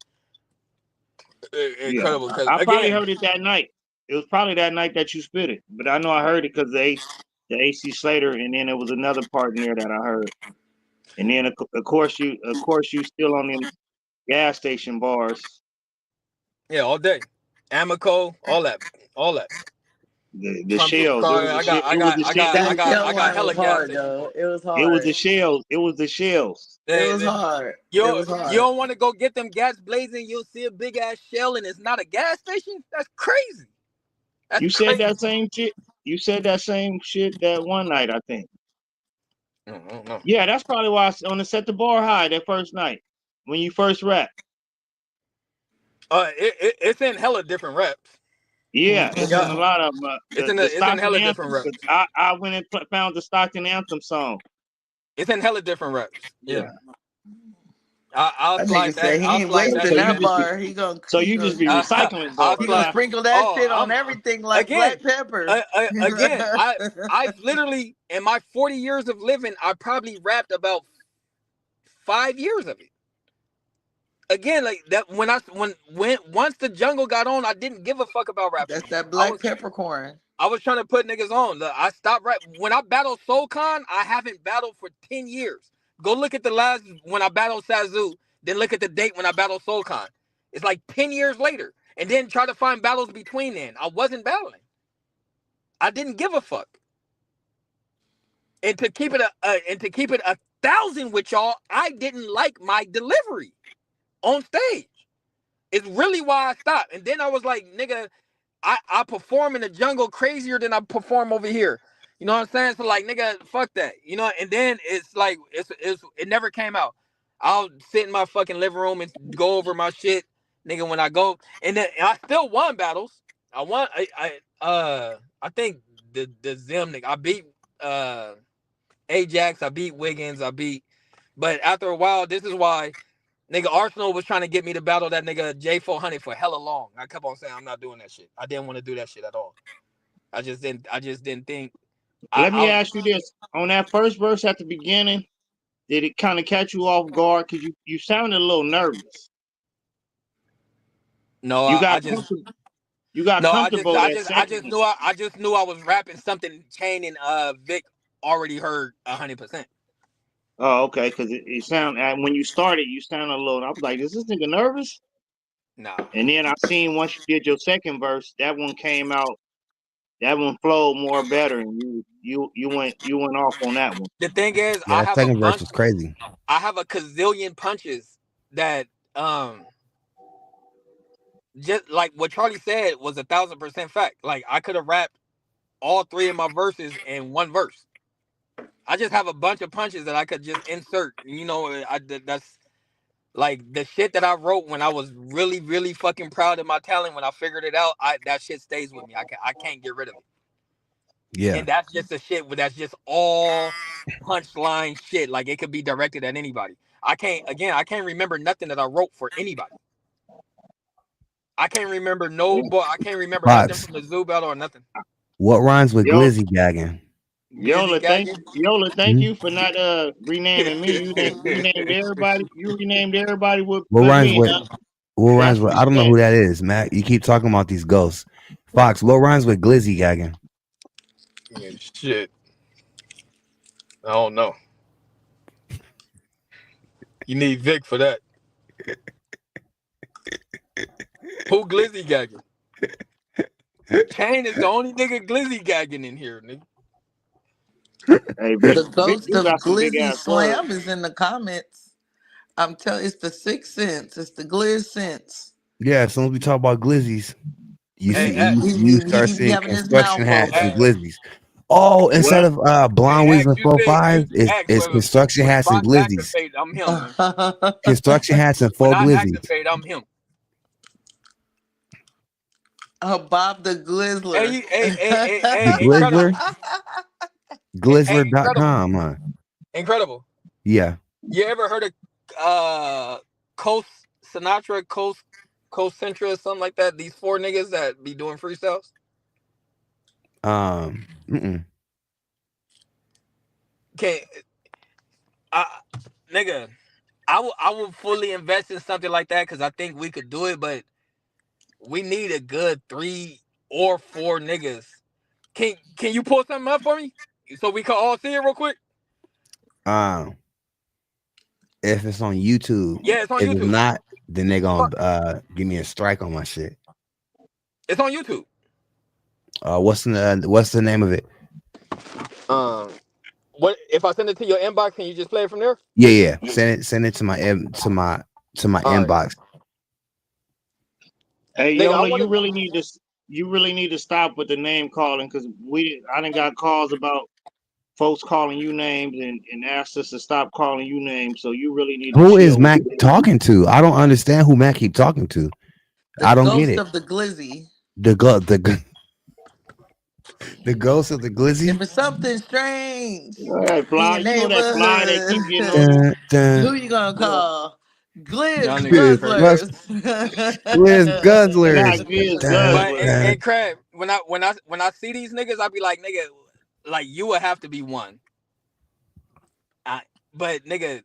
yeah. Incredible, because I probably again, heard it that night. It was probably that night that you spit it, but I know I heard it because the AC Slater, and then there was another part in there that I heard, and then of course you still on them gas station bars. yeah, all day, Amico, all that. The Pump Super shells. It was Car. the shit. It was the shit. That shell I got line was hella gas hard station though. bars. It was It was hard. the shells. It was the shells. It was hard. It was You hard. don't want to go get them gas blazing. You'll see a big ass shell, and it's not a gas station. That's crazy. That's You said crazy. that same shit. You said that same shit that one night, I think. No. Yeah, that's probably why on the Set the Bar High that first night when you first rap. It's in hella different reps. Yeah, it's in a Yeah, lot of them. The it's in Stockton hella different Anthem. reps. I went and found the Stockton Anthem song. It's in hella different reps. Yeah. Yeah. I'll That slide nigga that. said he I'll ain't slide that wasting So shit you that in. just be bar. so you just be recycling I'll bars, He gonna huh? slide. sprinkle that Oh, shit on everything like again, black pepper. again. I've literally in my 40 years of living, I probably rapped about 5 years of it. Again, like that when once the jungle got on, I didn't give a fuck about rapping. That's that I black was peppercorn. I was trying to put niggas on. I stopped rap when I battled SoulCon. I haven't battled for 10 years. Go look at the last when I battled Sazu. Then look at the date when I battled SoulCon. It's like 10 years later. And then try to find battles between then. I wasn't battling. I didn't give a fuck. And to keep it a thousand with y'all, I didn't like my delivery on stage. It's really why I stopped. And then I was like, nigga, I perform in the jungle crazier than I perform over here. You know what I'm saying? So like, nigga, fuck that. You know, and then it's like it never came out. I'll sit in my fucking living room and go over my shit, nigga, when I go. And then I still won battles. I think the Zim nigga. I beat Ajax, I beat Wiggins, I beat But after a while, this is why nigga Arsenal was trying to get me to battle that nigga J400 for hella long. I kept on saying I'm not doing that shit. I didn't want to do that shit at all. I just didn't think Let I me was ask you this: on that first verse at the beginning, did it kind of catch you off guard? Cause you sounded a little nervous. no, You got I just comfortable. You got no, comfortable that I second. just knew I was rapping something Chain and Vic already heard 100%. Oh, okay. Cause it sound when you started, you sounded a little. I was like, is this nigga nervous? Nah. And then I seen once you did your second verse, that one came out. That one flowed more better, and you went off on that one. The thing is, Yeah, that second verse was crazy. I have a gazillion punches that just like what Charlie said was 1,000% fact. Like I could have rapped all three of my verses in one verse. I just have a bunch of punches that I could just insert. You know, that's like the shit that I wrote when I was really, really fucking proud of my talent. When I figured it out, that shit stays with me. I can't get rid of it. Yeah. And that's just the shit. That's just all punchline shit. Like it could be directed at anybody. I can't remember nothing that I wrote for anybody. I can't remember I can't remember nothing Fox, from the Zoo battle or nothing. what rhymes with Yo, glizzy gagging? Glizzy gagging. Yola, thank Hmm? you for not renaming me. You renamed everybody. You renamed everybody with What but rhymes me. with? What rhymes That's with? I don't know respect. who that is, Matt. You keep talking about these ghosts. Fox, what rhymes with glizzy gagging? Yeah, shit. I don't know. You need Vic for that. Who glizzy gagging? Chain is the only nigga glizzy gagging in here, nigga. Hey, The Vic ghost do of got some big Glizzy ass words. Slam is in the comments. I'm telling it's the sixth sense. It's the Gliz sense. Yeah, as soon as we talk about glizzies, you Hey, see, He you, he you he, start he be seeing having his construction mouth hats and open. glizzies. Oh, instead What? of blonde wigs X, and you four said fives, X it's construction when hats and Fox glizzies. activate, I'm him, man. Construction hats and When four I glizzies. activate, I'm him. Bob the Hey, Glizzler. The incredible. Glizzler, Hey, incredible. Glizzler.com, huh? Incredible. Yeah. You ever heard of Coast Sinatra, Coast Centra, or something like that? These four niggas that be doing freestyles. Mm-mm. Can I, nigga? I will fully invest in something like that because I think we could do it, but we need a good 3 or 4 niggas. Can you pull something up for me so we can all see it real quick? Um, if it's on YouTube, Yeah, it's on if it's YouTube. not, then they gonna give me a strike on my shit. It's on YouTube. What's the name of it? What if I send it to your inbox? Can you just play it from there? Yeah. Send it to my All right, inbox. Hey, nigga. I Yola, want you really need to stop with the name calling because I done got calls about folks calling you names and asked us to stop calling you names. So you really need to Who is chill with Mac it. talking to? I don't understand who Mac keep talking to. The I don't get ghost it. of the Glizzy. The ghost of the glizzy. If it's something strange All right, in Fly. your You know that Fly. They keep getting on neighborhood, you. Dun, dun. who you gonna call? y'all Glizz niggas is Glizz, crazy. Glizz, Glizz Not guzzlers. Grizz Dun, But Guzzler. dun. and Crab, when I see these niggas, I be like, nigga, like you would have to be one. I, but nigga,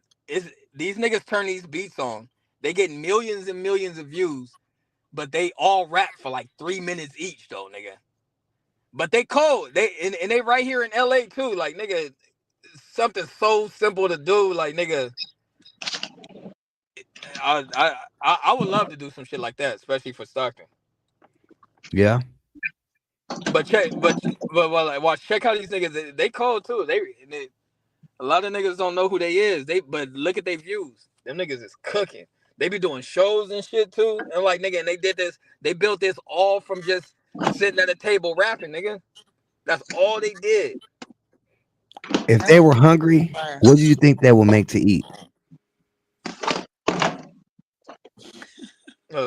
these niggas turn these beats on. They get millions and millions of views, but they all rap for like 3 minutes each, though, nigga. But they cold. And they right here in LA too. Like nigga, something so simple to do. Like nigga, I would love to do some shit like that, especially for Stockton. Yeah. But well, like, watch, check out these niggas. They cold too. They a lot of niggas don't know who they is. But look at their views. Them niggas is cooking. They be doing shows and shit too. And like nigga, and they did this. They built this all from just sitting at a table rapping, nigga. That's all they did. If they were hungry, what do you think they will make to eat?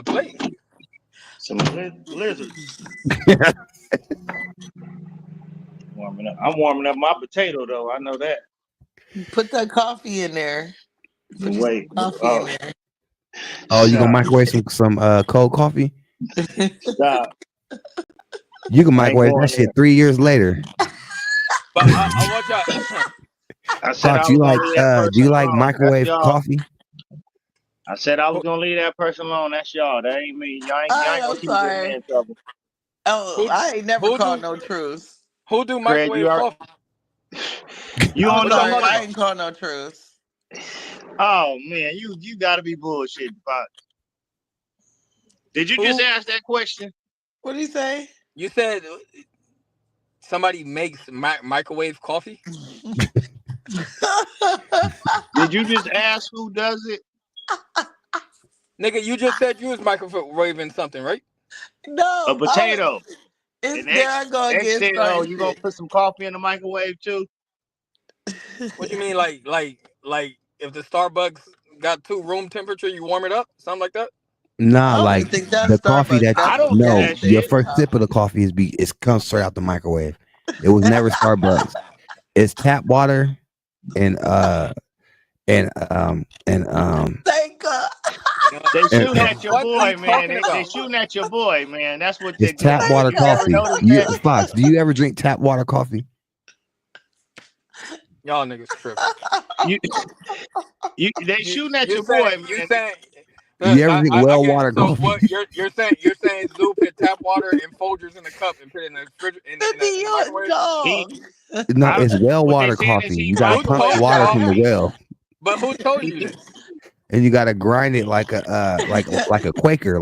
Play. Some lizards. I'm warming up my potato though. I know that. Put that coffee in there. Put you Wait. some coffee in Oh, there. Oh, you gonna stop. microwave some cold coffee? Stop. You can I ain't microwave that going shit there. 3 years later. But I want y'all. I said I Fox, was gonna leave that do person you like alone. That's microwave y'all. coffee? I said I was who, gonna leave that person alone. That's y'all. That ain't me. All Y'all right, ain't gonna I'm keep getting me sorry. in trouble. Oh, who I ain't never who called do no truce. who do Craig, you microwave are. coffee? You I'm don't What y'all know sorry, talking what? I about? ain't called no truce. Oh man, you gotta be bullshitting, Fox. Did you just Who? ask that question? What did he say? You said somebody makes microwave coffee. Did you just ask who does it? Nigga, you just said you was microwaving something, right? A No, potato. it's And there. I go X again said, "Oh, starting you gonna shit. put some coffee in the microwave too?" What you mean, like if the Starbucks got to room temperature, you warm it up, something like that? Nah, I don't like even think that's the coffee Starbucks. that I That's don't do no, that gas your shit. station first sip of the coffee. coffee is comes straight out the microwave. It was never Starbucks. It's tap water and Thank God. They What shooting the at your fuck are you boy, man. talking They about? shooting at your boy, man. That's what it's they. tap Thank water You never coffee. noticed You that? Fox, do you ever drink tap water coffee? Y'all niggas tripping. You, they You shooting at you your boy, saying you man. saying You ever drink I well get water so coffee? what you're saying Zoo put tap water in Folgers in a cup and put it in the fridge That'd be in the your microwave. He, dog. No, I, it's well what they water saying is coffee. he You gotta Who pump the told microwave water that from the y'all? coffee. well, But who told you He, this? and you gotta grind it like a like a Quaker,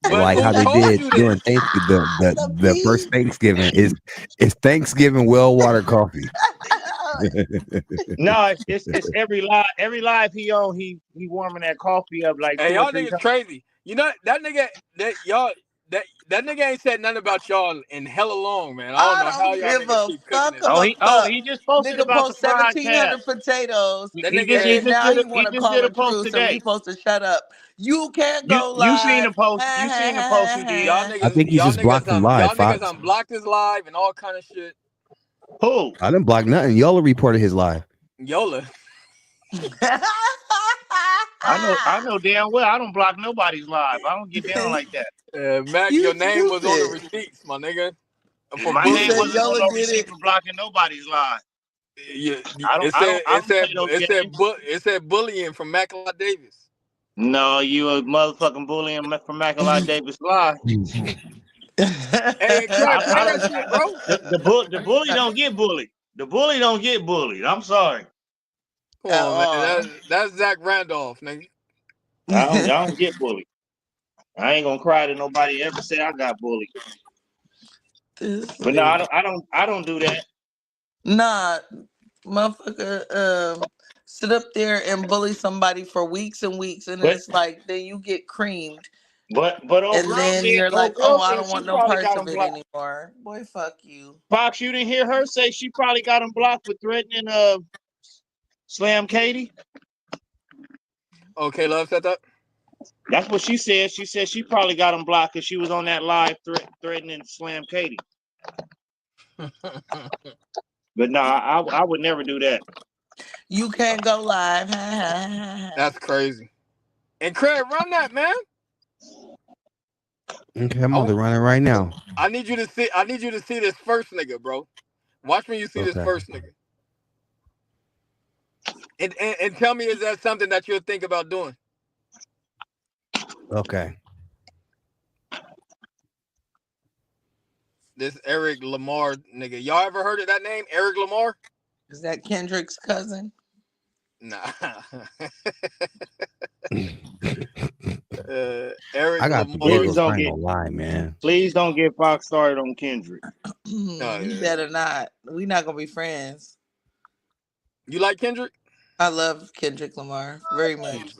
But like how who they told did you during this? Thanksgiving. The The first beef. Thanksgiving is Thanksgiving well water coffee. no, it's every live he on. He warming that coffee up like Hey, two or y'all three niggas times. crazy. You know that nigga that y'all that nigga ain't said nothing about y'all in hella long, man. I don't I know how don't y'all give niggas a keep cooking fuck this of Oh, shit. a fuck. he just posted Nigga about the post fries tab. 1,700 potatoes, That He just he and nigga just now did he a want to just did call a a post truce, and we today. supposed to shut up. You can't go You seen the live. post? Ha, You ha, seen the post he did? y'all ha, I niggas think you y'all just niggas blocked him live, y'all niggas Fox. unblocked his live and all kind of shit. Who? I didn't block nothing. Yola reported his live. Yola. I know damn well I don't block nobody's live. I don't get down ha. like that. Mac, You your name was on the stupid. receipts, my nigga. For My You name said bullying. wasn't on Yola no did receipt it. for blocking nobody's live. Yeah, I don't play those games. it said bullying from Mac Davis. No, you a motherfucking bully from Mackalock Davis live. Hey, Craig, play I that don't. shit, bro. The bully don't get bullied. The bully don't get bullied. I'm sorry. Come At on, man. all. That's Zach Randolph, nigga. I don't get bullied. I ain't gonna cry to nobody ever say I got bullied. This But no, nigga. I don't do that. Nah, motherfucker, sit up there and bully somebody for weeks and weeks, and then But it's like, then you get creamed, old and girl then said you're like, oh, I don't she want no probably parts got of him it blocked. anymore. Boy, fuck you. Fox, you didn't hear her say she probably got him blocked for threatening Slam Katie. Okay, love said that. That's what she said. She said she probably got him blocked because she was on that live threatening Slam Katie. But no, I would never do that. You can't go live. That's crazy. And Craig, run that, man. Okay, I'm I, about to run it right now. I need you to see. I need you to see this first nigga, bro. Watch when you see this Okay. first nigga, and tell me, is that something that you'll think about doing? Okay. This Eric Lamar nigga. Y'all ever heard of that name, Eric Lamar? Is that Kendrick's cousin? Nah. I Eric got the Lamar. Please giggles. I don't ain't get gonna lie, man. Fox started on Kendrick. Oh, You yeah. better not. We not gonna be friends. You like Kendrick? I love Kendrick Lamar very much.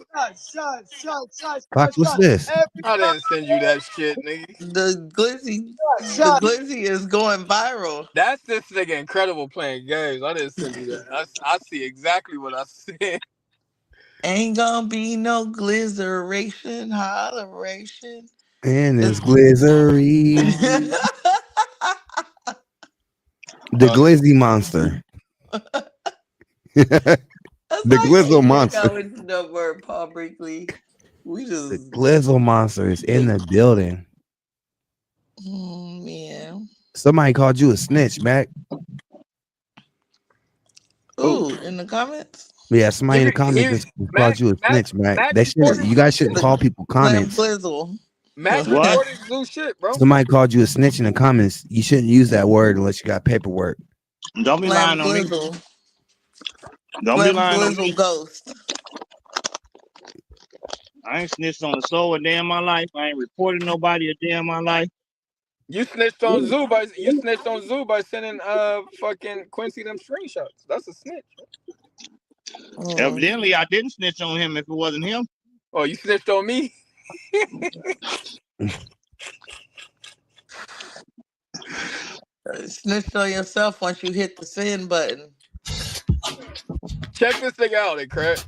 Fox, what's this? I didn't send you that shit, nigga. The glizzy is going viral. That's this nigga incredible playing games. I didn't send you that. I see exactly what I said. Ain't gonna be no glizzeration, holleration. And It's it's glizzery. The Y'all niggas, glizzy monster. That's The how you Glizzle get monster. out with the word, Paul Brinkley. We The just, Glizzle monster is in the building. man. Somebody called you a snitch, Mac. Ooh, in the comments. Yeah, somebody in the He comments just called Mac you a snitch, Mac. Mac They should. reported You guys shouldn't The call people Glam comments. Blizzle. Mac What? reported Zoo shit, bro. Somebody called you a snitch in the comments. You shouldn't use that word unless you got paperwork. Don't be Glam lying on me. Blizzle. Don't be Glam lying on Blizzle me. Ghost. I ain't snitched on the soul a day in my life. I ain't reported nobody a day in my life. You snitched on Zoo by sending fucking Quincy them screenshots. That's a snitch. Evidently, I didn't snitch on him if it wasn't him. Oh, you snitched on me? Snitched on yourself once you hit the send button. Check this thing out, crack.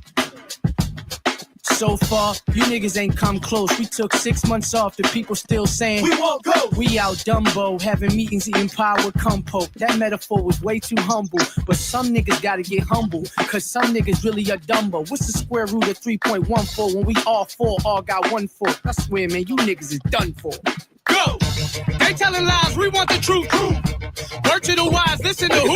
So far, you niggas ain't come close. We took 6 months off, the people still saying we won't go. We out Dumbo, having meetings, eating pie with compo. That metaphor was way too humble, but some niggas gotta get humble, cause some niggas really are Dumbo. What's the square root of 3.14 when we all four all got 1 4? I swear, man, you niggas is done for. Go! They telling lies, we want the truth. Word to the wise, listen to who?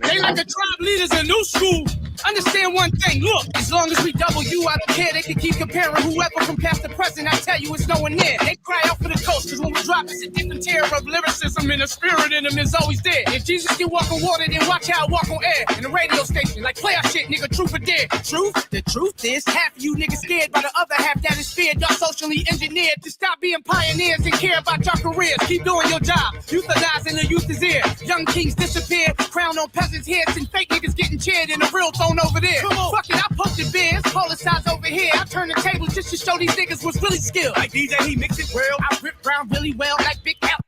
They like the tribe leaders in new school. Understand one thing, look, as long as we double you, I don't care. They can keep comparing whoever from past to present. I tell you, it's nowhere near. They cry out for the coast, cause when we drop, it's a different tier of lyricism, and the spirit in them is always there. If Jesus can walk on water, then watch how I walk on air. In the radio station, like play our shit, nigga, truth or dare. Truth? The truth is, half of you niggas scared by the other half that is feared. Y'all socially engineered to stop being pioneers and care about your careers. Keep doing your job, euthanizing the youth is here. Young kings disappear, crown on peasants' heads, and fake niggas getting cheered in the real throne over there. Fuck it, I posted beers, policize over here. I turn the tables just to show these niggas was really skilled. Like DJ, he mix it well. I rip round really well, like Big L.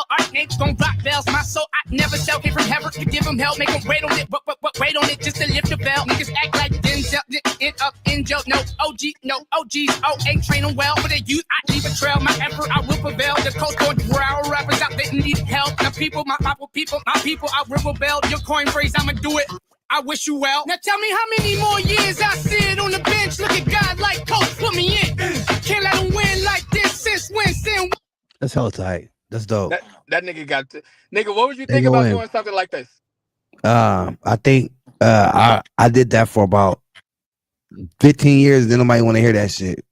Our names gon' rock bells. My soul, I never sell. Came from heaven to give them help. Make them wait on it, but wait on it just to lift the bell. Niggas act like Denzel, end up in jail. No OG, no OGs. Oh, ain't train them well. For the youth, I leave a trail. My effort, I will prevail. The coast going growl rappers out there need help. The people, my people, I will rebel. Your coin phrase, I'ma do it. I wish you well. Now tell me how many more years I sit on the bench. Look at God like coach, put me in. Can't let him win like this since when sin. That's hell tight. That's dope. That nigga got nigga. What would you think about doing something like this? I think I did that for about 15 years. Then nobody want to hear that shit.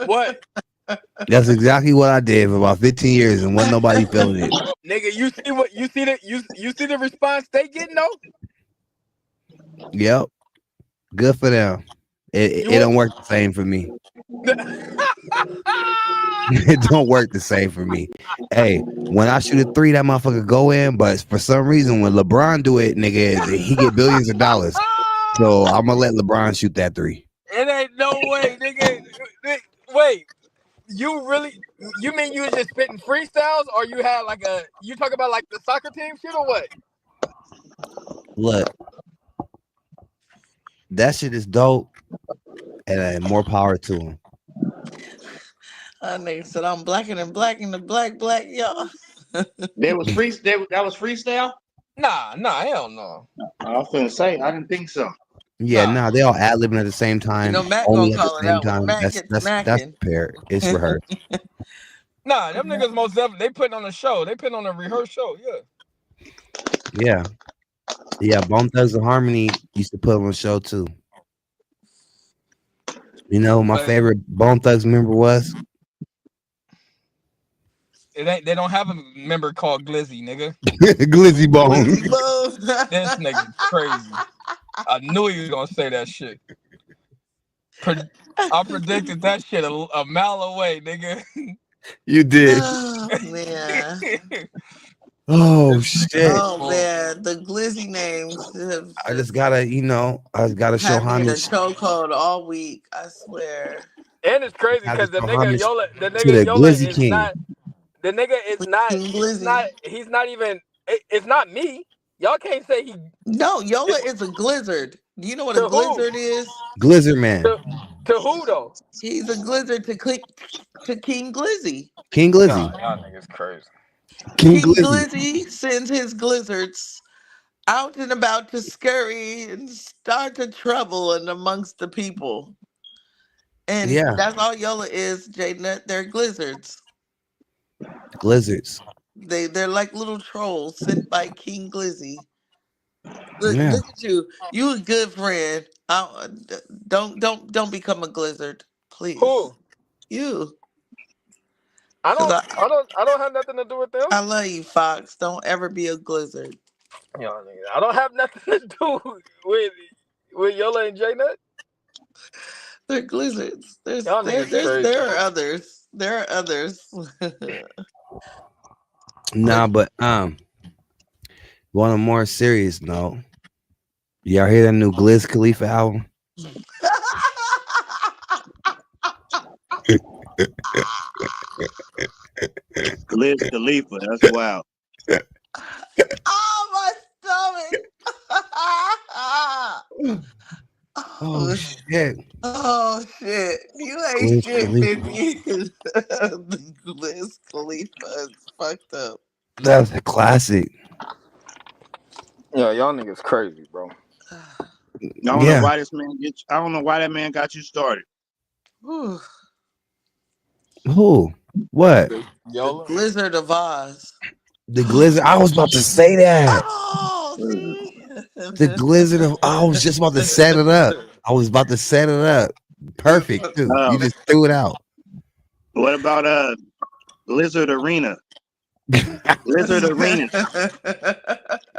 What? That's exactly what I did for about 15 years, and wasn't nobody feeling it. Nigga, you see the response they getting though? Yep. Good for them. It don't work the same for me. It don't work the same for me. Hey, when I shoot a 3, that motherfucker go in. But for some reason, when LeBron do it, nigga, he get billions of dollars. So I'm gonna let LeBron shoot that 3. It ain't no way, nigga. Wait, you mean you was just spitting freestyles, or you had like you talk about like the soccer team shit or what? Look, that shit is dope, and more power to him. Nigga said I'm blacker than black and the black, y'all. That was freestyle? Nah, hell no. I was finna say, I didn't think so. Yeah, nah, they all ad-libbing at the same time. You know, Matt only gonna at call the it same out time. when Matt gets That's prepared. It's rehearsed. Nah, them niggas most definitely they putting on a show. They putting on a rehearsed show. Yeah. Bone Thugs and Harmony used to put on a show too. You know, my favorite Bone Thugs member was. They don't have a member called Glizzy, nigga. Glizzy Bone. This nigga crazy. I knew he was gonna say that shit. I predicted that shit a mile away, nigga. You did. Oh man. Oh shit. Oh man, the Glizzy names. I just gotta show had me in a homage. chokehold all week. I swear. And it's crazy because the nigga Yola Glizzy is King. not. The nigga is not. He's not even. It's not me. Y'all can't say he. No, Yola is a glizzard. Do you know what a glizzard is? Blizzard Man. To who though? He's a glizzard to King Glizzy. King Glizzy. Y'all niggas crazy. King King Glizzy. Glizzy sends his glizzards Out and about to scurry and start to trouble and amongst the people. And Yeah, that's all Yola is, J Nut. They're glizzards. Glizzards. They're like little trolls sent by King Glizzy. Yeah. Look at you. You a good friend. Don't become a glizzard, please. Who? You, I cause don't. I don't have nothing to do with them. I love you, Fox. Don't ever be a glizzard. Y'all niggas. I don't have nothing to do with Yola and J Nut. They're glizzards. Y'all niggas crazy. There are others. There are others. Nah, but on a more serious note, y'all hear that new Gliz Khalifa album? Liz Khalifa, that's wild. Oh, my stomach. Oh shit. Oh shit. You ain't Gliz shit, Khalifa. 50. The Liz Khalifa is fucked up. That's a classic. Yeah, y'all niggas crazy, bro. I don't know why this man I don't know why that man got you started. Whew. Who? What? The Blizzard of Oz. The Glizzard. I was about to say that. Oh, see? The Glizzard of. I was just about to set it up. Perfect too. You just threw it out. What about Blizzard Arena? Blizzard Arena.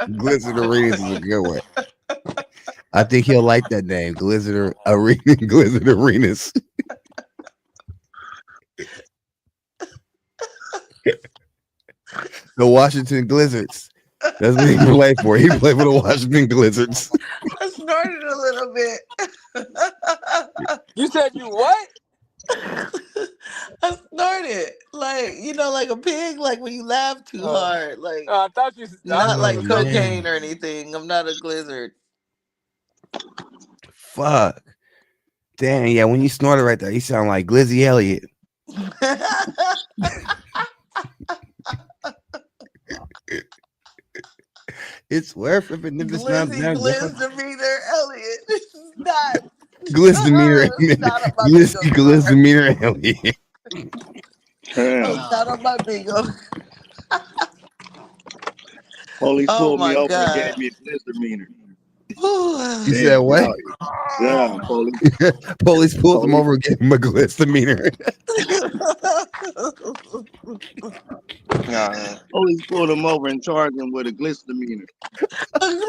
Glizzard Arenas is a good one. I think he'll like that name. Glizzard Arena. Glizzard Arenas. The Washington Glizzards. That's what he played for. He played for the Washington Glizzards. I snorted a little bit. You said you what? I snorted. Like, like a pig, like when you laugh too hard. Like, I thought you not like man. cocaine or anything. I'm not a glizzard. Fuck. Damn, yeah, when you snorted right there, you sound like Glizzy Elliott. It's worth it, if it's not that. Glizzy Elliott. This is not. Glycemeter. Glycemeter Elliott. Not on my bingo. Police pulled me over God. and gave me a misdemeanor. You said what? Yeah, police pulled him over and gave him a misdemeanor. Police pulled him over and charged him with a misdemeanor. A misdemeanor.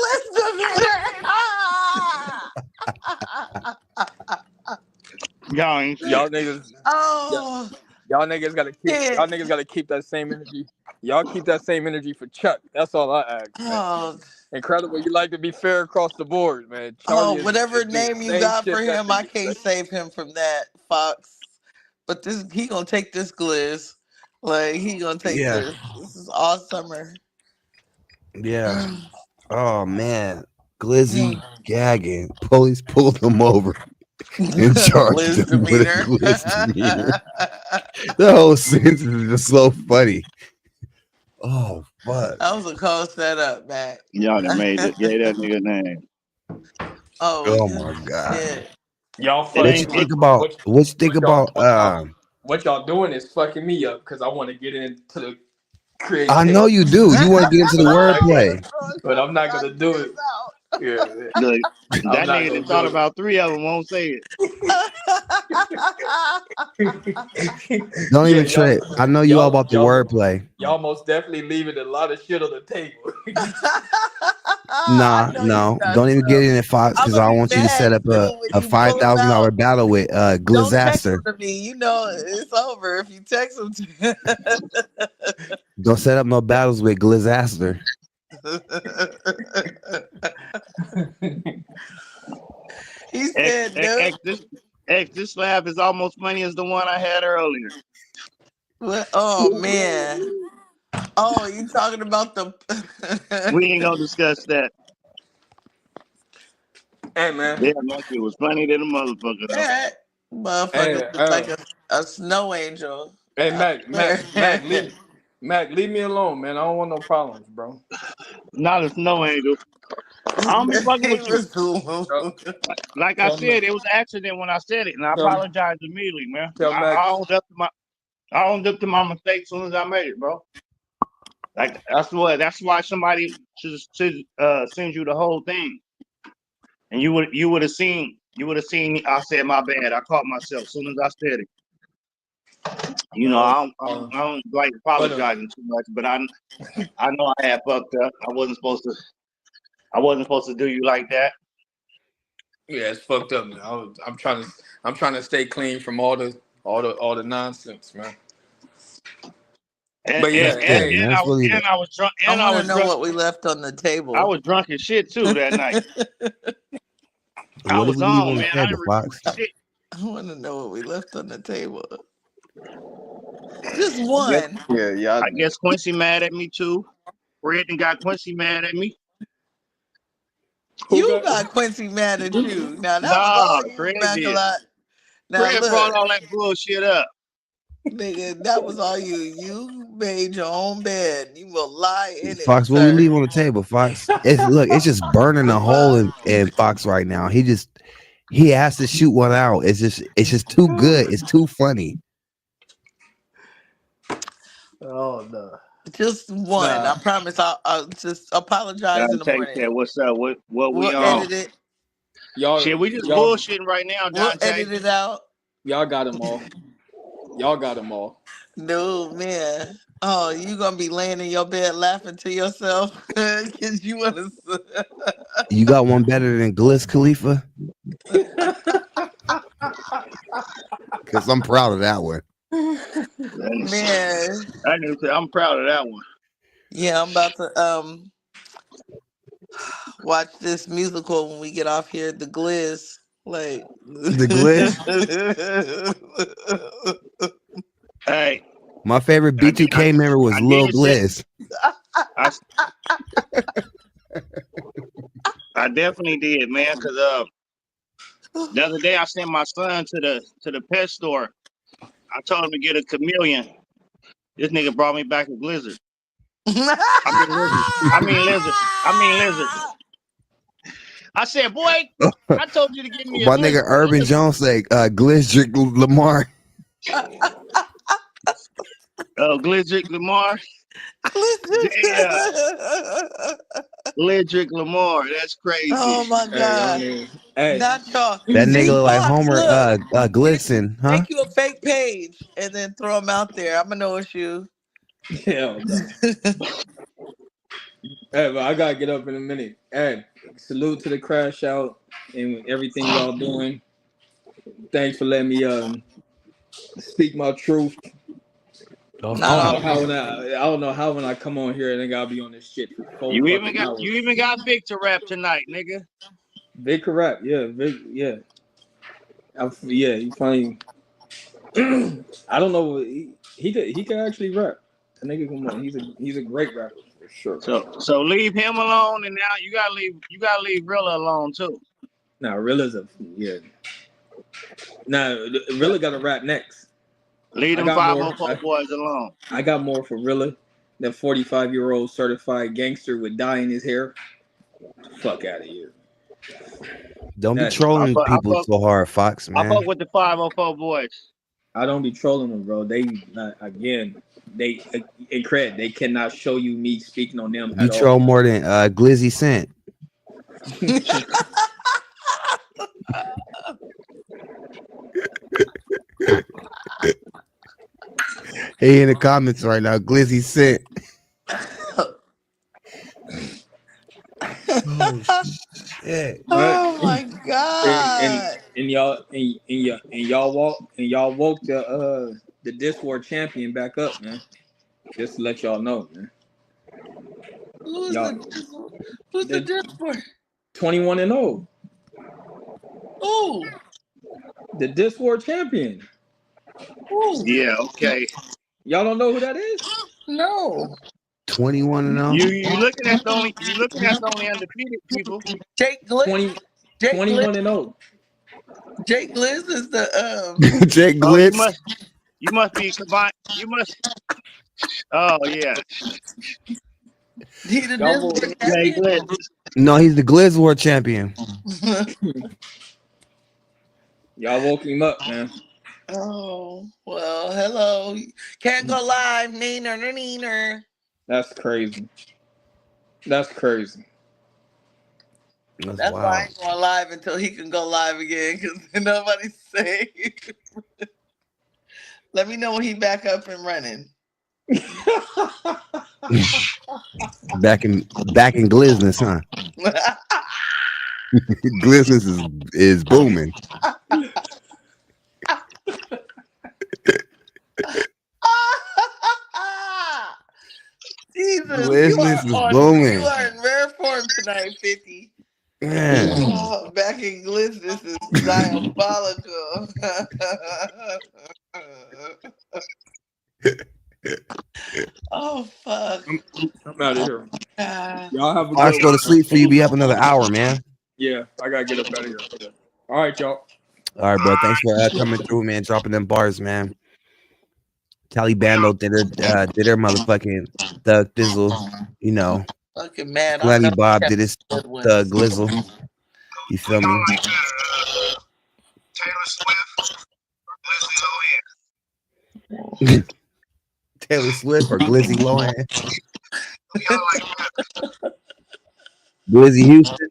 Y'all niggas. Oh. Y'all niggas gotta keep that same energy. Y'all keep that same energy for Chuck. That's all I ask. Oh. Incredible. You like to be fair across the board, man. Charlie Whatever name you got for him, I can't save him from that, Fox. But he gonna take this Gliz. Like, he gonna take this. This is all summer. Yeah. Oh man. Glizzy gagging. Police pulled him over and charged him with a misdemeanor. The whole sentence is just so funny. Oh fuck. That was a cold setup, man. Y'all done made it. Gave that nigga name. Oh my god. Shit. Y'all What you think about what y'all doing is fucking me up because I want to get into the creativity. I know you do. You want to get into the wordplay. But I'm not gonna do it. Yeah. Look, that nigga that thought about 3 of them won't say it. Don't even trip. I know you all about the wordplay. Y'all most definitely leaving a lot of shit on the table. No. Don't even get in it, Fox, because I want you to set up a $5,000 battle with Glizaster. To me. You know it's over if you text him. Don't set up no battles with Glizaster. He said, this laugh is almost funny as the one I had earlier. What? Oh man. Oh, you talking about the We ain't gonna discuss that. Hey man. Yeah, that shit was funny than a motherfucker. That motherfucker was like a snow angel. Hey Mac, leave me alone, man. I don't want no problems, bro. Not a snow angel. I don't be fucking with you. Tell Like I said, it was an accident when I said it, and I apologize immediately, man. Max. I owned up to my mistake as soon as I made it, bro. Like that's why somebody should send you the whole thing, and you would have seen I said my bad. I caught myself as soon as I said it. You know, I don't like apologizing too much, but I know I had fucked up. I wasn't supposed to do you like that. Yeah, it's fucked up, man. I'm trying to stay clean from all the nonsense, man. And, But yeah, and I was drunk. And I want to know what we left on the table. I was drunk as shit too that night. What did we leave on the table, Fox? I want to know what we left on the table. Just one. Yeah. I guess Quincy mad at me too. Fred got Quincy mad at me. You got Quincy mad at you. Now that was all you, Fred Mac did. a lot. Now Fred brought all that bullshit up. Nigga, that was all you. You made your own bed. You will lie in it. Fox, what we leave on the table, Fox? It's just burning a hole in Fox right now. He has to shoot one out. It's just too good. It's too funny. Oh no. Just one. I promise. I'll just apologize in the morning. That. What's up? What we'll we on? Edit it. Shit, we just bullshitting right now, We'll Dante. edit it out. Y'all got them all. No, man. Oh, you gonna be laying in your bed laughing to yourself because you want to. You got one better than Gliss Khalifa? Because I'm proud of that one. Man, I'm proud of that one. Yeah, I'm about to watch this musical when we get off here. The Gliss, like the Gliss. Hey, my favorite B2K member was Lil Gliss. I definitely did, man. Because the other day I sent my son to the pet store. I told him to get a chameleon. This nigga brought me back a blizzard. I mean lizard. I said, boy, I told you to give me a my blizzard. nigga Urban Jones say Glizzard Lamar. Glizzard Lamar. Glizzard Lamar. That's crazy. Oh my god. Not y'all. That nigga look like Fox, Homer Glisten, huh? Make you a fake page and then throw them out there. I'm gonna know it's you. Hell no. Hey, but I gotta get up in a minute. Hey, salute to the crash out and everything y'all doing. Thanks for letting me speak my truth. I don't know how when I come on here and I gotta be on this shit for 4 You hours. even got Victor rap tonight, nigga. Victor rap, yeah, yeah. He funny. I don't know. He could actually rap. The nigga come on. He's a great rapper for sure. So leave him alone, and now you gotta leave Rilla alone too. Nah, Rilla's Rilla got to rap next. Leave them 504 boys alone. I got more for Rilla. That 45-year-old certified gangster with dye in his hair. Fuck out of here. Don't be trolling people so hard, Fox, man. I fuck with the 504 boys. I don't be trolling them, bro. They in credit, they cannot show you me speaking on them. You troll more than Glizzy Scent. Hey, in the comments right now, Glizzy Scent. Oh shit! Oh my god! And y'all woke the Disc War champion back up, man. Just to let y'all know, man. Who's the Disc War? 21-0. Oh, the Disc War champion. Ooh. Yeah, okay. Y'all don't know who that is? No. 21-0. You looking at the only undefeated people. Jake Gliss. 21-0. Jake Gliss is the Jake Gliss. You must be combined. You must. Oh yeah. He the Y'all Disney woke, Jay champion. Glitz. No, he's the Glizz World champion. y'all woke him up, man. Oh well, hello. Can't go live, neener. That's crazy. That's crazy. That's That's why I wild. ain't going live until he can go live again, because nobody's safe. Let me know when he back up and running. back in Glizness, huh? Glizness is booming. Jesus, Glizness is booming. you are in rare form tonight, 50. Man. Oh, back in Glitz, this is diabolical. Oh fuck. I'm out of here. God. Y'all have a Fox, good go one. to sleep for you. Be up another hour, man. Yeah, I gotta get up out of here. All right, y'all. All right, bro. Thanks for coming through, man. Dropping them bars, man. Bando did her motherfucking thug thizzle, you know. Fucking man, I Lenny know Bob you did his kept good thug ones. glizzle. You feel me? Taylor Swift or Lizzie Lohan? Taylor Swift or Glizzy Lohan? Y'all like that? Glizzy Houston.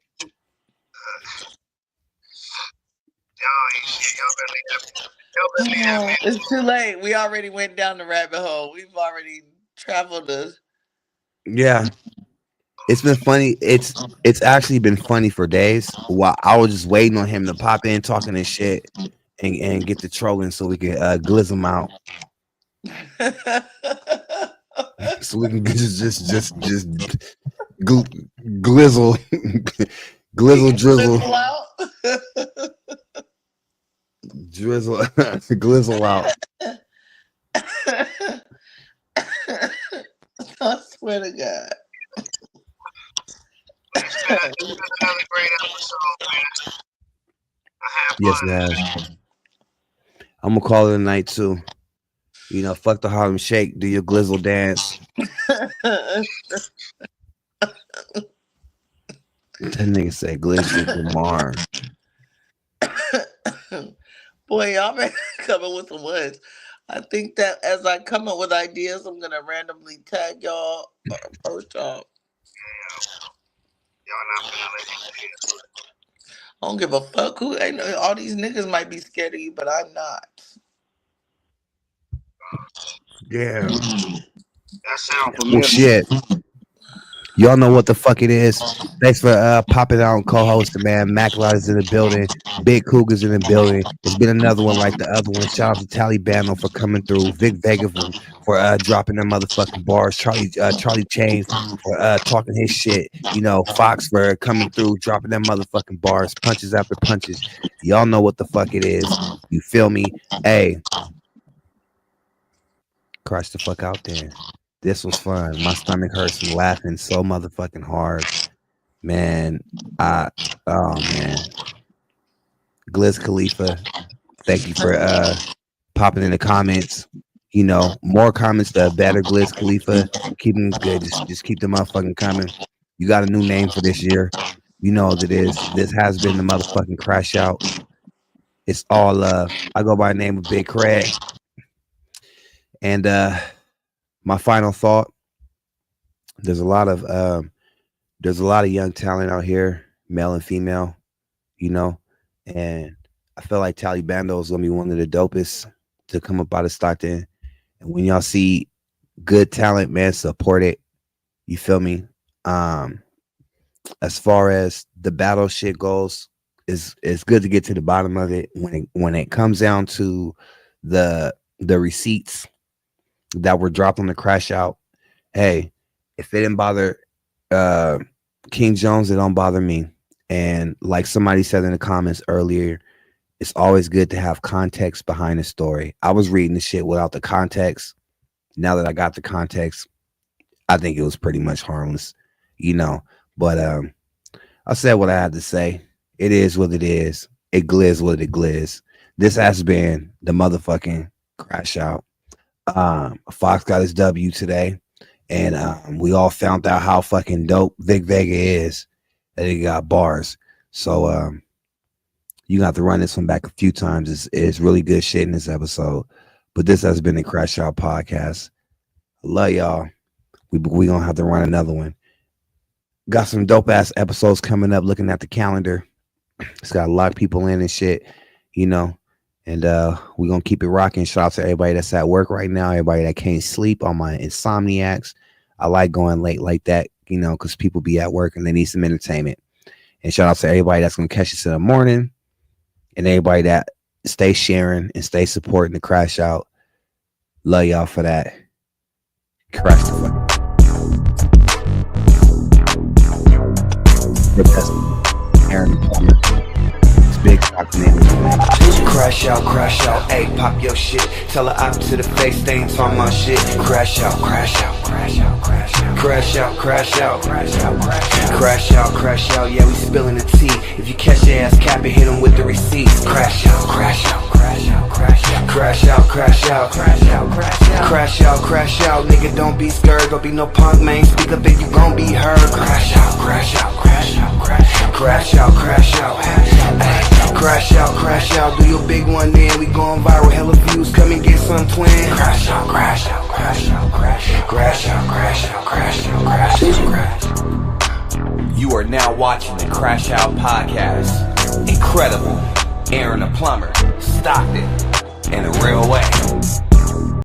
Y'all better leave that. It's too late. We already went down the rabbit hole. We've already traveled the. Yeah. It's been funny. It's actually been funny for days. While I was just waiting on him to pop in, talking and shit, and get the trolling so we can glizz him out. So we can just glizzle, glizzle, drizzle, drizzle, glizzle out. I swear to God. Another great episode, man. Yes, it has. I'm gonna call it a night too. You know, fuck the Harlem Shake. Do your glizzle dance. That nigga said Glizzy Lamar. Boy, y'all been coming with some words. I think that as I come up with ideas, I'm gonna randomly tag y'all or post y'all. Y'all not gonna let him do it. I don't give a fuck who. Ain't all these niggas might be scared of you, but I'm not. Yeah. That sound Well, familiar. shit. Y'all know what the fuck it is. Thanks for popping out and co-hosting, man. Mac is in the building. Big Cougars in the building. It's been another one like the other one. Shout out to Taliban for coming through. Vic Vega for dropping their motherfucking bars. Charlie Chain for talking his shit. You know, Fox for coming through, dropping them motherfucking bars, punches after punches. Y'all know what the fuck it is. You feel me? Hey, crush the fuck out there. This was fun. My stomach hurts from laughing so motherfucking hard. Man, oh man. Gliz Khalifa, thank you for popping in the comments. You know, more comments, the better. Gliz Khalifa, keep them good. Just keep them motherfucking coming. You got a new name for this year. You know what it is. This has been the motherfucking Crash Out. It's all love. I go by the name of Big Craig. And my final thought. There's a lot of young talent out here, male and female, you know, and I feel like Bando is gonna be one of the dopest to come up out of Stockton. And when y'all see good talent, man, support it. You feel me? As far as the battle shit goes, it's good to get to the bottom of it. When it comes down to the receipts that were dropped on the Crash Out, hey, if it didn't bother King Jones, it don't bother me. And like somebody said in the comments earlier, it's always good to have context behind the story. I was reading the shit without the context. Now that I got the context, I think it was pretty much harmless, you know. But I said what I had to say. It is what it is. It glizz what it glizz. This has been the motherfucking Crash Out. Fox got his W today. And we all found out how fucking dope Vic Vega is. That he got bars. So you got to run this one back a few times. It's really good shit in this episode. But this has been the Crash Out Podcast. I love y'all. We gonna have to run another one. Got some dope ass episodes coming up. Looking at the calendar, it's got a lot of people in and shit, you know. And we gonna keep it rocking. Shout out to everybody that's at work right now. Everybody that can't sleep. All my insomniacs. I like going late like that, you know, because people be at work and they need some entertainment. And shout out to everybody that's gonna catch us in the morning, and everybody that stay sharing and stay supporting the Crash Out. Love y'all for that. Crash the fuck. Aaron Plummer. It's big talking in. Crash out, ayy, pop your shit. Tell her out to the face, they ain't talking my shit. Crash out, crash out, crash out, crash out, crash out, crash out, crash out, crash out, crash out, yeah, we spilling the tea. If you catch your ass cap it, hit them with the receipts. Crash out, crash out, crash out, crash out, crash out, crash out, crash out, crash out, crash out, nigga, don't be scared, don't be no punk, man, speak up if you gon' be heard. Crash out, crash out, crash out, crash out, crash out, crash out, crash out, crash out, do your big one then, we going viral, hella views, come and get some twin. Crash out, crash out, crash out, crash out, crash out, crash out, crash out, crash out, crash out. You are now watching the Crash Out Podcast. Incredible. Aaron the Plumber. Stockton. In a real way.